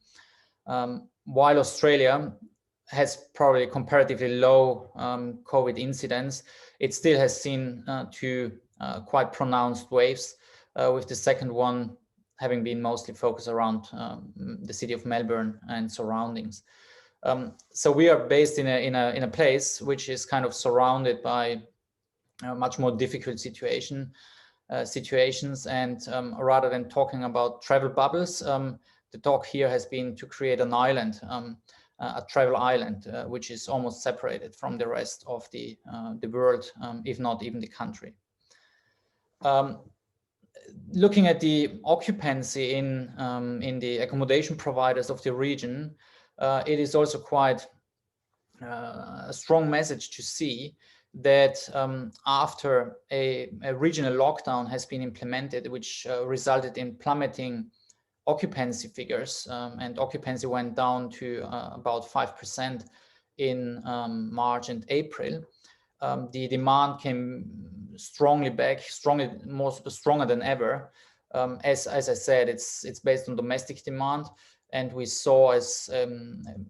While Australia has probably comparatively low COVID incidence, it still has seen two quite pronounced waves, with the second one having been mostly focused around the city of Melbourne and surroundings. So we are based in a place which is kind of surrounded by much more difficult situations, and rather than talking about travel bubbles, the talk here has been to create an island, a travel island, which is almost separated from the rest of the world, if not even the country. Looking at the occupancy in the accommodation providers of the region, it is also quite a strong message to see that after a regional lockdown has been implemented, which resulted in plummeting occupancy figures, and occupancy went down to about 5% in March and April. The demand came strongly back, stronger than ever. As I said, it's based on domestic demand, and we saw as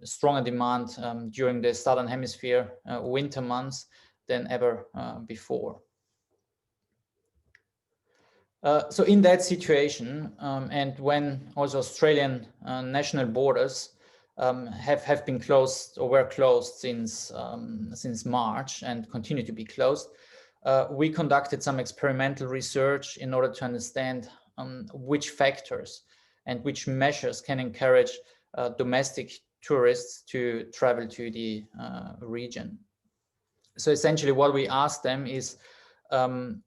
stronger demand during the Southern Hemisphere winter months than ever before. So in that situation, and when also Australian national borders have been closed or were closed since March and continue to be closed, we conducted some experimental research in order to understand which factors and which measures can encourage domestic tourists to travel to the region. So essentially what we asked them is,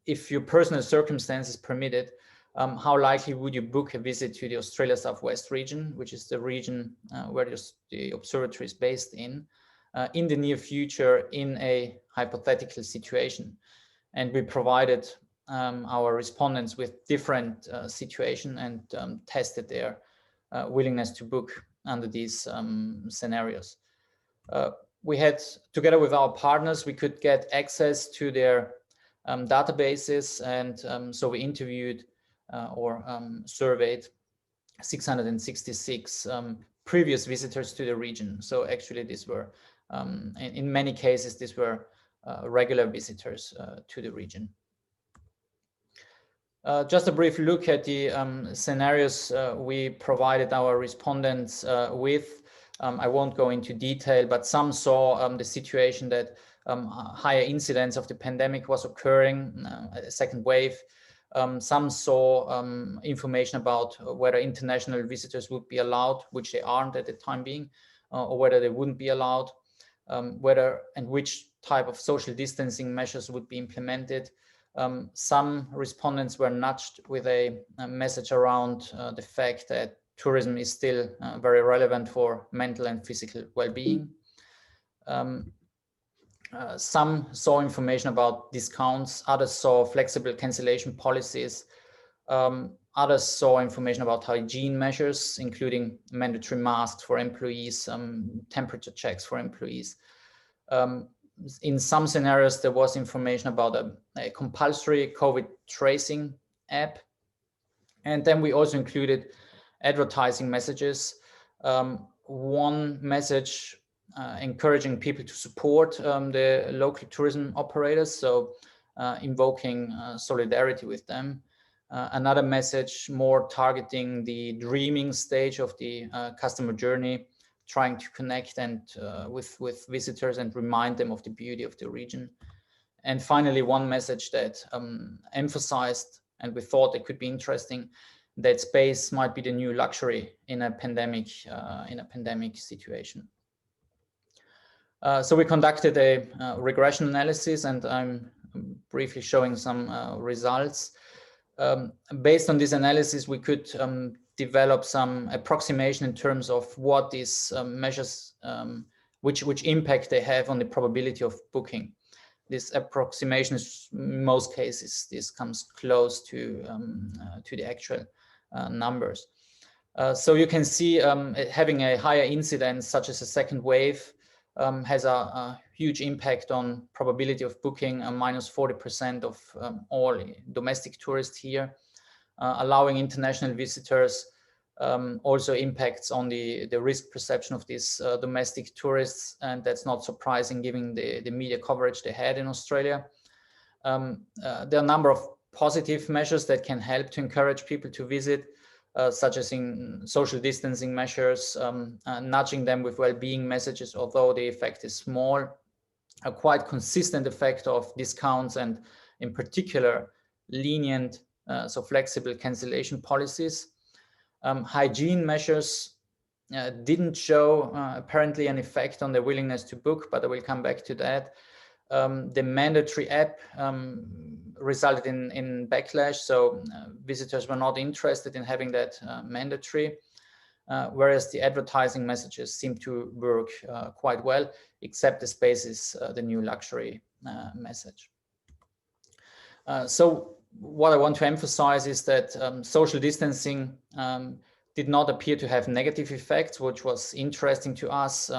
if your personal circumstances permitted, how likely would you book a visit to the Australia Southwest region, which is the region where the observatory is based in the near future in a hypothetical situation. And we provided our respondents with different situations and tested their willingness to book under these scenarios. We had, together with our partners, we could get access to their databases, and so we interviewed or surveyed 666 previous visitors to the region. So actually these were, in many cases, these were regular visitors to the region. Just a brief look at the scenarios we provided our respondents with. I won't go into detail, but some saw the situation that higher incidence of the pandemic was occurring, a second wave. Some saw information about whether international visitors would be allowed, which they aren't at the time being, or whether they wouldn't be allowed, whether and which type of social distancing measures would be implemented. Some respondents were nudged with a message around the fact that tourism is still very relevant for mental and physical well-being. Some saw information about discounts, others saw flexible cancellation policies, others saw information about hygiene measures, including mandatory masks for employees, temperature checks for employees. In some scenarios, there was information about a compulsory COVID tracing app. And then we also included advertising messages. One message encouraging people to support the local tourism operators, so invoking solidarity with them. Another message more targeting the dreaming stage of the customer journey, trying to connect and with visitors and remind them of the beauty of the region. And finally, one message that emphasized, and we thought it could be interesting, that space might be the new luxury in a pandemic situation. So we conducted a regression analysis, and I'm briefly showing some results. Based on this analysis, we could develop some approximation in terms of what these measures, which impact they have on the probability of booking. This approximation is, in most cases, this comes close to the actual numbers. So you can see having a higher incidence, such as a second wave, has a huge impact on probability of booking, minus 40% of all domestic tourists here. Allowing international visitors also impacts on the risk perception of these domestic tourists, and that's not surprising given the media coverage they had in Australia. There are a number of positive measures that can help to encourage people to visit, such as in social distancing measures, nudging them with well-being messages, although the effect is small. A quite consistent effect of discounts and, in particular, lenient, so flexible cancellation policies. Hygiene measures didn't show apparently an effect on the willingness to book, but I will come back to that. The mandatory app resulted in backlash, so visitors were not interested in having that mandatory, whereas the advertising messages seem to work quite well, except the space is the new luxury message. So what I want to emphasize is that social distancing did not appear to have negative effects, which was interesting to us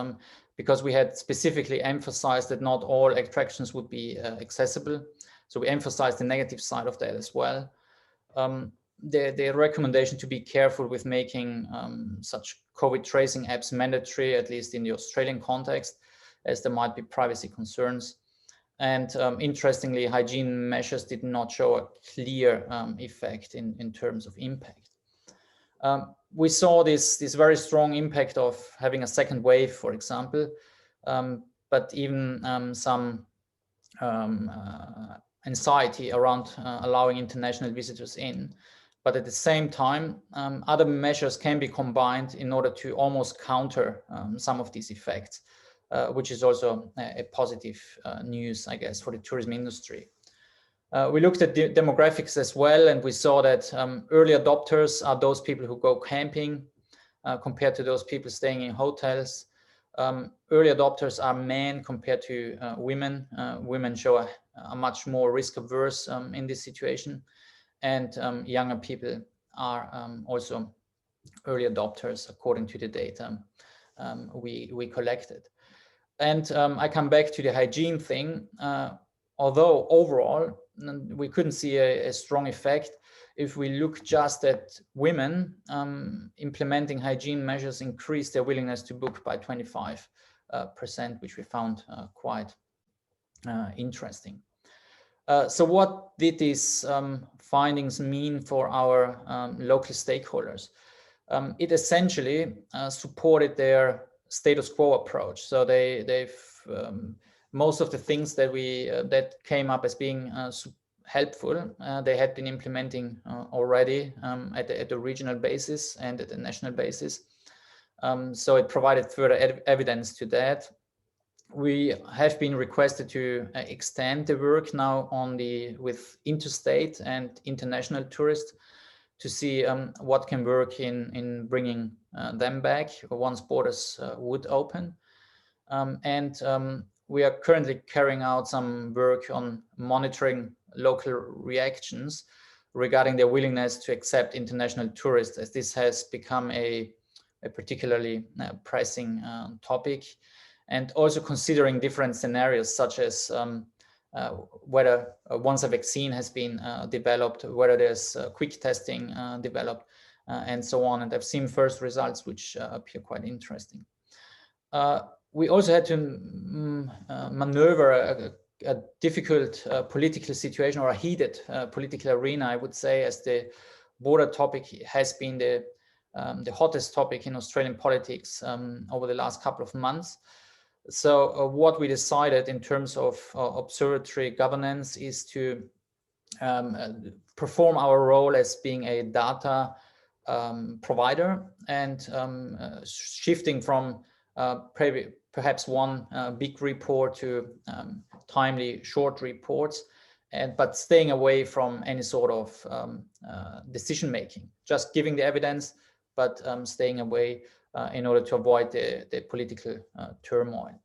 because we had specifically emphasized that not all attractions would be accessible. So we emphasized the negative side of that as well. The recommendation to be careful with making such COVID tracing apps mandatory, at least in the Australian context, as there might be privacy concerns. And interestingly, hygiene measures did not show a clear effect in terms of impact. We saw this very strong impact of having a second wave, for example, but even some anxiety around allowing international visitors in. But at the same time, other measures can be combined in order to almost counter some of these effects, which is also a positive news, I guess, for the tourism industry. We looked at the demographics as well, and we saw that early adopters are those people who go camping compared to those people staying in hotels. Early adopters are men compared to women. Women show a much more risk averse in this situation. And younger people are also early adopters according to the data we collected. And I come back to the hygiene thing. Although overall, we couldn't see a strong effect, if we look just at women, implementing hygiene measures increased their willingness to book by 25%, which we found quite interesting. So what did these findings mean for our local stakeholders? It essentially supported their status quo approach. So they've most of the things that that came up as being helpful, they had been implementing already at the regional basis and at the national basis. So it provided further evidence to that. We have been requested to extend the work now with interstate and international tourists to see what can work in bringing them back once borders would open. We are currently carrying out some work on monitoring local reactions regarding their willingness to accept international tourists, as this has become a particularly pressing topic. And also considering different scenarios, such as whether once a vaccine has been developed, whether there's quick testing developed, and so on. And I've seen first results which appear quite interesting. We also had to maneuver a difficult political situation, or a heated political arena, I would say, as the border topic has been the hottest topic in Australian politics over the last couple of months. So what we decided in terms of observatory governance is to perform our role as being a data provider, and shifting from perhaps one big report to timely short reports, but staying away from any sort of decision making, just giving the evidence, but staying away in order to avoid the political turmoil.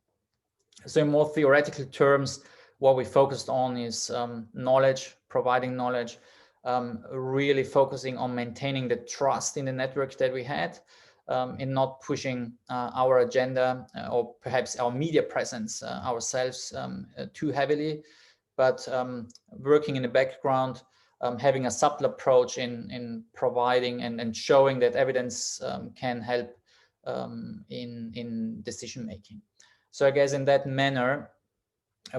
So in more theoretical terms, what we focused on is knowledge, providing knowledge, really focusing on maintaining the trust in the network that we had, in not pushing our agenda or perhaps our media presence ourselves too heavily, but working in the background, having a subtle approach in providing and showing that evidence can help in decision making. So I guess in that manner,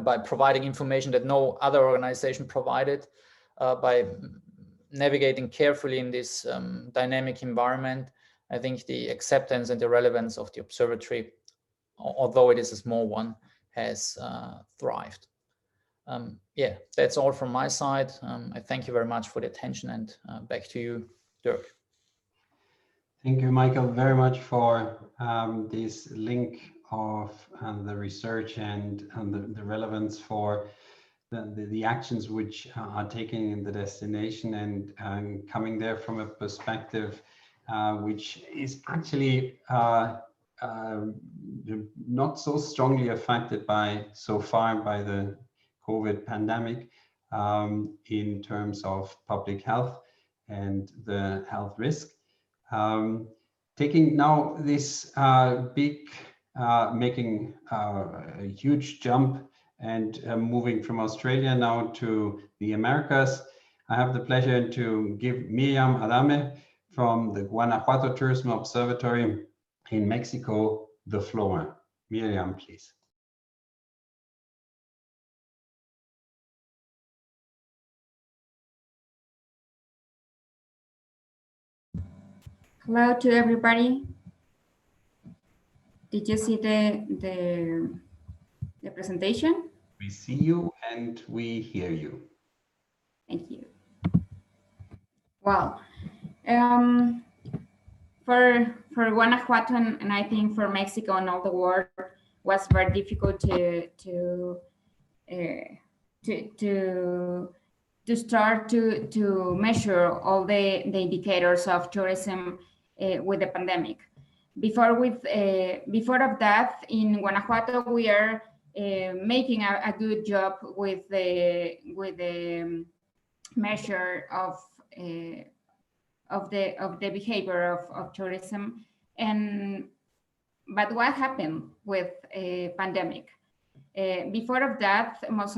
by providing information that no other organization provided, by navigating carefully in this dynamic environment, I think the acceptance and the relevance of the observatory, although it is a small one, has thrived. Yeah, that's all from my side. I thank you very much for the attention, and back to you, Dirk. Thank you, Michael, very much for this link of the research and the relevance for the actions which are taken in the destination, and coming there from a perspective which is actually not so strongly affected so far by the COVID pandemic in terms of public health and the health risk. Taking now this making a huge jump and moving from Australia now to the Americas, I have the pleasure to give Miriam Adame from the Guanajuato Tourism Observatory in Mexico the floor. Miriam, please. Hello to everybody. Did you see the presentation? We see you and we hear you. Thank you. Well, for Guanajuato and I think for Mexico and all the world was very difficult to start to measure all the indicators of tourism with the pandemic. Before of that, in Guanajuato, we are making a good job with the measure of the behavior of tourism. But what happened with a pandemic? Before of that, most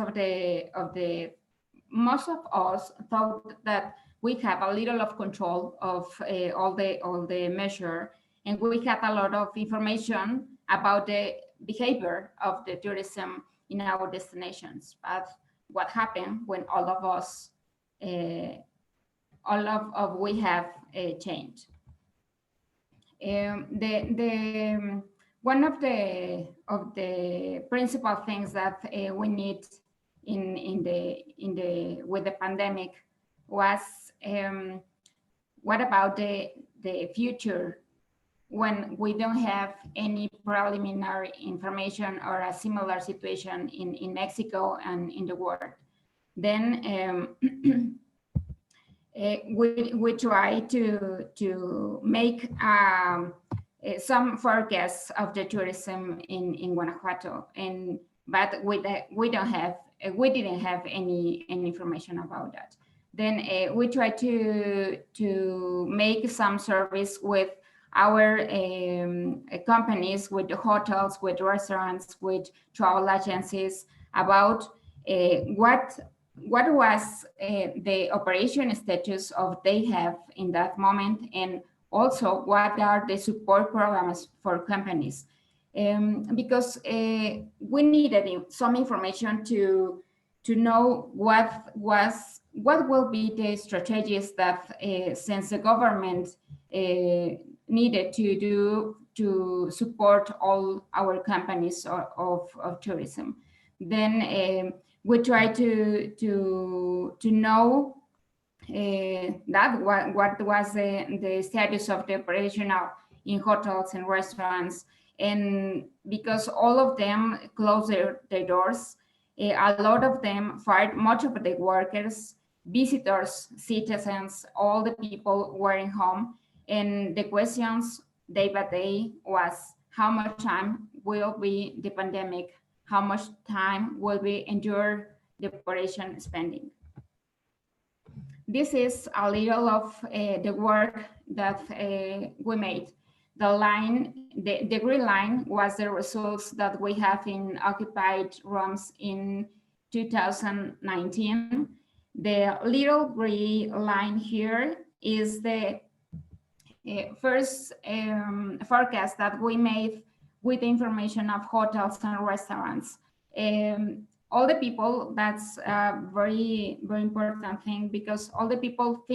of us thought that we have a little of control of all the measure, and we had a lot of information about the behavior of the tourism in our destinations. But what happened when all of us, we have changed? One of the principal things that we need with the pandemic was what about the future when we don't have any preliminary information or a similar situation in Mexico and in the world. Then we try to make some forecasts of the tourism in Guanajuato, but we didn't have any information about that. Then we try to make some service with our companies, with the hotels, with restaurants, with travel agencies about what was the operation status of they have in that moment, and also what are the support programs for companies, because we needed some information to know what will be the strategies that since the government needed to do to support all our companies of tourism. Then we try to know that what was the status of the operational in hotels and restaurants, and because all of them closed their doors, a lot of them fired much of the workers, visitors, citizens, all the people were in home, and the questions day by day was how much time will be the pandemic, how much time will we endure the operation spending. This is a little of the work that we made. The green line was the results that we have in occupied rooms in 2019. The little gray line here is the first forecast that we made with the information of hotels and restaurants. All the people, that's a very, very important thing, because all the people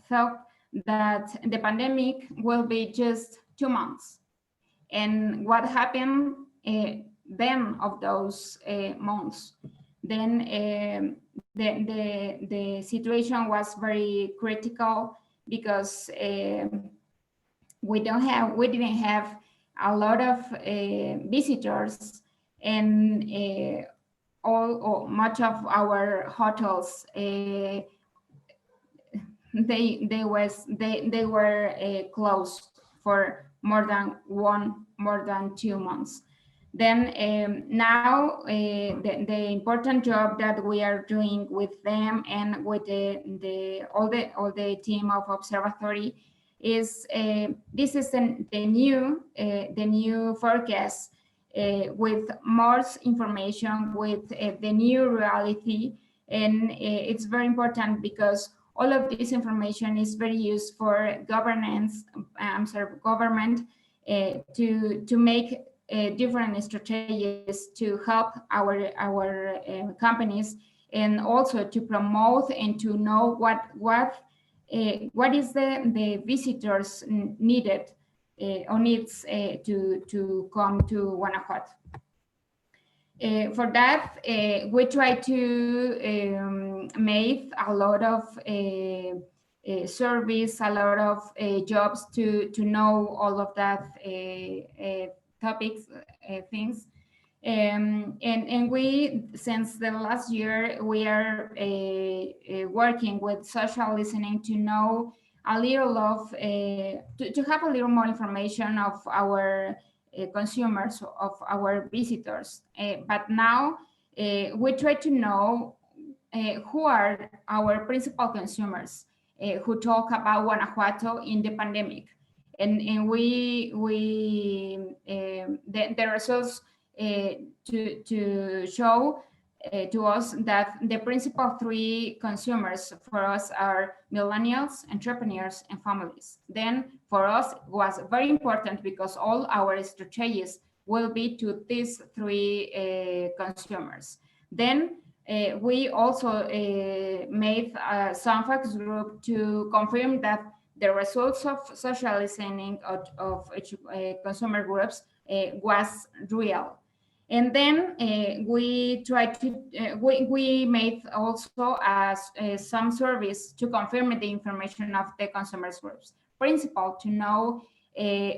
thought that the pandemic will be just 2 months. And what happened then of those months? Then the situation was very critical, because we didn't have a lot of visitors, and much of our hotels they were closed for more than 2 months. Then now the important job that we are doing with them and with all the team of observatory is this is the new forecast with more information, with the new reality, and it's very important because all of this information is very used for government to make different strategies to help our companies, and also to promote and to know what what is the visitors needed or needs to come to Guanajuato. For that, we try to make a lot of surveys, a lot of jobs to know all of that topics, things. And we, since the last year, we are working with social listening to know a little of, to have a little more information of our consumers, of our visitors. But now we try to know who are our principal consumers who talk about Guanajuato in the pandemic. And the results to show to us that the principal three consumers for us are millennials, entrepreneurs, and families. Then for us it was very important because all our strategies will be to these three consumers. Then we also made some focus group to confirm that the results of social listening of consumer groups was real. And then we tried to, we made also some surveys to confirm the information of the consumers groups. Principal to know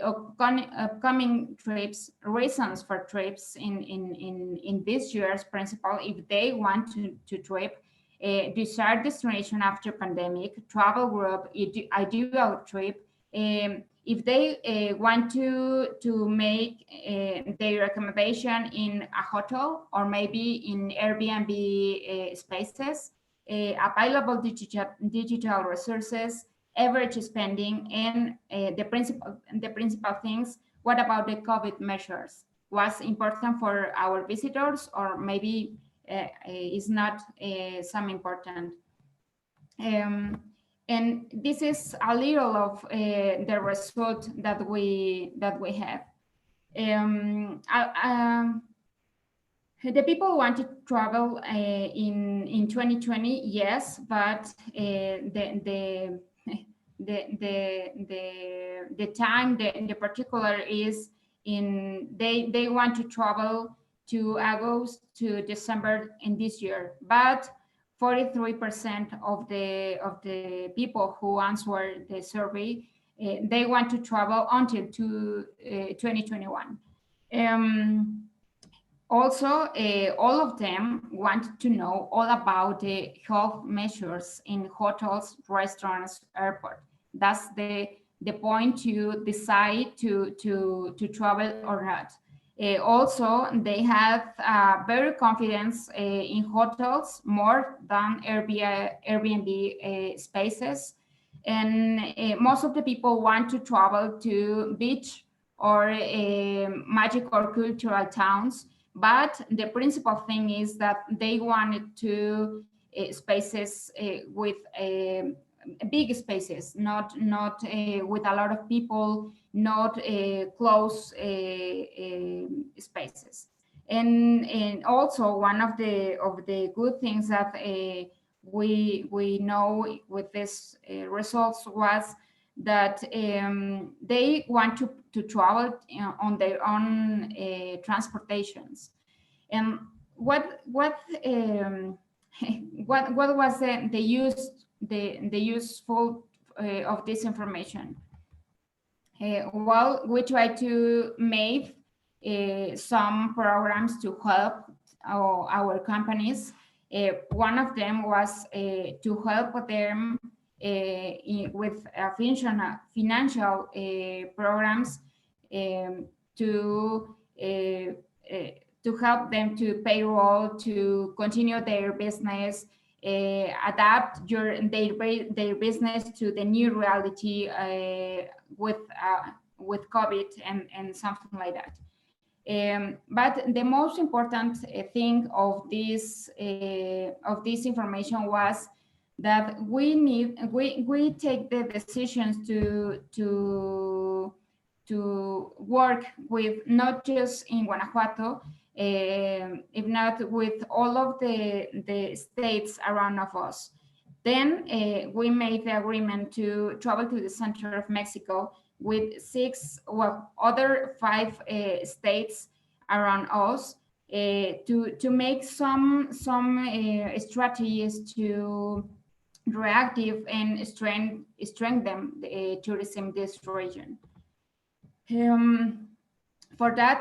upcoming trips, reasons for trips in this year's principal, if they want to trip, desired destination after pandemic, travel group, ideal trip, if they want to make their accommodation in a hotel or maybe in Airbnb spaces, available digital resources, average spending, and the principal things. What about the COVID measures? Was important for our visitors, or maybe is not some important? And this is a little of the result that we have. The people want to travel in 2020, yes, but the time, the particular is in they want to travel to August to December in this year, but 43% of the people who answered the survey, they want to travel until 2021. Also, all of them want to know all about the health measures in hotels, restaurants, airport. That's the point to decide to travel or not. Also, they have very confidence in hotels more than Airbnb spaces. And most of the people want to travel to beach or magic or cultural towns. But the principal thing is that they wanted to spaces with big spaces, not with a lot of people, not close spaces. And also one of the good things that we know with this results was that they want to travel on their own transportations. And what was the useful of this information? Well, we try to make some programs to help our companies. One of them was to help them with financial programs to help them to payroll, to continue their business, adapt their business to the new reality with COVID and something like that. But the most important thing of this information was that we take the decisions to work with not just in Guanajuato, if not with all of the states around of us. Then we made the agreement to travel to the center of Mexico with other 5 states around us to make some strategies to reactive and strengthen the tourism in this region. For that,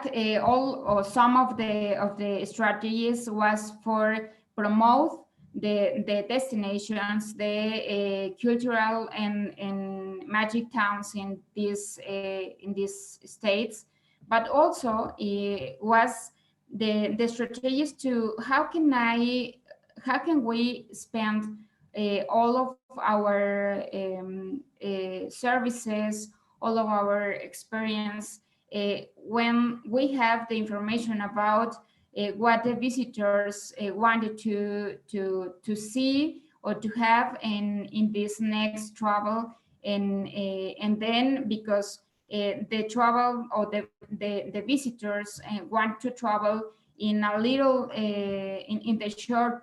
some of the strategies was for promote the destinations, the cultural and magic towns in these states, but also was the strategies to how can we spend all of our services, all of our experience when we have the information about what the visitors wanted to see or to have in this next travel, and then because the travel or the visitors want to travel in a little in the short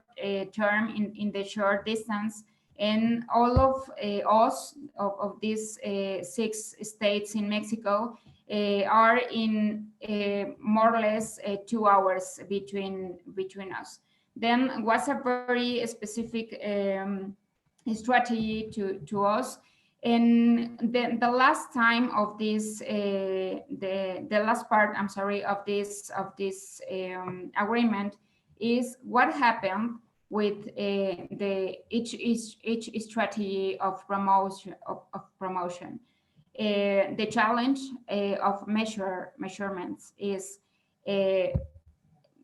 term, in the short distance, and all of us of these 6 states in Mexico are in more or less 2 hours between us. Then was a very specific strategy to us. And the last time of this, the last part, I'm sorry, of this agreement is what happened with each strategy of promotion. The challenge of measurements is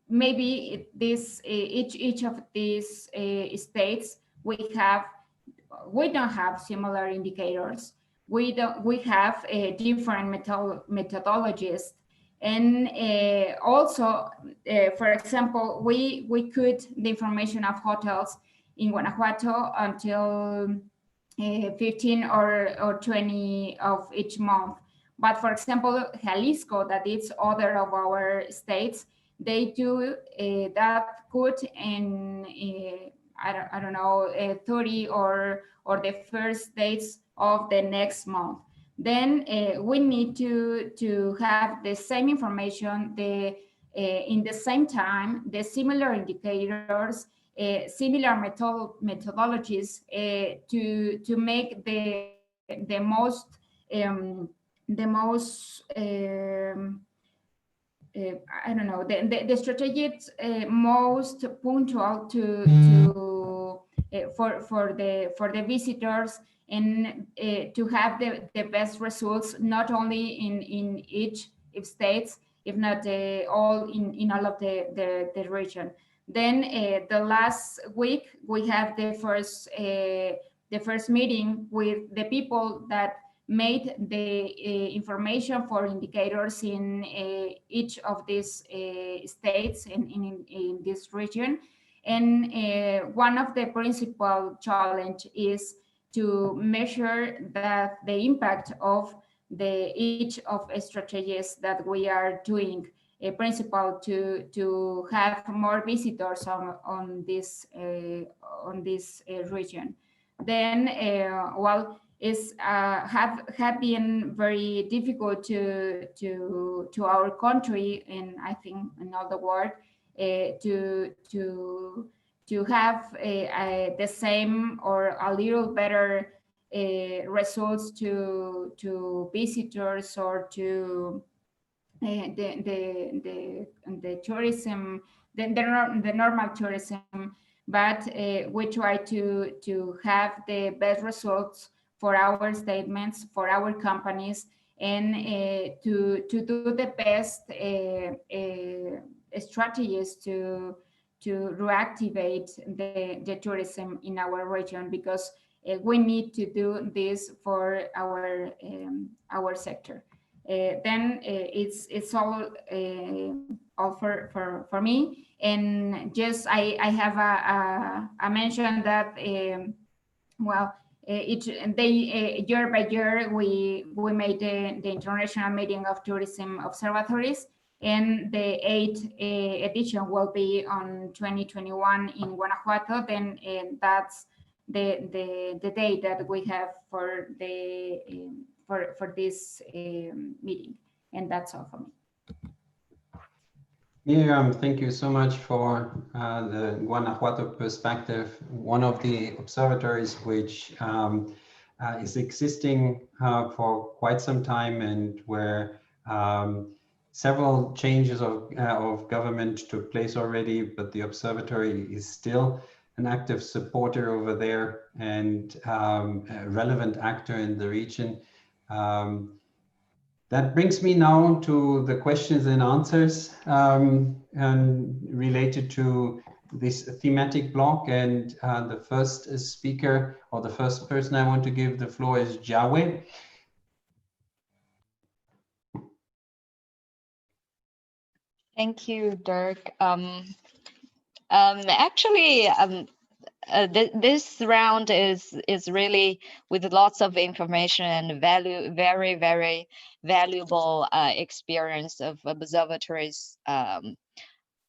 maybe each of these states we don't have similar indicators. We have different methodologies, and also, for example, we could the information of hotels in Guanajuato until 15 or 20 of each month. But for example, Jalisco, that is other of our states, they do that good in I don't know 30 or the first days of the next month. Then we need to have the same information, in the same time, the similar indicators, similar methodologies to make the most I don't know, the strategies most punctual for the visitors, and to have the best results, not only in each states, if not all in all of the region. Then the last week we have the first meeting with the people that made the information for indicators in each of these states in this region. And one of the principal challenge is to measure the impact of each of strategies that we are doing, a principle to have more visitors on this region. Then is have been very difficult to our country, and I think in all the world, to have the same or a little better results to visitors or to the tourism, the normal tourism, but we try to have the best results for our statements, for our companies, and to do the best strategies to reactivate the tourism in our region, because we need to do this for our sector. Then it's all for me, and just I have a mention that year by year we made the International Meeting of Tourism Observatories, and the 8th edition will be on 2021 in Guanajuato. Then that's the day that we have for the for this meeting. And that's all for me. Miriam, thank you so much for the Guanajuato perspective. One of the observatories which is existing for quite some time, and where several changes of government took place already, but the observatory is still an active supporter over there and a relevant actor in the region. That brings me now to the questions and answers and related to this thematic block. And the first speaker, or the first person I want to give the floor, is Jiawei. Thank you, Dirk. Actually, this round is really with lots of information and very, very valuable experience of observatories.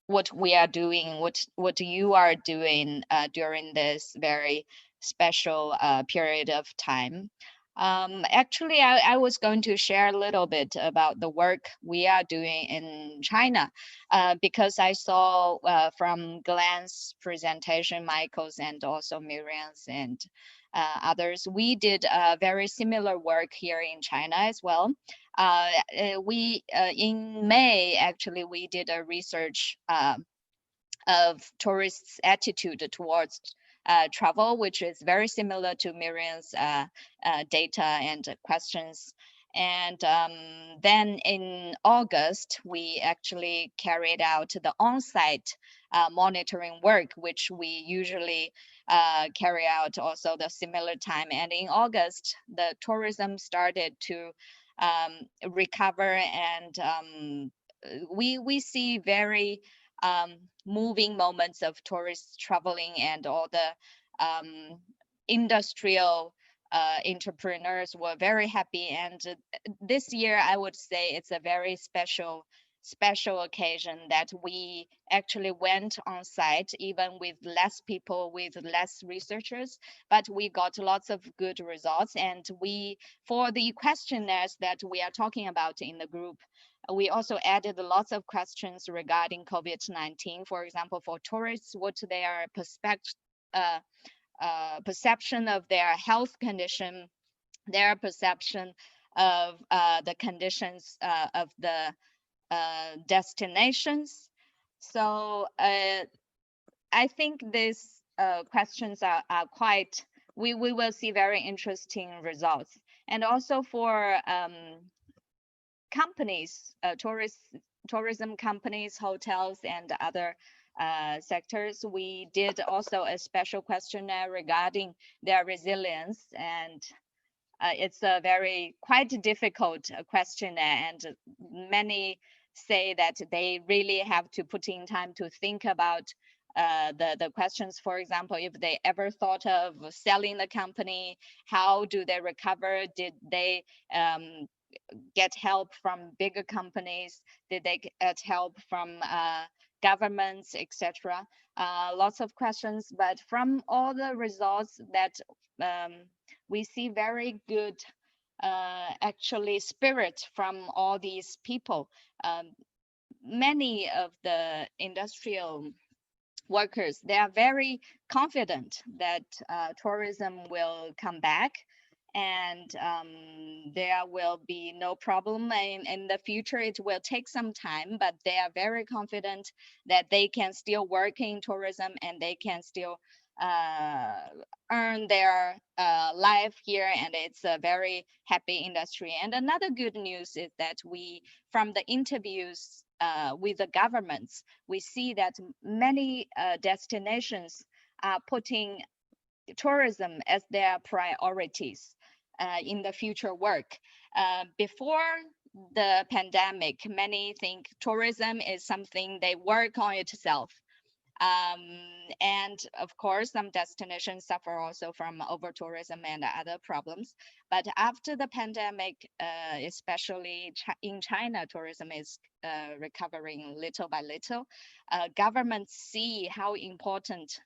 What we are doing, what you are doing during this very special period of time. Actually, I was going to share a little bit about the work we are doing in China, because I saw from Glenn's presentation, Michael's, and also Miriam's and others, we did very similar work here in China as well. In May, actually, we did a research of tourists' attitude towards travel, which is very similar to Miriam's data and questions. And then in August, we actually carried out the on-site monitoring work, which we usually carry out also the similar time. And in August, the tourism started to recover, and we see very moving moments of tourists traveling, and all the industrial entrepreneurs were very happy. And this year, I would say it's a very special occasion that we actually went on site, even with less people, with less researchers, but we got lots of good results. And for the questionnaires that we are talking about in the group, we also added lots of questions regarding COVID-19. For example, for tourists, what their perception of their health condition, their perception of the conditions of the destinations. So I think these questions are quite, we will see very interesting results. And also for companies, tourism companies, hotels, and other sectors, we did also a special questionnaire regarding their resilience. And it's a quite difficult questionnaire, and many say that they really have to put in time to think about the questions. For example, if they ever thought of selling the company, how do they recover? Did they get help from bigger companies? Did they get help from governments, etc.? Lots of questions, but from all the results that we see very good actually spirit from all these people. Many of the industrial workers, they are very confident that tourism will come back, and there will be no problem in the future. It will take some time, but they are very confident that they can still work in tourism, and they can still earn their life here, and it's a very happy industry. And another good news is that from the interviews with the governments, we see that many destinations are putting tourism as their priorities in the future work. Before the pandemic, many think tourism is something they work on itself. And of course, some destinations suffer also from over-tourism and other problems. But after the pandemic, especially in China, tourism is recovering little by little. Governments see how important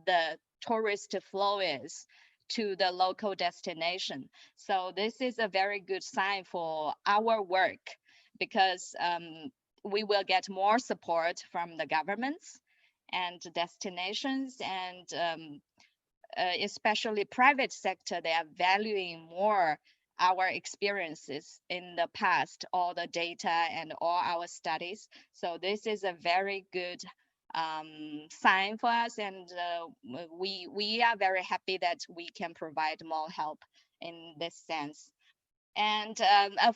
the tourist flow is to the local destination. So this is a very good sign for our work, because we will get more support from the governments and destinations, and especially private sector. They are valuing more our experiences in the past, all the data and all our studies. So this is a very good sign for us, and we are very happy that we can provide more help in this sense. And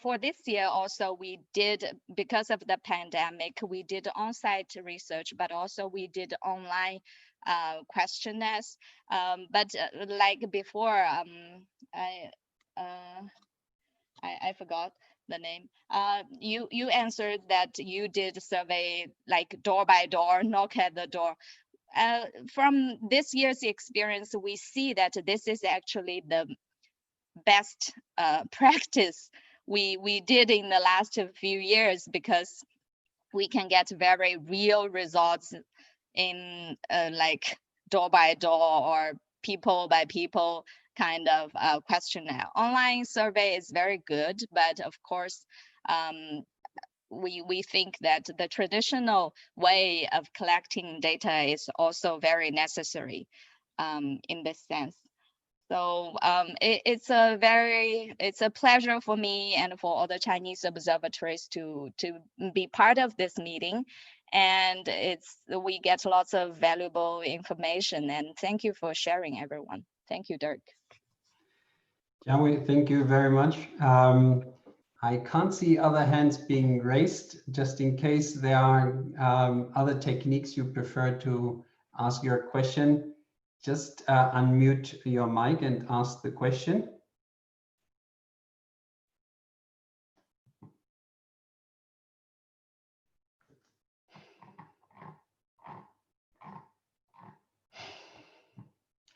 for this year also, we did, because of the pandemic, we did on-site research, but also we did online questionnaires. But like before, I forgot the name. You answered that you did survey like door by door, knock at the door. From this year's experience, we see that this is actually the best practice we did in the last few years, because we can get very real results in like door by door or people by people kind of questionnaire. Online survey is very good, but of course, we think that the traditional way of collecting data is also very necessary in this sense. So it's a pleasure for me and for all the Chinese observatories to be part of this meeting, and we get lots of valuable information. And thank you for sharing, everyone. Thank you, Dirk. Jiahui, thank you very much. I can't see other hands being raised. Just in case there are other techniques you prefer to ask your question, just unmute your mic and ask the question.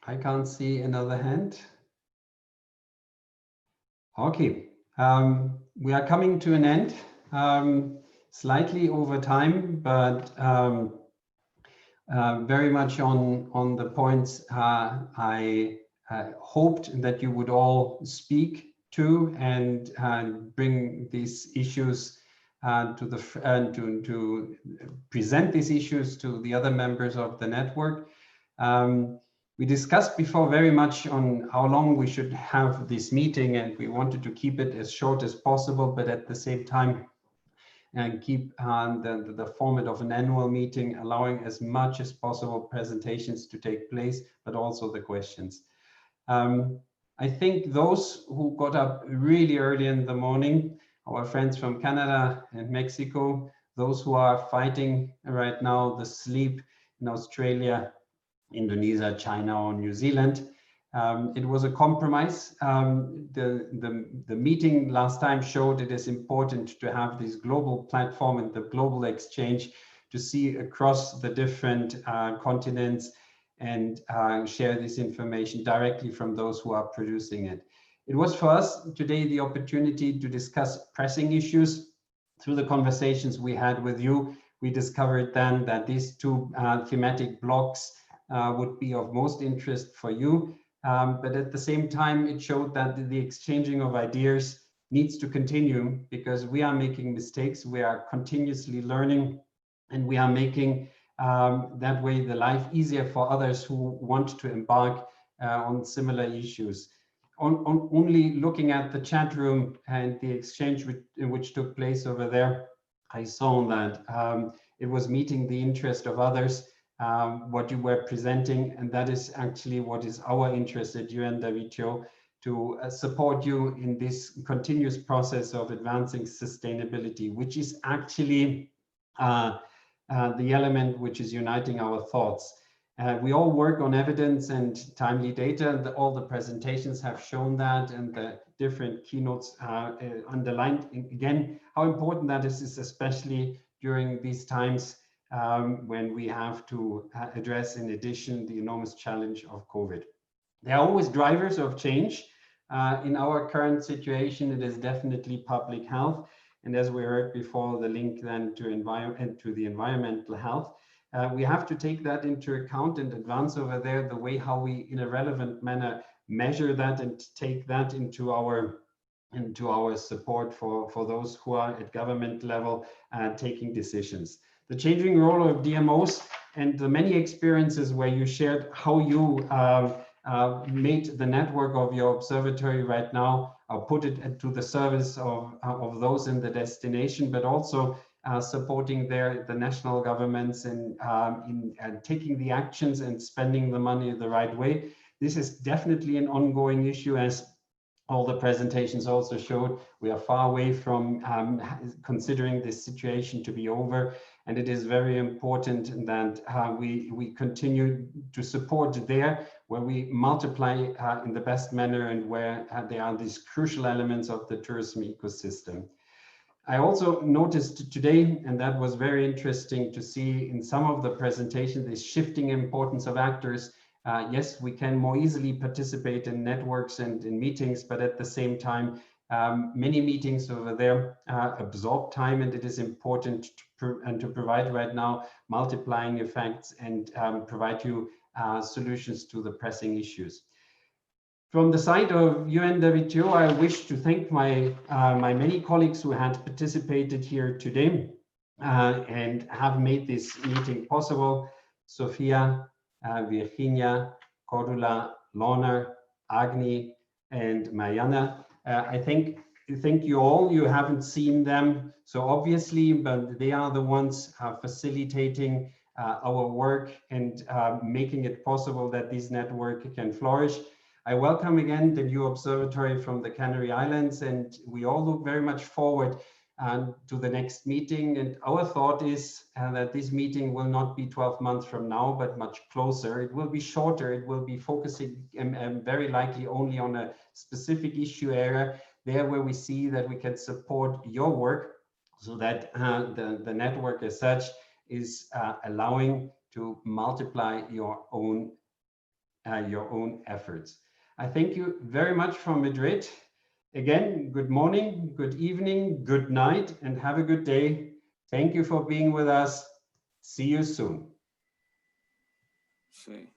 I can't see another hand. Okay, we are coming to an end, slightly over time, but very much on the points I hoped that you would all speak to and bring these issues to present these issues to the other members of the network. We discussed before very much on how long we should have this meeting, and we wanted to keep it as short as possible, but at the same time and keep the format of an annual meeting, allowing as much as possible presentations to take place, but also the questions. I think those who got up really early in the morning, our friends from Canada and Mexico, those who are fighting right now the sleep in Australia, Indonesia, China, or New Zealand. It was a compromise. The meeting last time showed it is important to have this global platform and the global exchange to see across the different continents and share this information directly from those who are producing it. It was for us today the opportunity to discuss pressing issues. Through the conversations we had with you, we discovered then that these two thematic blocks would be of most interest for you. But at the same time, it showed that the exchanging of ideas needs to continue, because we are making mistakes, we are continuously learning, and we are making that way the life easier for others who want to embark on similar issues. Only looking at the chat room and the exchange which took place over there, I saw that it was meeting the interest of others. What you were presenting, and that is actually what is our interest at UNWTO, to support you in this continuous process of advancing sustainability, which is actually the element which is uniting our thoughts. We all work on evidence and timely data. All the presentations have shown that, and the different keynotes underlined again how important that is especially during these times when we have to address, in addition, the enormous challenge of COVID. There are always drivers of change. In our current situation, it is definitely public health. And as we heard before, the link then to the environmental health. we have to take that into account and advance over there the way how we, in a relevant manner, measure that and take that into our support for those who are at government level taking decisions. The changing role of DMOs and the many experiences where you shared how you made the network of your observatory right now, put it to the service of those in the destination, but also supporting the national governments in taking the actions and spending the money the right way. This is definitely an ongoing issue, as all the presentations also showed. We are far away from considering this situation to be over, and it is very important that we continue to support there where we multiply in the best manner and where there are these crucial elements of the tourism ecosystem. I also noticed today, and that was very interesting to see in some of the presentations, this shifting importance of actors. Yes, we can more easily participate in networks and in meetings, but at the same time, many meetings over there absorb time, and it is important to provide right now multiplying effects and provide you solutions to the pressing issues. From the side of UNWTO, I wish to thank my many colleagues who had participated here today and have made this meeting possible. Sophia, Virginia, Cordula, Lorna, Agni, and Mariana. I thank you all. You haven't seen them, so obviously, but they are the ones facilitating our work and making it possible that this network can flourish. I welcome again the new observatory from the Canary Islands, and we all look very much forward to the next meeting. And our thought is that this meeting will not be 12 months from now, but much closer. It will be shorter. It will be focusing very likely only on a specific issue area there where we see that we can support your work so that the network as such is allowing to multiply your own efforts. I thank you very much from Madrid. Again, good morning, good evening, good night, and have a good day. Thank you for being with us. See you soon. Sí.